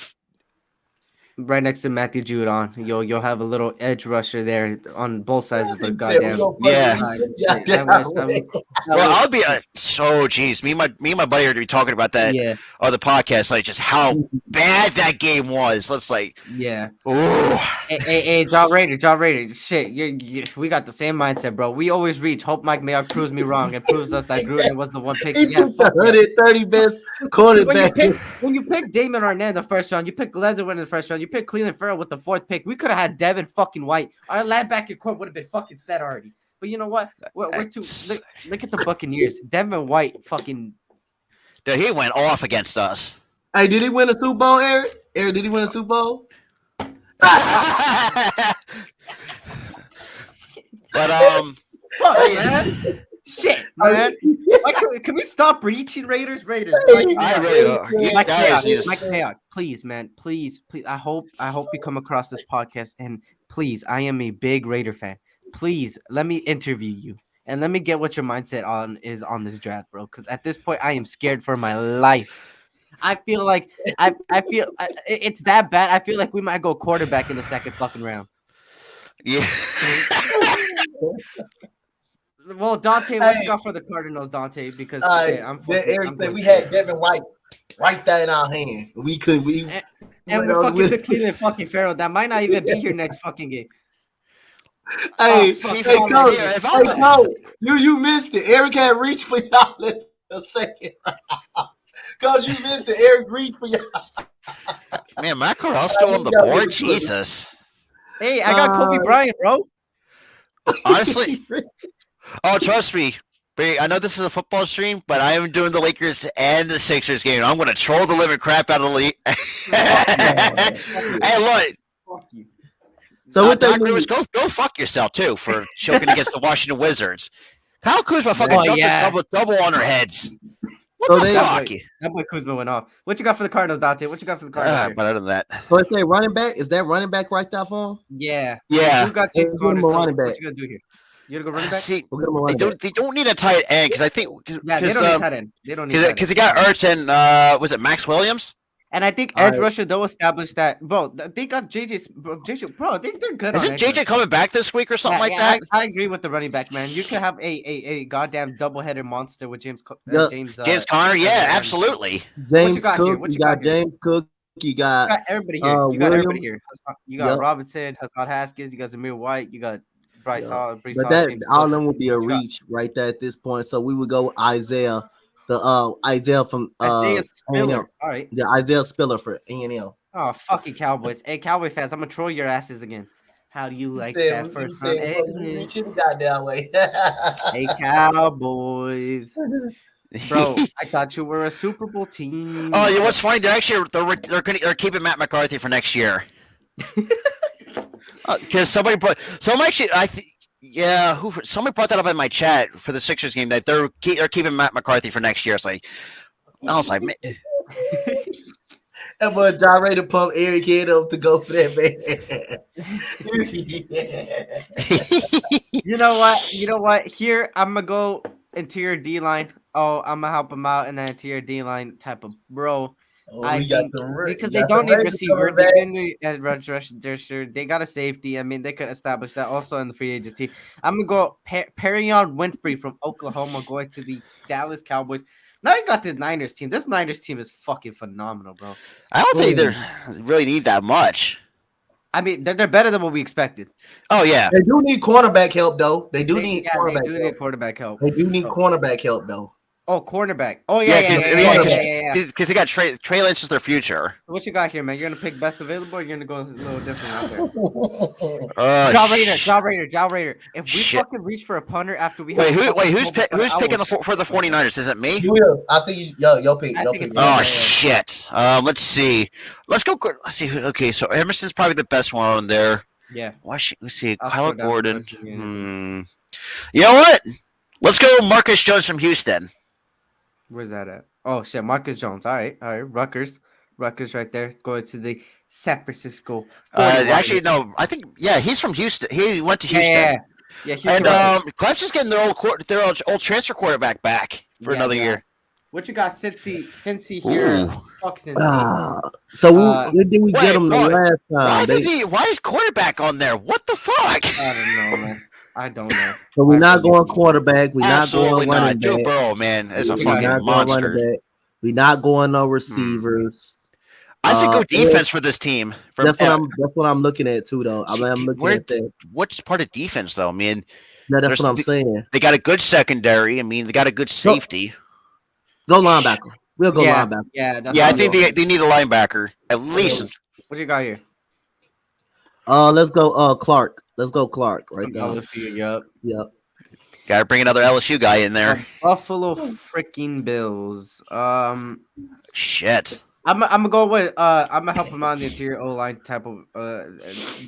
S1: Right next to Matthew Judon, you'll have a little edge rusher there on both sides of the goddamn.
S5: Well, I'll be geez. Me and my buddy are to be talking about that on the podcast, like just how bad that game was. Let's like,
S1: Hey, John Rader, shit, we got the same mindset, bro. We always reach. Hope Mike Mayock proves me wrong and proves us that Gruden was the one pick.
S2: He took the 130 best quarterback.
S1: When you pick Damon Arnett in the first round, you pick Leatherwood in the first round, you pick Cleveland Farrell with the fourth pick. We could have had Devin fucking White. Our linebacker core would have been fucking set already. But you know what? We're too. Look at the Buccaneers. Devin White fucking.
S5: Dude, he went off against us.
S2: Hey, did he win a Super Bowl, Eric? Did he win a Super Bowl?
S5: But
S1: Fuck,
S5: Hey.
S1: man. Shit, man. Why can we stop reaching Raiders? Raiders.
S5: I really, you
S1: Mike
S5: guys
S1: Mayock,
S5: need to.
S1: Mike Mayock, please, man, please. I hope you come across this podcast, and please, I am a big Raider fan. Please let me interview you, and let me get what your mindset on this draft, bro. Because at this point, I am scared for my life. I feel like it's that bad. I feel like we might go quarterback in the second fucking round.
S5: Yeah.
S1: Well, Donte, what you
S2: Hey.
S1: got for the Cardinals, Donte? Because
S2: All
S1: shit,
S2: right,
S1: I'm
S2: then
S1: fucking.
S2: Eric
S1: I'm
S2: said
S1: going
S2: we
S1: through
S2: had
S1: it.
S2: Devin White right there in our hand. We couldn't.
S1: And we fucking took Cleveland fucking Farrell. That might not even be here next fucking game.
S2: Hey,
S1: fuck,
S5: See,
S2: hey,
S1: Colin,
S2: Coach.
S1: shit.
S5: if
S2: Hey,
S5: I'm
S2: Coach. You missed it. Eric had reached for y'all in the second round. Coach, you missed it. Eric reached for y'all.
S5: man, Matt Corral's still on the
S2: gotta
S5: board.
S2: get the clip.
S5: Jesus.
S1: Hey, I got Kobe Bryant, bro.
S5: Honestly, oh, trust me. I know this is a football stream, but I am doing the Lakers and the Sixers game. I'm going to troll the living crap out of the league. Hey, look.
S1: Fuck you.
S2: So what they
S5: Doc
S2: need?
S5: Rivers, go fuck yourself too for choking against the Washington Wizards. Kyle Kuzma fucking
S1: Oh,
S5: jumped
S1: yeah.
S5: a double on our heads. What
S2: So
S5: the
S2: they-
S5: fuck?
S1: That boy Kuzma went off. What you got for the Cardinals, Dante? What you got for the Cardinals? here?
S5: But other than that,
S2: So it's a running back. Is that running back right there for him?
S1: Yeah.
S5: yeah.
S1: You got
S2: Hey,
S1: James
S2: give
S1: Conner.
S2: him a
S1: So
S2: running
S1: what
S2: back.
S1: you gonna do here? You gonna go running back?
S5: See,
S2: We'll get him a running back.
S5: they don't need a tight end because I think
S1: Yeah, they don't need tight end. They don't need tight end.
S5: because he got Ertz and was it Max Williams?
S1: And I think
S2: All
S1: edge
S2: right.
S1: rusher they'll establish that. Bro, they got JJ. Bro, they're good.
S5: Isn't
S1: on edge
S5: JJ
S1: rusher.
S5: coming back this week or something like
S1: Yeah,
S5: that?
S1: I agree with the running back, man. You could have a goddamn double-headed monster with James.
S2: Yeah.
S1: James
S5: Conner, yeah,
S1: and-
S5: absolutely.
S2: James
S1: you got here?
S2: Cook.
S1: What
S2: You
S1: you
S2: got
S1: got here?
S2: James Cook. You
S1: You
S2: got
S1: got everybody here. You got everybody
S2: Williams.
S1: here. You got
S2: Yep.
S1: Robinson, Hassan Haskins. You got Zamir White. You got Bryce
S2: Yeah.
S1: Hall. Brees
S2: But
S1: Hall,
S2: that
S1: James
S2: all
S1: Cook.
S2: of them would be a
S1: What you got?
S2: reach right there at this point. So we would go Isaiah, Isaiah from
S1: Isaiah
S2: A&M.
S1: Spiller. All right.
S2: Yeah, Isaiah Spiller for A&M.
S1: Oh, fucking Cowboys. Hey, Cowboy fans, I'm gonna troll your asses again. How do you like that first round? Hey,
S2: the goddamn way.
S1: hey, Cowboys. Bro, I thought you were a Super Bowl team.
S5: Oh, yeah, what's funny? They're keeping Matt McCarthy for next year. Because somebody actually somebody brought that up in my chat for the Sixers game that they're keeping Matt McCarthy for next year. It's like I was like, man.
S2: That boy John Ray to pump Eric head up to go for that man.
S1: You know what? Here, I'm going to go interior D-line. Oh, I'm going to him out in that interior D-line type of bro. I think because they don't need receiver. They didn't need edge rusher. They got a safety. I mean, they could establish that also in the free agency. I'm going to go Perion Winfrey from Oklahoma going to the Dallas Cowboys. Now you got this Niners team. This Niners team is fucking phenomenal, bro.
S5: I don't think they really need that much.
S1: I mean, they're better than what we expected.
S5: Oh yeah,
S2: They do need cornerback help though. They do need
S1: need quarterback help.
S2: They do need cornerback help though.
S1: Oh, cornerback. Oh yeah.
S5: because they got Trey Lance is their future.
S1: What you got here, man? You're gonna pick best available, or you're gonna go a little different out there? Jaw Raider. If we fucking reach for a punter after we
S5: who's picking for the 49ers? Is it me?
S2: You will. I think your pick.
S1: I
S2: Your
S1: think
S2: pick.
S1: it's
S5: Oh shit. Let's see. Let's go. Let's see. Okay, so Emerson's probably the best one on there.
S1: Yeah.
S5: Let's see.
S1: I'll
S5: Kyle
S1: throw down
S5: Gordon.
S1: the question,
S5: You know what? Let's go Marcus Jones from Houston.
S1: Where's that at? Oh shit, Marcus Jones. All right. Rutgers right there. Going to the San Francisco.
S5: Actually, no. I think he's from Houston. He went to Houston.
S1: Yeah.
S5: And Clemson's getting their old transfer quarterback back for another year.
S1: What you got, Cincy here? Fuck Cincy.
S2: So when did we get him the last time?
S5: Why is quarterback on there? What the fuck?
S1: I don't know, man. I don't know.
S2: So we're not going quarterback. We're not going running back.
S5: Joe Burrow, man, is a fucking monster.
S2: We're not going no receivers.
S5: I said go defense for this team.
S2: That's what I'm looking at too, though. I'm looking at that.
S5: What's part of defense, though? I mean,
S2: that's what I'm saying.
S5: They got a good secondary. I mean, they got a good safety.
S2: Go linebacker. We'll go linebacker.
S1: Yeah,
S5: I think they need a linebacker at least.
S1: What you got here?
S2: Let's go Clark. Let's go Clark right there.
S1: LSU,
S2: Yep.
S5: Got to bring another LSU guy in there.
S1: Buffalo freaking Bills.
S5: Shit.
S1: I'm gonna go with I'm gonna help him out in the interior O line type of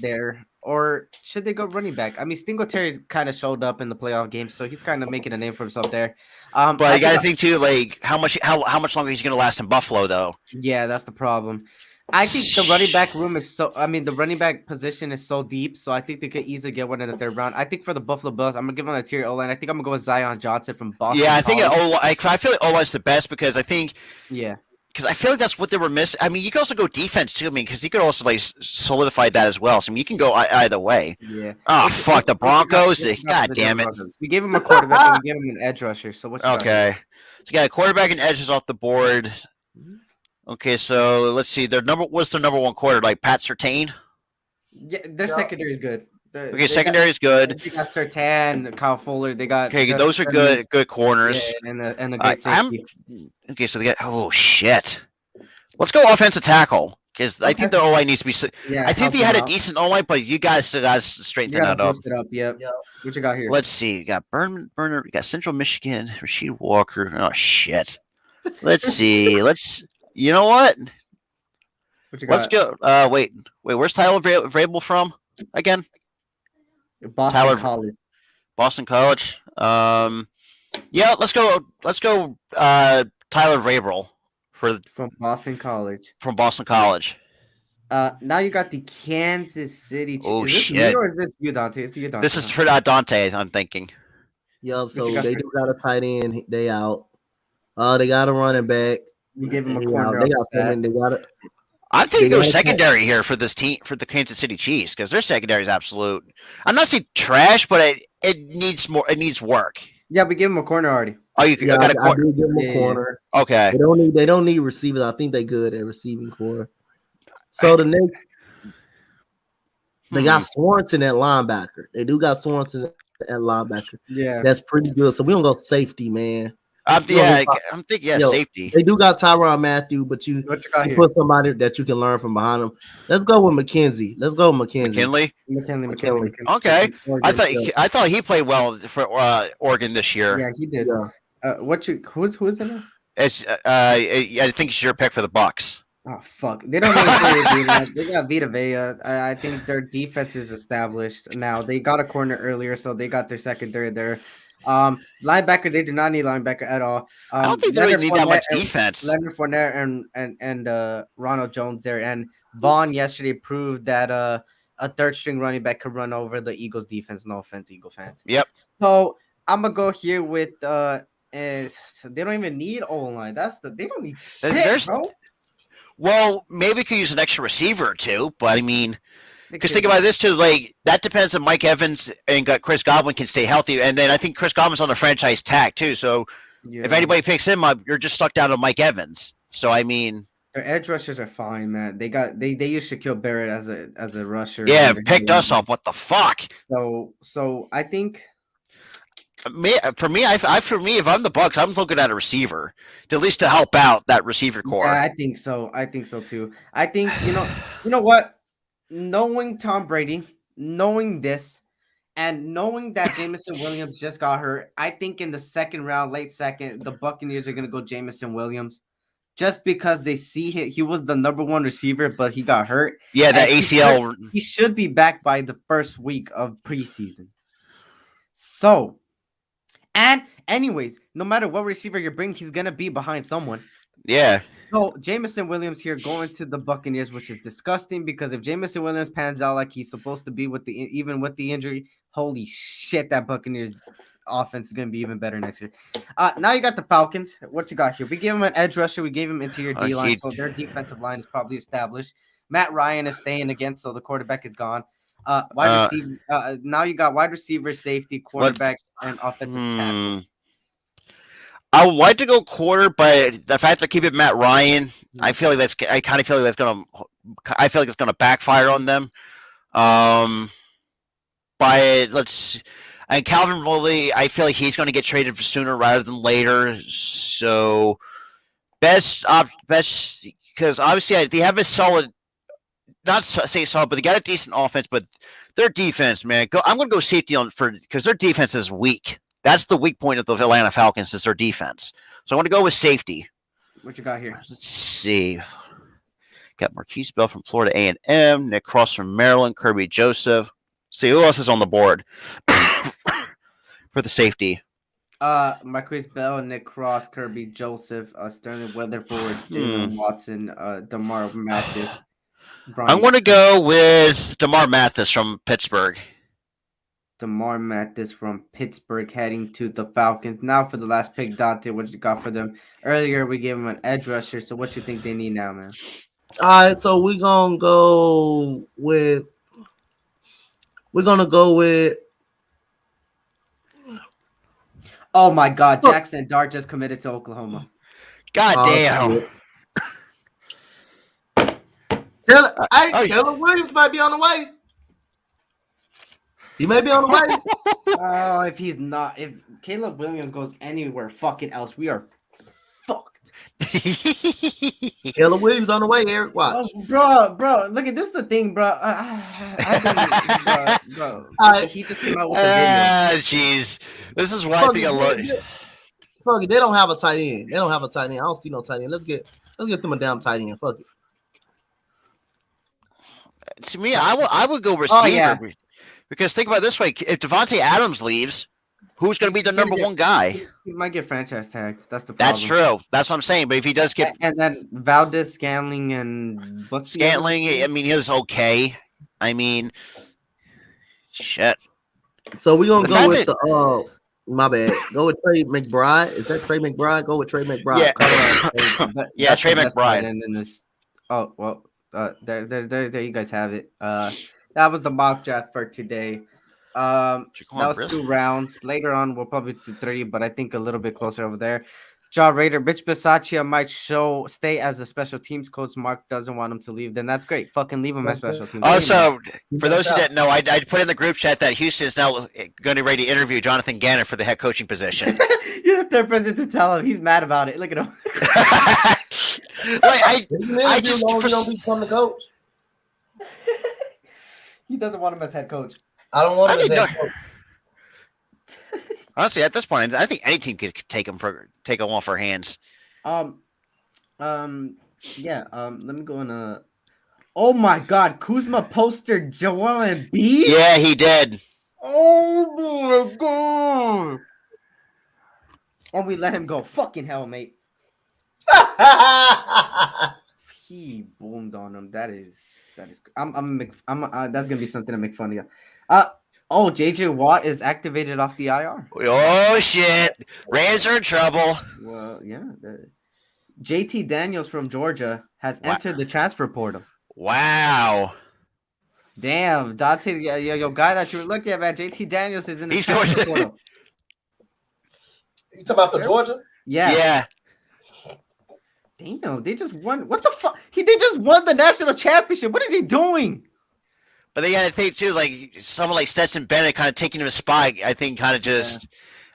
S1: there. or should they go running back? I mean, Singletary kind of showed up in the playoff game, so he's kind of making a name for himself there.
S5: But
S1: I
S5: you got to
S1: think,
S5: think too, like how much longer he's going to last in Buffalo, though.
S1: yeah, that's the problem. I think the running back room is so. I mean, the running back position is so deep, so I think they could easily get one in the third round. I think for the Buffalo Bills, I'm gonna give them a tier O line. I think I'm gonna go with Zion Johnson from Boston.
S5: Yeah, I think
S1: College.
S5: I feel like O-line's the best because I think
S1: Yeah,
S5: because I feel like that's what they were missing. I mean, you can also go defense too. I mean, because you could also like solidify that as well. So I mean, you can go either way.
S1: yeah.
S5: Oh fuck the Broncos! God damn it!
S1: We gave him a quarterback and we gave him an edge rusher. So what?
S5: Okay, so you got a quarterback and edges off the board. Okay, so let's see. What's their number one quarter? Like Pat Surtain?
S1: Yeah, their secondary is good.
S5: Okay, secondary is good.
S1: They got Surtain, Kyle Fuller. They got
S5: those are good corners.
S1: Yeah, and a great safety.
S5: Okay, so they got shit. Let's go offensive tackle because I think their O line needs to be.
S1: Yeah,
S5: I think they had a decent O line, but you guys still got to straighten that up.
S1: It up. Yep. What you got here?
S5: Let's see. You got Burner. You got Central Michigan. Rasheed Walker. Oh shit. Let's see. You know what?
S1: What you got?
S5: Let's go. Wait. Where's Tyler Vrabel from again?
S1: Boston College.
S5: Boston College. Yeah. Let's go. Tyler Vrabel
S1: from Boston College.
S5: From Boston College.
S1: Now you got the Kansas City.
S5: Oh
S1: is this
S5: shit!
S1: Me or is this you, Donte? It's you, Donte.
S5: This is for Donte. I'm thinking.
S2: Yep. So they do got a tight end. They out. They got a running back.
S1: You gave him a corner.
S2: They got someone. They got it.
S5: I'm thinking go secondary here for this team for the Kansas City Chiefs because their secondary is absolute. I'm not saying trash, but it needs more. It needs work.
S1: Yeah, we gave him a corner already.
S5: Oh, you got a corner.
S2: I did give them a corner.
S5: Okay.
S2: They don't need receivers. I think they good at receiving core. So the next, they got Sorensen at linebacker. They do got Sorensen at linebacker.
S1: Yeah,
S2: that's pretty good. So we don't go safety, man.
S5: I'm thinking safety.
S2: They do got Tyrann Mathieu, but you put somebody that you can learn from behind them. Let's go with McKenzie.
S1: McKinley.
S5: Okay. I thought he played well for Oregon this year.
S1: Yeah, he did. Yeah. Who's in it?
S5: It's I think it's your pick for the Bucks.
S1: Oh fuck! They don't really play. They got Vita Vea. I think their defense is established now. They got a corner earlier, so they got their secondary there. Linebacker, they do not need linebacker at all.
S5: I don't think they really need that much defense.
S1: Leonard Fournette and Ronald Jones there, and Vaughn yesterday proved that a third string running back could run over the Eagles defense. No offense, Eagle fans.
S5: Yep.
S1: So I'm gonna go here with they don't even need O line. They don't need shit, bro.
S5: Well, maybe we could use an extra receiver or two, but I mean. Because think about this too, like that depends on Mike Evans and Chris Godwin can stay healthy, and then I think Chris Godwin's on the franchise tag too. So if anybody picks him up, you're just stuck down to Mike Evans. So I mean,
S1: their edge rushers are fine, man. They used Shaquille Barrett as a rusher.
S5: Yeah, picked us up. What the fuck?
S1: So I think.
S5: For me, if I'm the Bucks, I'm looking at a receiver to at least to help out that receiver core.
S1: Yeah, I think so too. I think you know what. Knowing Tom Brady, knowing this, and knowing that Jameson Williams just got hurt, I think in the second round, late second, the Buccaneers are going to go Jameson Williams just because they see he was the number one receiver, but he got hurt.
S5: Yeah, that ACL.
S1: He should be back by the first week of preseason. So, and anyways, no matter what receiver you bring, he's going to be behind someone.
S5: Yeah.
S1: So Jameson Williams here going to the Buccaneers, which is disgusting because if Jameson Williams pans out like he's supposed to be even with the injury, holy shit, that Buccaneers offense is going to be even better next year. Now you got the Falcons. What you got here? We gave him an edge rusher. We gave him interior D-line, so their defensive line is probably established. Matt Ryan is staying again, so the quarterback is gone. Wide receiver. Now you got wide receiver, safety, quarterback, and offensive tackle.
S5: I would like to go quarter, but the fact that keeping Matt Ryan, I feel like it's gonna backfire on them. And Calvin Ridley, I feel like he's going to get traded for sooner rather than later. So best because obviously they have a solid, not say solid, but they got a decent offense. But their defense, man, I'm going to go safety because their defense is weak. That's the weak point of the Atlanta Falcons is their defense. So I want to go with safety.
S1: What you got here?
S5: Let's see. Got Marquise Bell from Florida A&M, Nick Cross from Maryland, Kirby Joseph. See who else is on the board for the safety.
S1: Marquise Bell, Nick Cross, Kirby Joseph, Sterling Weatherford, Jalen Watson, DeMar Mathis, Bryan.
S5: I'm going to go with DeMar Mathis from Pittsburgh.
S1: DeMar Mathis from Pittsburgh heading to the Falcons. Now for the last pick, Donte, what you got for them? Earlier, we gave them an edge rusher, so what you think they need now, man?
S2: All right, so we're going to go with
S1: Oh my God, Jackson Dart just committed to Oklahoma.
S5: God damn.
S2: Caleb Williams might be on the way. He may be on the way.
S1: Oh, if Caleb Williams goes anywhere fucking else, we are fucked.
S2: Caleb Williams on the way, Eric. Watch.
S1: Oh, bro, look at this. The thing, bro. Bro. He just came out with a video.
S5: Jeez, this is why I think I love it.
S2: Fuck it, they don't have a tight end. I don't see no tight end. Let's get them a damn tight end. Fuck it.
S5: To me, I would go receiver.
S1: Oh, yeah.
S5: Because think about it this way: if Devontae Adams leaves, who's going to be the number one guy?
S1: He might get franchise tagged. That's the problem.
S5: That's true. That's what I'm saying. But if he does get,
S1: and then Valdez, Scantling, and
S5: Scantling, I mean, he was okay. I mean, shit.
S2: So we're gonna go with the my bad. Go with Trey McBride. Is that Trey McBride? Go with Trey McBride.
S5: Yeah, yeah, Trey McBride.
S1: And then this. Oh well, there you guys have it. That was the mock draft for today. That was 2 rounds. Later on, we'll probably do 3, but I think a little bit closer over there. Jaw Raider, Mitch Bisaccia might stay as the special teams coach. Mark doesn't want him to leave. Then that's great. Fucking leave him as special teams.
S5: Also, for those who didn't know, I put in the group chat that Houston is now going to be ready to interview Jonathan Gannon for the head coaching position.
S1: You're the third person to tell him. He's mad about it. Look at him.
S5: I just
S2: don't become the coach.
S1: He doesn't want him as head coach.
S2: I don't want him as head coach.
S5: Honestly, at this point, I think any team could take him off our hands.
S1: Yeah. Let me go on Oh my God, Kuzma poster Joel Embiid.
S5: Yeah, he did.
S1: Oh my God. And we let him go. Fucking hell, mate. He boomed on him. That is. That's gonna be something to make fun of. JJ Watt is activated off the IR.
S5: Oh shit! Rams are in trouble.
S1: Well, yeah. JT Daniels from Georgia has entered the transfer portal.
S5: Wow.
S1: Damn, Donte, your guy that you were looking at, man, JT Daniels is in the transfer portal.
S2: You talking about the Georgia?
S1: Yeah.
S5: Yeah.
S1: Damn, they just won. What the fuck? They just won the national championship. What is he doing?
S5: But they got to think too, like someone like Stetson Bennett kind of taking him a spot. I think kind of just,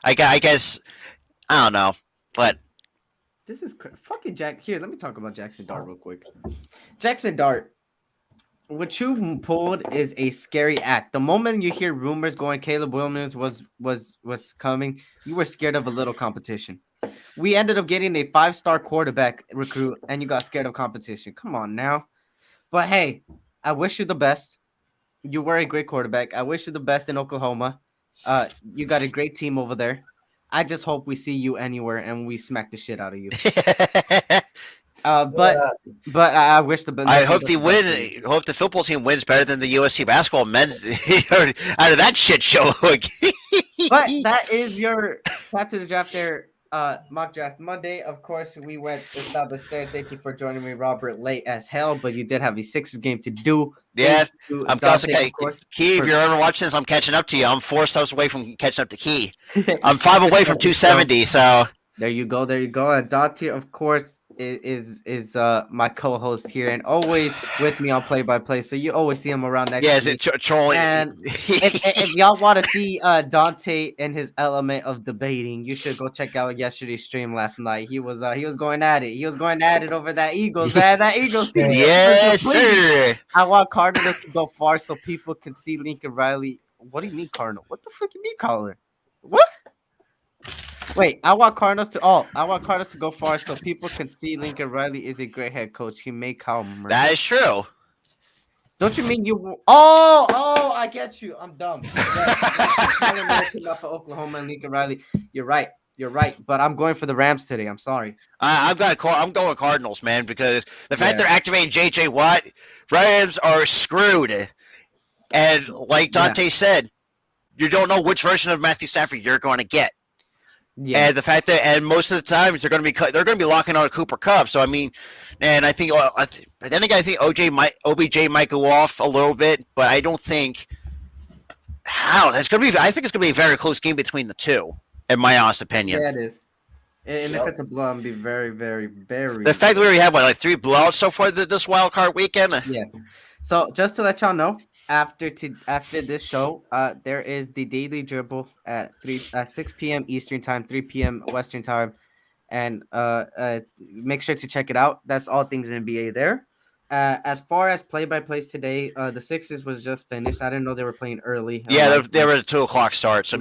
S5: I guess, I don't know, but
S1: this is fucking Jack. Here, let me talk about Jackson Dart real quick. Jackson Dart, what you pulled is a scary act. The moment you hear rumors going, Caleb Williams was coming, you were scared of a little competition. We ended up getting a 5-star quarterback recruit, and you got scared of competition. Come on now. But hey, I wish you the best. You were a great quarterback. I wish you the best in Oklahoma. You got a great team over there. I just hope we see you anywhere and we smack the shit out of you. But I wish the best.
S5: I hope they win. Hope the football team wins better than the USC basketball men's out of that shit show.
S1: But that is your path to the draft there. Mock draft Monday. Of course, we went established there. Thank you for joining me, Robert. Late as hell, but you did have a Sixers game to do.
S5: Yeah, I'm also Key. If you're ever watching this, I'm catching up to you. I'm 4 subs away from catching up to Key. I'm 5 away from 270. So
S1: there you go. And Donte, of course, is my co-host here and always with me on play-by-play. So you always see him around next.
S5: Yeah, trolling.
S1: And if y'all want to see Donte in his element of debating, you should go check out yesterday's stream last night. He was going at it. He was going at it over that Eagles, man. That Eagles team.
S5: Yes, sir.
S1: I want Cardinals to go far so people can see Lincoln Riley. What do you mean, Cardinal? What the fuck you mean, Collar? What? Wait, I want Cardinals to. Oh, I want Cardinals to go far so people can see Lincoln Riley is a great head coach. He may Kyle Murray.
S5: That is true.
S1: Don't you mean you? Oh, I get you. I'm dumb. Kyler Murray came out for Oklahoma and Lincoln Riley. You're right. But I'm going for the Rams today. I'm sorry.
S5: I'm going Cardinals, man, because the fact they're activating J.J. Watt, Rams are screwed. And like Donte said, you don't know which version of Matthew Stafford you're going to get. Yeah. And the fact that, and most of the times they're going to be locking on a Cooper Kupp. So I mean, and I think, but then again, I think OBJ might go off a little bit, but I don't think how that's going to be. I think it's going to be a very close game between the two, in my honest opinion.
S1: Yeah, it is. And if it's a blowout, it'll be very, very, very.
S5: The fact that we already have like 3 blowouts so far this wild card weekend.
S1: Yeah. So just to let y'all know, after this show, there is the Daily Dribble at 6 p.m. Eastern time, 3 p.m. Western time, and make sure to check it out. That's all things NBA there. As far as play-by-plays today, the Sixers was just finished. I didn't know they were playing early.
S5: Yeah, they were at 2:00 start. So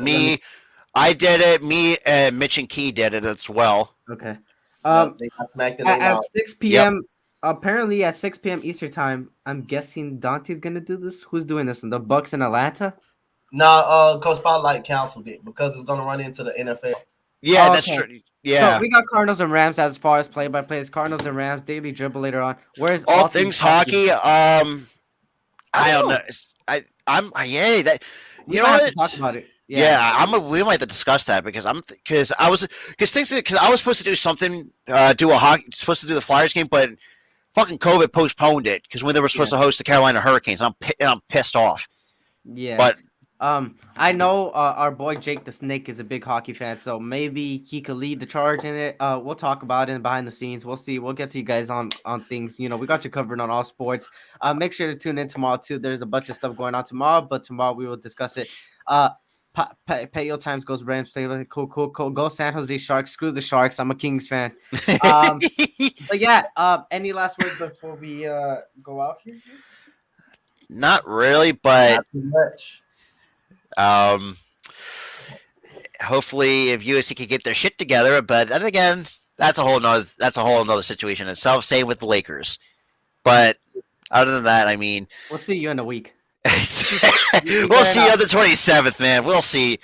S5: I did it. Me and Mitch and Key did it as well.
S1: Okay.
S2: They got smacked
S1: at 6 p.m. Yep. Apparently at 6 p.m. Eastern time, I'm guessing Donte's gonna do this. Who's doing this? The Bucks in Atlanta?
S2: No, Coach Spotlight canceled it because it's gonna run into the NFL.
S5: Yeah, that's true. Yeah.
S1: So we got Cardinals and Rams as far as play-by-plays. Cardinals and Rams, Daily Dribble later on. Where's
S5: all things hockey? I don't know. That
S1: you know what? Talk about it.
S5: Yeah, we might have to discuss that because I was supposed to do something, supposed to do the Flyers game, but fucking COVID postponed it because when they were supposed to host the Carolina Hurricanes, I'm pissed off.
S1: Yeah,
S5: but
S1: I know our boy Jake the Snake is a big hockey fan, so maybe he could lead the charge in it. We'll talk about it behind the scenes. We'll see. We'll get to you guys on things. You know, we got you covered on all sports. Make sure to tune in tomorrow too. There's a bunch of stuff going on tomorrow, but tomorrow we will discuss it. Pay your times goes Rams. Cool. Go San Jose Sharks. Screw the Sharks. I'm a Kings fan. But yeah, any last words before we go out here?
S5: Not really, but
S2: not too much.
S5: Hopefully, if USC can get their shit together, but then again, that's a whole nother situation itself. Same with the Lakers, but other than that, I mean,
S1: we'll see you in a week.
S5: We'll see you on the 27th, man. We'll see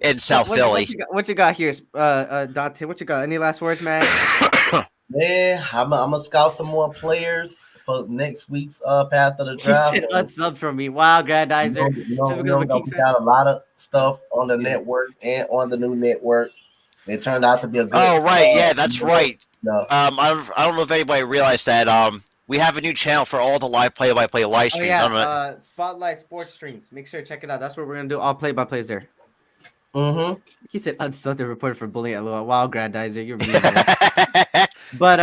S5: in South Philly.
S1: What you got here, Donte? What you got? Any last words, man?
S2: Man, I'm gonna scout some more players for next week's path of the draft.
S1: He said unsub from me. Wow, Grandizer.
S2: We got a lot of stuff on the network and on the new network. It turned out to be a good.
S5: Oh right, yeah, that's right. No. I don't know if anybody realized that. We have a new channel for all the live play-by-play live streams.
S1: Oh, yeah. Spotlight Sports Streams. Make sure to check it out. That's where we're gonna do all play-by-plays there.
S2: Mm-hmm.
S1: He said unsubbed reporter for bullying at Lua. Wow, Grandizer, you're really But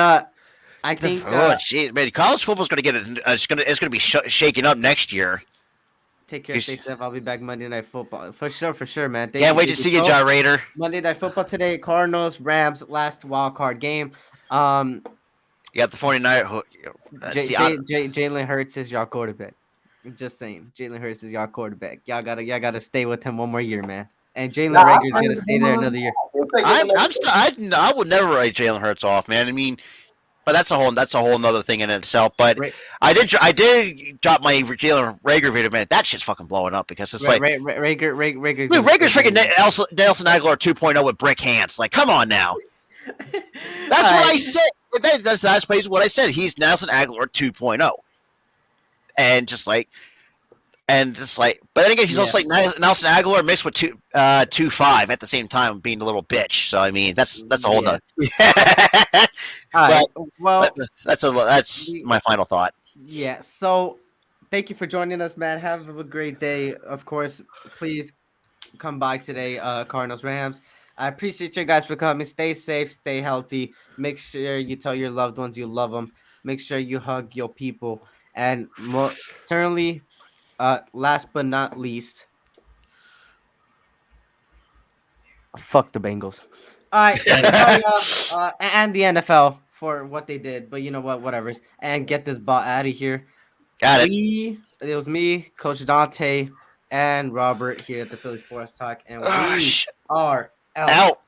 S1: I think
S5: jeez, man, college football's gonna get it's gonna be shaken up next year.
S1: Take care, stay safe. I'll be back Monday Night Football for sure, man.
S5: Can't wait to see you, John Raider.
S1: Monday Night Football today. Cardinals, Rams, last wild card game.
S5: You got the 49.
S1: Jalen Hurts is your quarterback. I'm just saying, Jalen Hurts is your quarterback. Y'all gotta stay with him one more year, man. And Jalen Rager's gonna stay there another year.
S5: I would never write Jalen Hurts off, man. I mean, but that's a whole another thing in itself. But I did drop my Jalen Rager video, man. That shit's fucking blowing up because it's like
S1: Rager's
S5: freaking Nelson Aguilar 2.0 with brick hands. Like, come on now. That's what I said. That's basically what I said. He's Nelson Aguilar 2.0, and but then again, he's also like Nelson Aguilar mixed with 2.5 at the same time, being a little bitch. So I mean, that's a whole nother. Well, that's my final thought.
S1: Yeah. So, thank you for joining us, man. Have a great day. Of course, please come by today, Cardinals Rams. I appreciate you guys for coming. Stay safe, stay healthy. Make sure you tell your loved ones you love them. Make sure you hug your people. And certainly, last but not least, fuck the Bengals. All right, and the NFL for what they did. But you know what? Whatever. And get this bot out of here.
S5: Got it.
S1: It was me, Coach Donte, and Robert here at the Philly Sports Talk. And we are out.